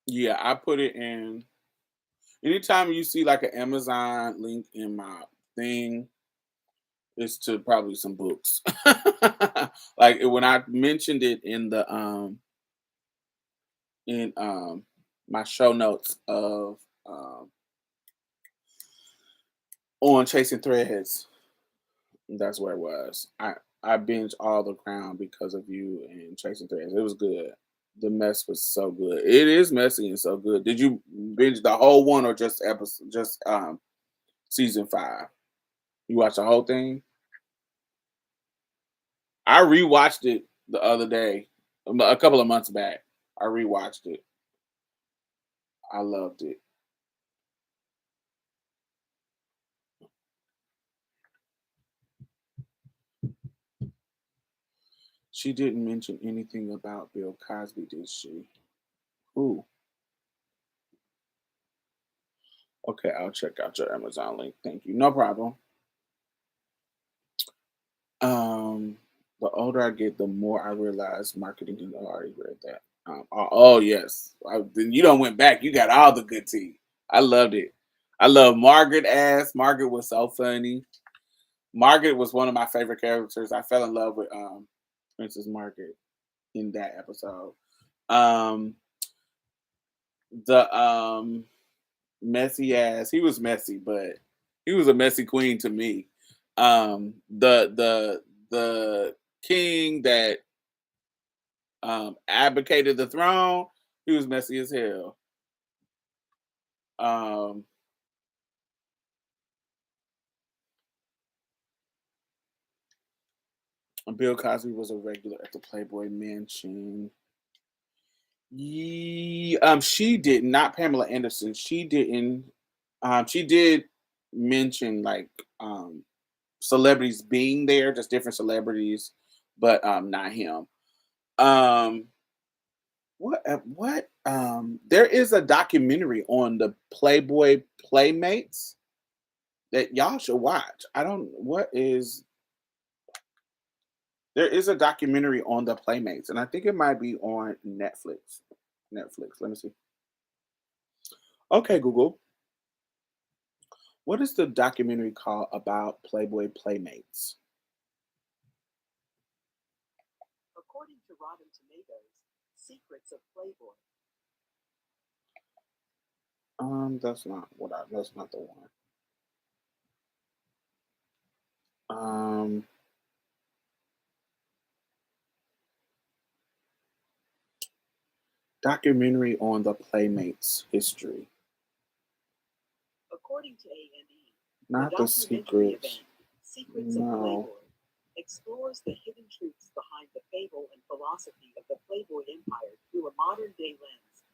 A: Yeah, I put it in. Anytime you see like an Amazon link in my thing, it's to probably some books. Like when I mentioned it in my show notes of on Chasing Threads, that's where it was. I binged all the Crown because of you and Chasing Threads. It was good. The mess was so good. It is messy and so good. Did you binge the whole one or just episode just season 5? You watched the whole thing? I rewatched it the other day, a couple of months back. I rewatched it. I loved it. She didn't mention anything about Bill Cosby, did she? Ooh. Okay, I'll check out your Amazon link. Thank you. No problem. Um, the older I get, the more I realize marketing. And I already read that. Yes, then you don't went back. You got all the good tea. I loved it. I love Margaret. Margaret was so funny. Margaret was one of my favorite characters. I fell in love with Princess Margaret in that episode. Um, the messy ass. He was messy, but he was a messy queen to me. The king that advocated the throne, he was messy as hell. Um, Bill Cosby was a regular at the Playboy Mansion. She did not Pamela Anderson. She didn't. She did mention like celebrities being there, just different celebrities, but not him. Um, there is a documentary on the Playboy Playmates that y'all should watch. I don't what is There is a documentary on the Playmates, and I think it might be on Netflix. Netflix. Let me see. Okay, Google. What is the documentary called about Playboy Playmates?
C: According to Rotten Tomatoes, Secrets of Playboy.
A: That's not the one. Um, Documentary on the Playmates history.
C: According to A&E,
A: Not
C: the
A: the
C: documentary
A: secrets.
C: event, Secrets of
A: No.
C: Playboy, explores the hidden truths behind the fable and philosophy of the Playboy empire through a modern-day lens.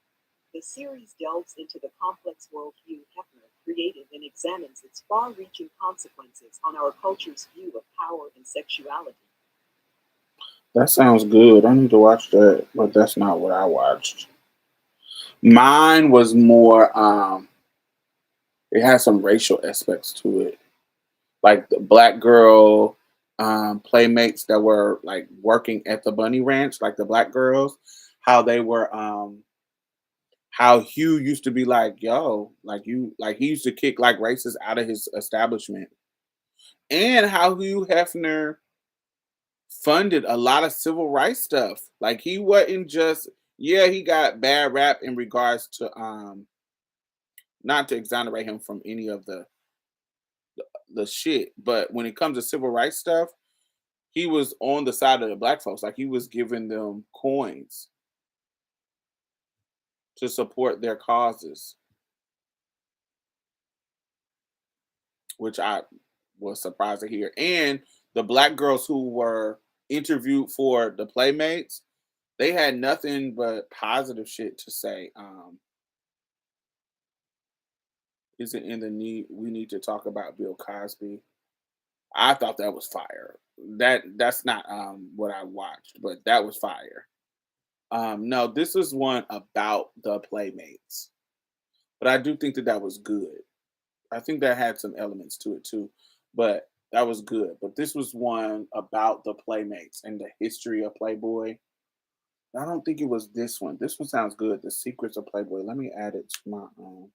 C: The series delves into the complex worldview Hefner created and examines its far-reaching consequences on our culture's view of power and sexuality.
A: That sounds good. I need to watch that, but that's not what I watched. Mine was more it has some racial aspects to it. Like the black girl playmates that were like working at the bunny ranch, like the black girls, how they were how Hugh used to be like, yo, like he used to kick like racists out of his establishment. And how Hugh Hefner funded a lot of civil rights stuff. Like he wasn't just yeah, he got bad rap in regards to not to exonerate him from any of the shit, but when it comes to civil rights stuff, he was on the side of the black folks. Like he was giving them coins to support their causes, which I was surprised to hear. And the black girls who were interviewed for the Playmates, they had nothing but positive shit to say. Is it in the need we need to talk about Bill Cosby? I thought that was fire. That's not what I watched, but that was fire. No, this is one about the Playmates, but I do think that that was good. I think that had some elements to it too, but that was good. But this was one about the Playmates and the history of Playboy. I don't think it was this one. This one sounds good. The Secrets of Playboy. Let me add it to my own.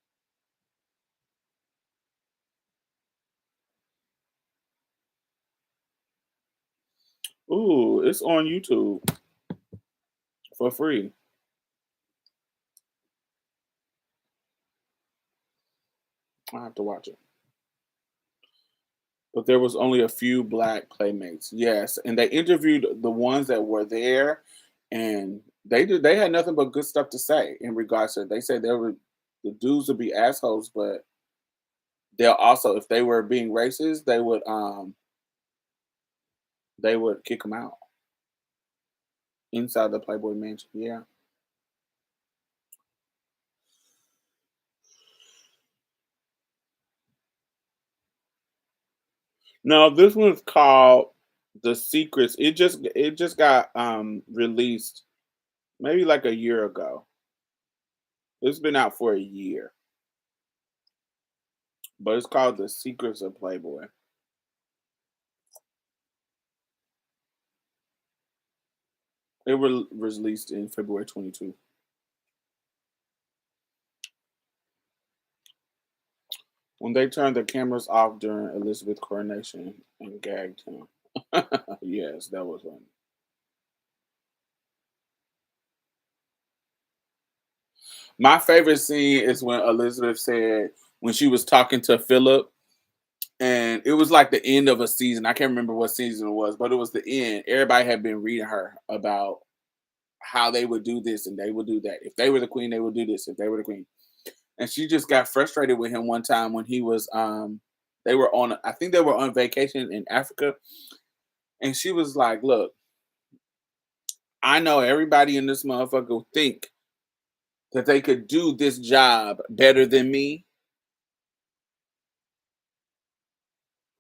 A: Ooh, it's on YouTube for free. I have to watch it. But there was only a few black playmates. Yes, and they interviewed the ones that were there, and they had nothing but good stuff to say in regards to. They said there were the dudes would be assholes, but they'll also if they were being racist, they would kick them out inside the Playboy Mansion. Yeah. No, this one's called The Secrets. It just got released maybe like a year ago. It's been out for a year, but it's called The Secrets of Playboy. It was released in February 22. When they turned the cameras off during Elizabeth's coronation and gagged him. Yes, that was one. My favorite scene is when Elizabeth said when she was talking to Philip, and it was like the end of a season. I can't remember what season it was, but it was the end. Everybody had been reading her about how they would do this and they would do that. If they were the queen, they would do this. If they were the queen, and she just got frustrated with him one time when he was they were on I think they were on vacation in Africa, and she was like, "Look, I know everybody in this motherfucker think that they could do this job better than me,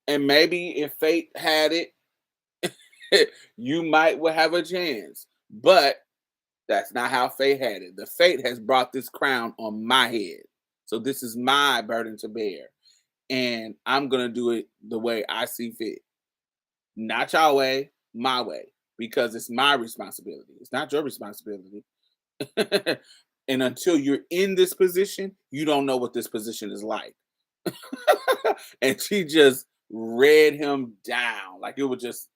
A: and maybe if fate had it, you might would have a chance. But that's not how fate had it. The fate has brought this crown on my head. So this is my burden to bear. And I'm gonna do it the way I see fit. Not your way, my way. Because it's my responsibility. It's not your responsibility. And until you're in this position, you don't know what this position is like." And she just read him down. Like it was just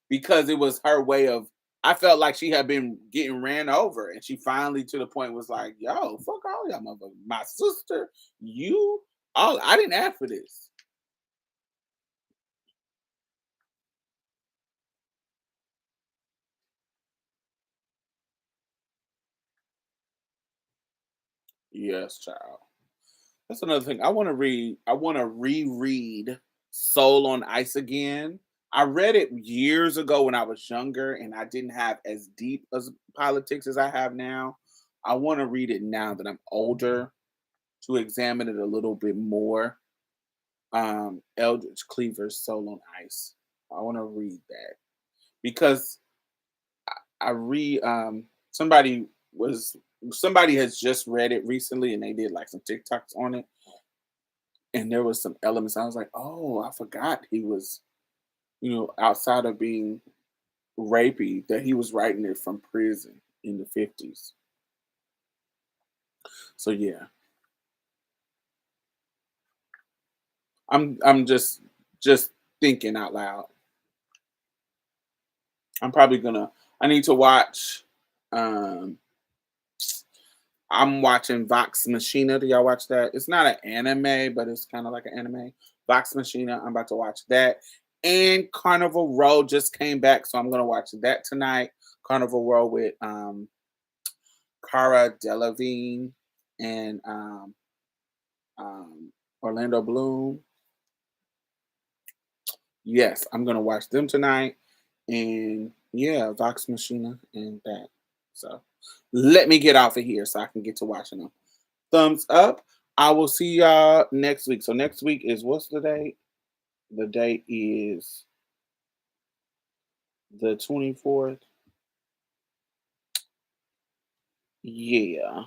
A: because it was her way of I felt like she had been getting ran over, and she finally to the point was like, "Yo, fuck all y'all motherfuckers. My sister, you, all I didn't ask for this." Yes, child. That's another thing. I want to read. I want to reread Soul on Ice again. I read it years ago when I was younger, and I didn't have as deep as politics as I have now. I want to read it now that I'm older to examine it a little bit more. Eldridge Cleaver's Soul on Ice. I want to read that because I read was somebody has just read it recently and they did like some TikToks on it, and there was some elements I was like, "Oh, I forgot he was, outside of being rapey, that he was writing it from prison in the 50s." So yeah, I'm just thinking out loud. I'm probably gonna I need to watch um I'm watching Vox Machina. Do y'all watch that? It's not an anime, but it's kind of like an anime. Vox Machina. I'm about to watch that. And Carnival Row just came back, so I'm gonna watch that tonight. Carnival Row with Cara Delevingne and um, Orlando Bloom. Yes, I'm gonna watch them tonight. And yeah, Vox Machina and that. So let me get off of here so I can get to watching them. Thumbs up. I will see y'all next week. So next week is what's the date? The date is the 24th. Yeah.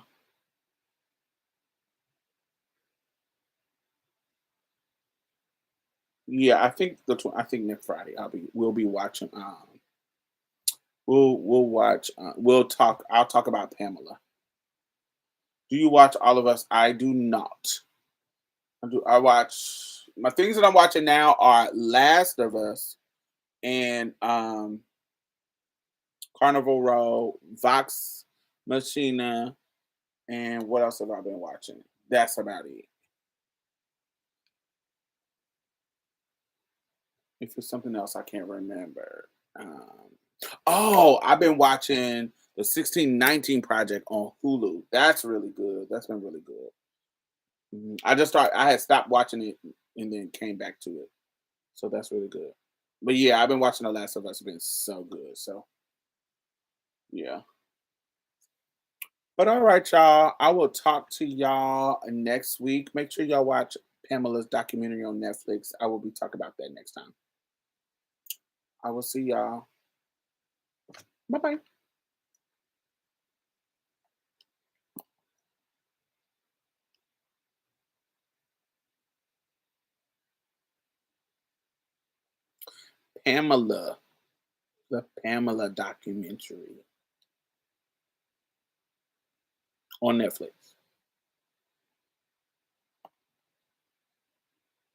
A: Yeah, I think next Friday we'll be watching we'll watch we'll talk I'll talk about Pamela. Do you watch All of Us? I do not. I watch my things that I'm watching now are Last of Us and Carnival Row, Vox Machina, and what else have I been watching? That's about it. If it's something else, I can't remember. Oh, I've been watching the 1619 Project on Hulu. That's really good. That's been really good. I had stopped watching it and then came back to it. So that's really good. But yeah, I've been watching The Last of Us. It's been so good. So yeah. But all right, y'all. I will talk to y'all next week. Make sure y'all watch Pamela's documentary on Netflix. I will be talking about that next time. I will see y'all. Bye bye. Pamela, the Pamela documentary on Netflix.